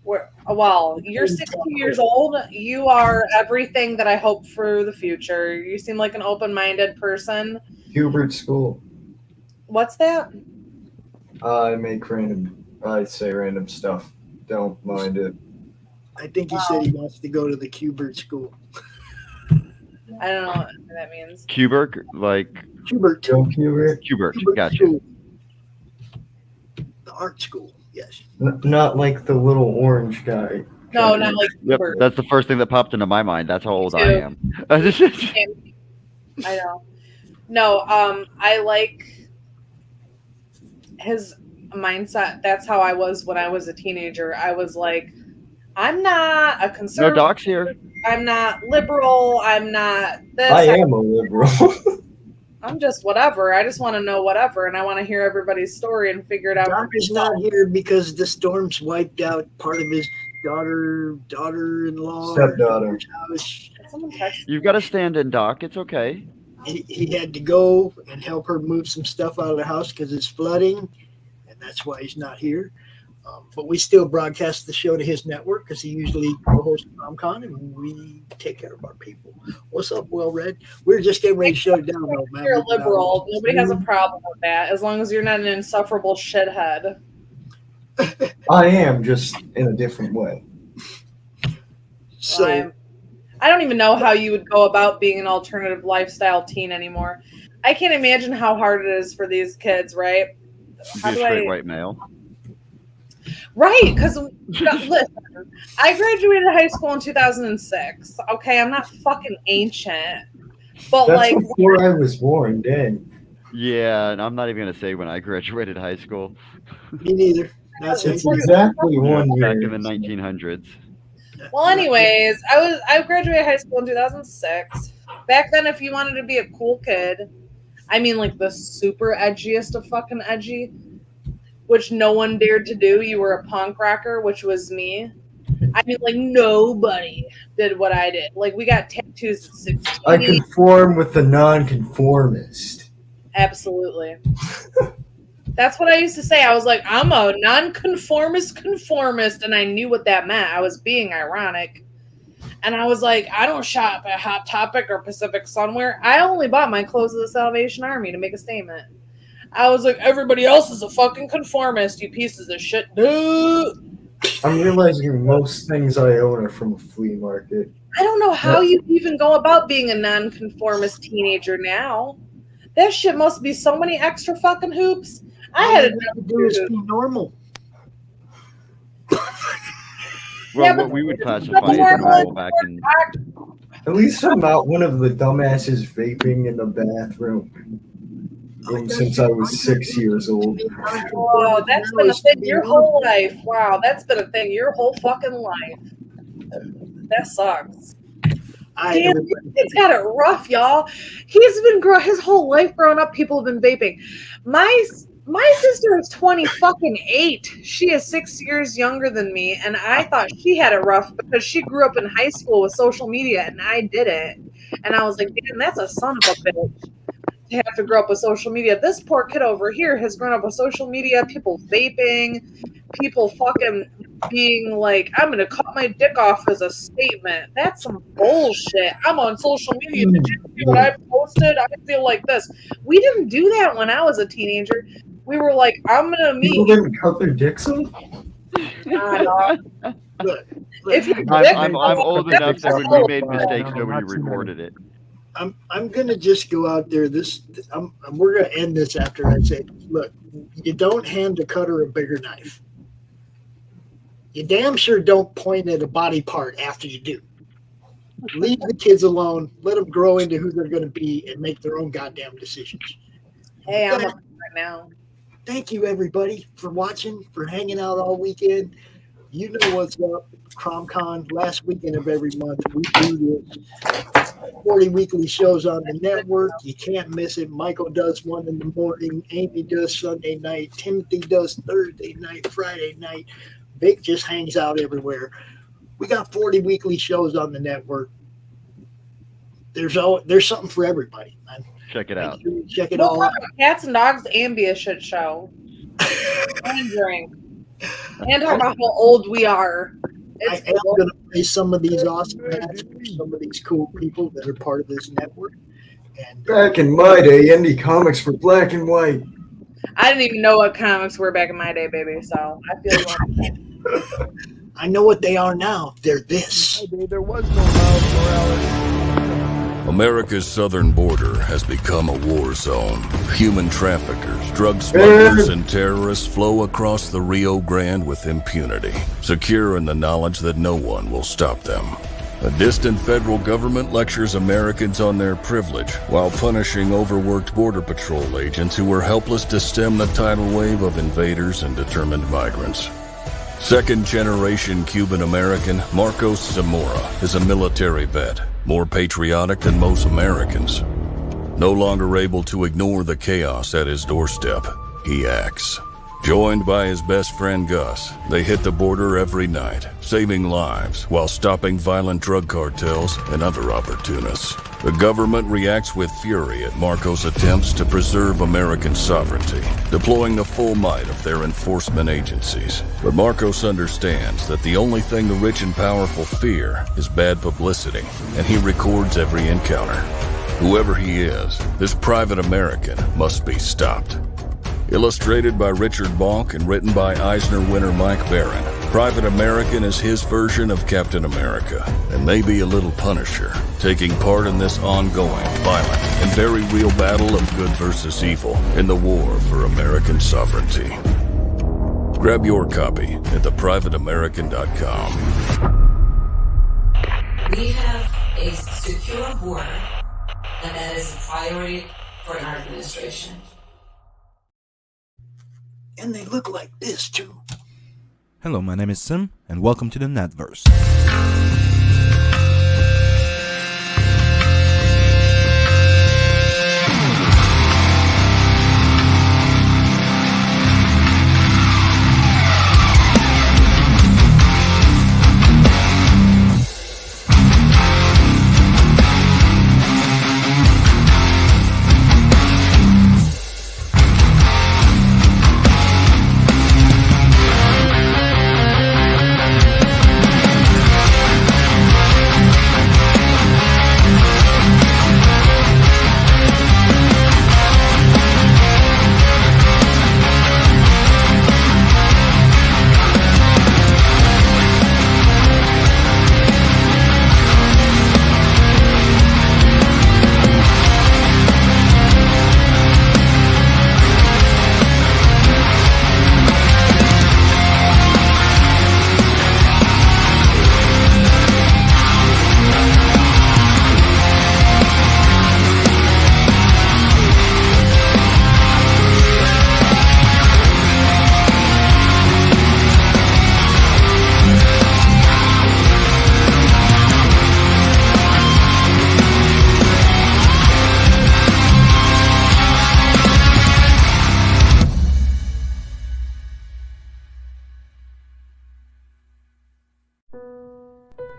Well, you're 16 years old. You are everything that I hope for the future. You seem like an open-minded person. Hubert School. What's that? I say random stuff. Don't mind it. I think he said he wants to go to the Hubert School. I don't know what that means. Kubert, like Hubert. Hubert. Gotcha. School. The art school. Yes. Not like the little orange guy. No, not like Yep, Hubert. that's the first thing that popped into my mind. That's how old I am. I know. No, I like his mindset. That's how I was when I was a teenager. I was like, I'm not a conservative. No docs here. I'm not liberal. I'm not this. I am a liberal. I'm just whatever. I just want to know whatever, and I want to hear everybody's story and figure it out. Doc is not here because the storms wiped out part of his daughter-in-law. Stepdaughter. House. You've got to stand in, Doc. It's okay. He had to go and help her move some stuff out of the house because it's flooding, and that's why he's not here. But we still broadcast the show to his network because he usually co-hosts CRoM Con, and we take care of our people. What's up, Well Red? We're just getting ready to shut it down, though, man. You're a liberal. Nobody has a problem with that as long as you're not an insufferable shithead. I am, just in a different way. So I don't even know how you would go about being an alternative lifestyle teen anymore. I can't imagine how hard it is for these kids, right? Be a straight white male. Right, because listen, I graduated high school in 2006. Okay, I'm not fucking ancient, but That's like before I was born. Then. Yeah, and I'm not even gonna say when I graduated high school. Me neither. That's exactly 1 year. Back in the 1900s. Well, anyways, I graduated high school in 2006. Back then, if you wanted to be a cool kid, I mean, like the super edgiest of fucking edgy, which no one dared to do. You were a punk rocker, which was me. I mean, like nobody did what I did. Like we got tattoos at 16. I conform with the nonconformist. Absolutely. That's what I used to say. I was like, I'm a nonconformist conformist, and I knew what that meant. I was being ironic. And I was like, I don't shop at Hot Topic or Pacific Sunwear. I only bought my clothes of the Salvation Army to make a statement. I was like, everybody else is a fucking conformist, you pieces of shit. No. I'm realizing most things I own are from a flea market. I don't know how you even go about being a nonconformist teenager now. That shit must be so many extra fucking hoops. I had to do is be normal. Well, Yeah, what but we would classify as more normal back in. At least I'm not one of the dumbasses vaping in the bathroom since I was 6 years old. Oh, that's been a thing your whole life. Wow, that's been a thing your whole fucking life. That sucks. Damn, it's got it rough, y'all. He's been his whole life growing up. People have been vaping. My sister is 8. She is 6 years younger than me, and I thought she had it rough because she grew up in high school with social media, and I didn't. And I was like, damn, that's a son of a bitch to have to grow up with social media. This poor kid over here has grown up with social media, people vaping, people fucking being like, I'm going to cut my dick off as a statement. That's some bullshit. I'm on social media. Did you see what I posted? I feel like this. We didn't do that when I was a teenager. We were like, I'm going to meet. People didn't cut their dicks off? I'm old enough that when we made mistakes, nobody recorded it. I'm gonna just go out there. We're gonna end this after I say, look, you don't hand the cutter a bigger knife. You damn sure don't point at a body part after you do. Leave the kids alone. Let them grow into who they're going to be and make their own goddamn decisions. Hey, I'm up right now. Thank you, everybody, for watching, for hanging out all weekend. You know what's up. CRoM Con, last weekend of every month. We do this 40 weekly shows on the network. You can't miss it. Michael does one in the morning. Amy does Sunday night. Timothy does Thursday night, Friday night. Vic just hangs out everywhere. We got 40 weekly shows on the network. There's something for everybody, man. Check it out. Check it all out. Cats and dogs and be a shit show. And drink. And talk about how old we are. I am going to play some of these awesome matches for some of these cool people that are part of this network. And back in my day, indie comics were black and white. I didn't even know what comics were back in my day, baby. So I feel like I know what they are now. They're this. There was no loud morality. America's southern border has become a war zone. Human traffickers, drug smugglers, and terrorists flow across the Rio Grande with impunity, secure in the knowledge that no one will stop them. A distant federal government lectures Americans on their privilege while punishing overworked Border Patrol agents who were helpless to stem the tidal wave of invaders and determined migrants. Second-generation Cuban-American Marcos Zamora is a military vet, more patriotic than most Americans. No longer able to ignore the chaos at his doorstep, he acts. Joined by his best friend Gus, they hit the border every night, saving lives while stopping violent drug cartels and other opportunists. The government reacts with fury at Marcos' attempts to preserve American sovereignty, deploying the full might of their enforcement agencies. But Marcos understands that the only thing the rich and powerful fear is bad publicity, and he records every encounter. Whoever he is, this private American must be stopped. Illustrated by Richard Bonk and written by Eisner winner Mike Barron, Private American is his version of Captain America, and maybe a little Punisher, taking part in this ongoing, violent, and very real battle of good versus evil in the war for American sovereignty. Grab your copy at theprivateamerican.com. We have a secure border, and that is a priority for our administration. And they look like this too. Hello, my name is Sim, and welcome to the Netverse.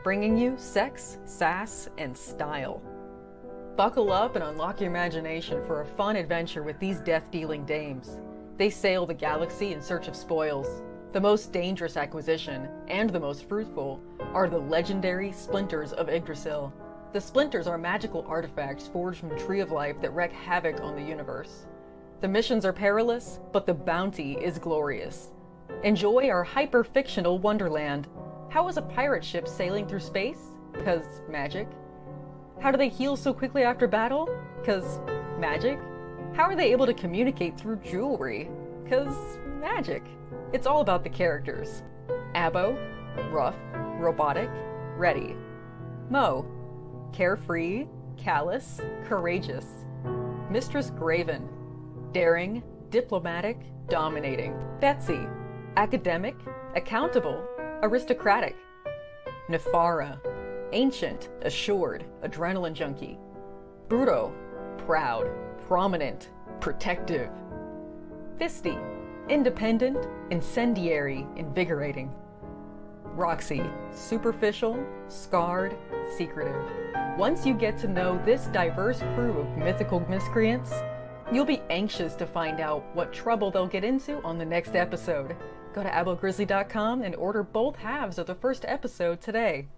Bringing you sex, sass, and style. Buckle up and unlock your imagination for a fun adventure with these death-dealing dames. They sail the galaxy in search of spoils. The most dangerous acquisition, and the most fruitful, are the legendary Splinters of Yggdrasil. The Splinters are magical artifacts forged from the Tree of Life that wreak havoc on the universe. The missions are perilous, but the bounty is glorious. Enjoy our hyper-fictional wonderland. How is a pirate ship sailing through space? 'Cause magic. How do they heal so quickly after battle? 'Cause magic. How are they able to communicate through jewelry? 'Cause magic. It's all about the characters. Abo, rough, robotic, ready. Mo, carefree, callous, courageous. Mistress Graven, daring, diplomatic, dominating. Betsy, academic, accountable, aristocratic. Nefara, ancient, assured, adrenaline junkie. Bruto, proud, prominent, protective. Fisty, independent, incendiary, invigorating. Roxy, superficial, scarred, secretive. Once you get to know this diverse crew of mythical miscreants, you'll be anxious to find out what trouble they'll get into on the next episode. Go to abogrizzly.com and order both halves of the first episode today.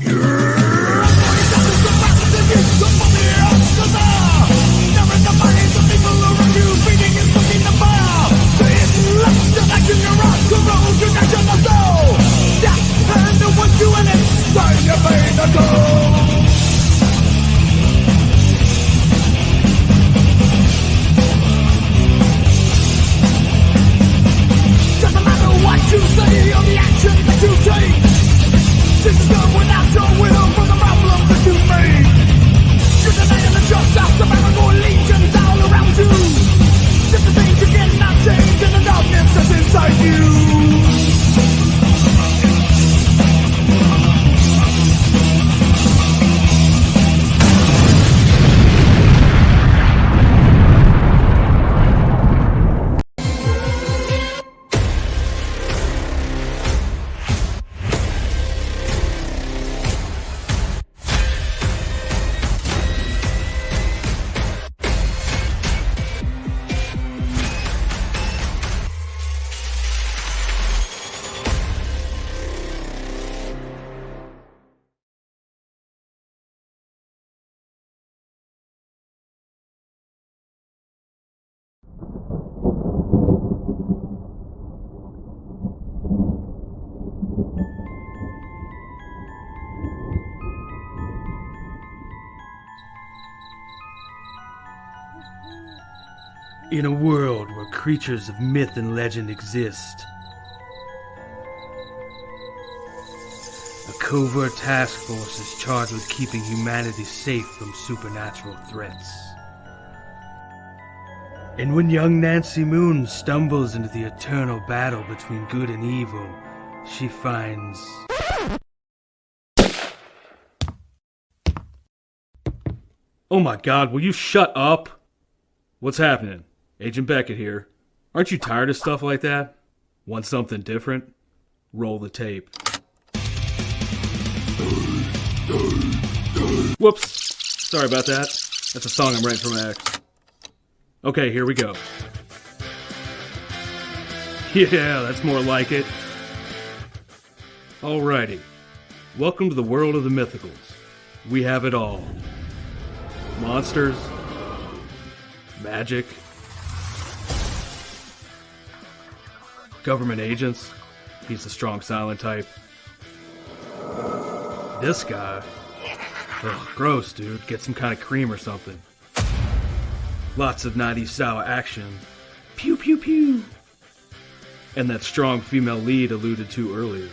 You're In a world where creatures of myth and legend exist, a covert task force is charged with keeping humanity safe from supernatural threats. And when young Nancy Moon stumbles into the eternal battle between good and evil, she finds... Oh my god, will you shut up? What's happening? Agent Beckett here. Aren't you tired of stuff like that? Want something different? Roll the tape. Whoops. Sorry about that. That's a song I'm writing for my ex. Okay, here we go. Yeah, that's more like it. Alrighty. Welcome to the world of the mythicals. We have it all. Monsters. Magic. Government agents. He's the strong silent type. This guy. Ugh, gross, dude. Get some kind of cream or something. Lots of 90s style action. Pew pew pew. And that strong female lead alluded to earlier.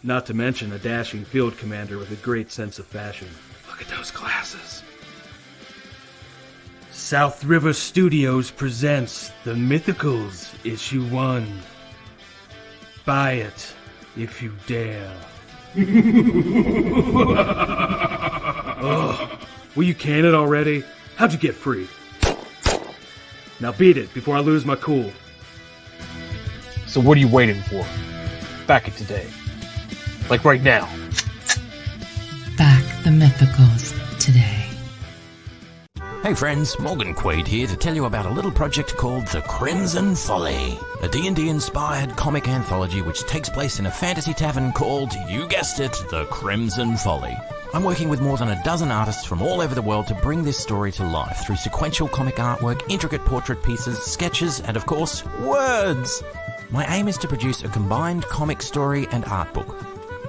Not to mention a dashing field commander with a great sense of fashion. Look at those glasses. South River Studios presents The Mythicals, Issue 1. Buy it, if you dare. Ugh. Will you can it already? How'd you get free? Now beat it before I lose my cool. So what are you waiting for? Back it today. Like right now. Back the Mythicals today. Hey friends, Morgan Quaid here to tell you about a little project called The Crimson Folly, a D&D inspired comic anthology which takes place in a fantasy tavern called, you guessed it, The Crimson Folly. I'm working with more than a dozen artists from all over the world to bring this story to life through sequential comic artwork, intricate portrait pieces, sketches, and of course, words! My aim is to produce a combined comic story and art book.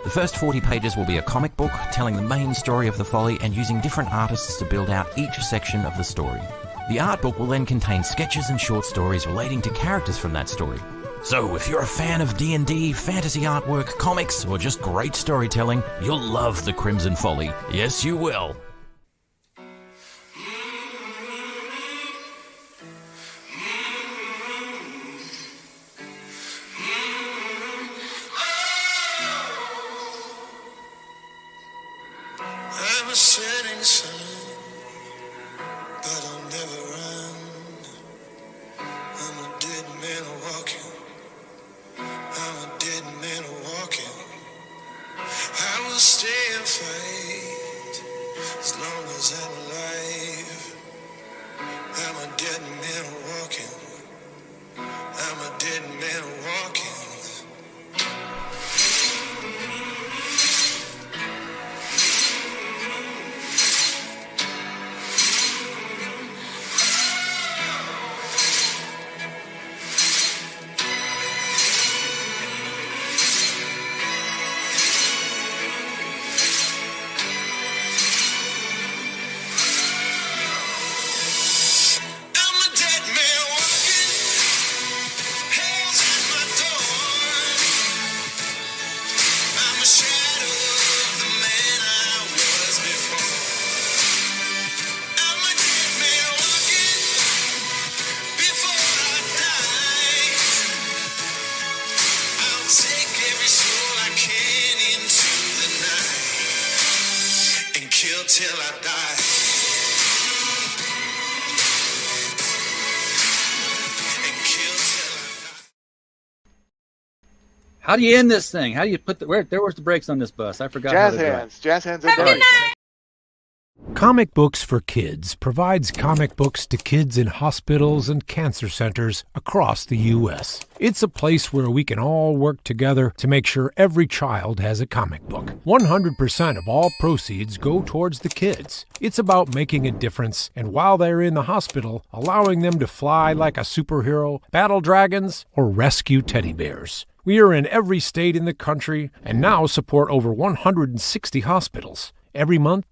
The first 40 pages will be a comic book telling the main story of the folly and using different artists to build out each section of the story. The art book will then contain sketches and short stories relating to characters from that story. So if you're a fan of D&D, fantasy artwork, comics, or just great storytelling, you'll love The Crimson Folly. Yes, you will. I'm a setting sun, but I'll never run. I'm a dead man walking. I'm a dead man walking. I will stay and fight as long as I'm alive. I'm a dead man walking. I'm a dead man walking. Till I die. How do you end this thing? How do you put the where's the brakes on this bus? I forgot. Jazz hands. Jazz hands are done. Comic Books for Kids provides comic books to kids in hospitals and cancer centers across the U.S. It's a place where we can all work together to make sure every child has a comic book. 100% of all proceeds go towards the kids. It's about making a difference, and while they're in the hospital, allowing them to fly like a superhero, battle dragons, or rescue teddy bears. We are in every state in the country and now support over 160 hospitals. Every month,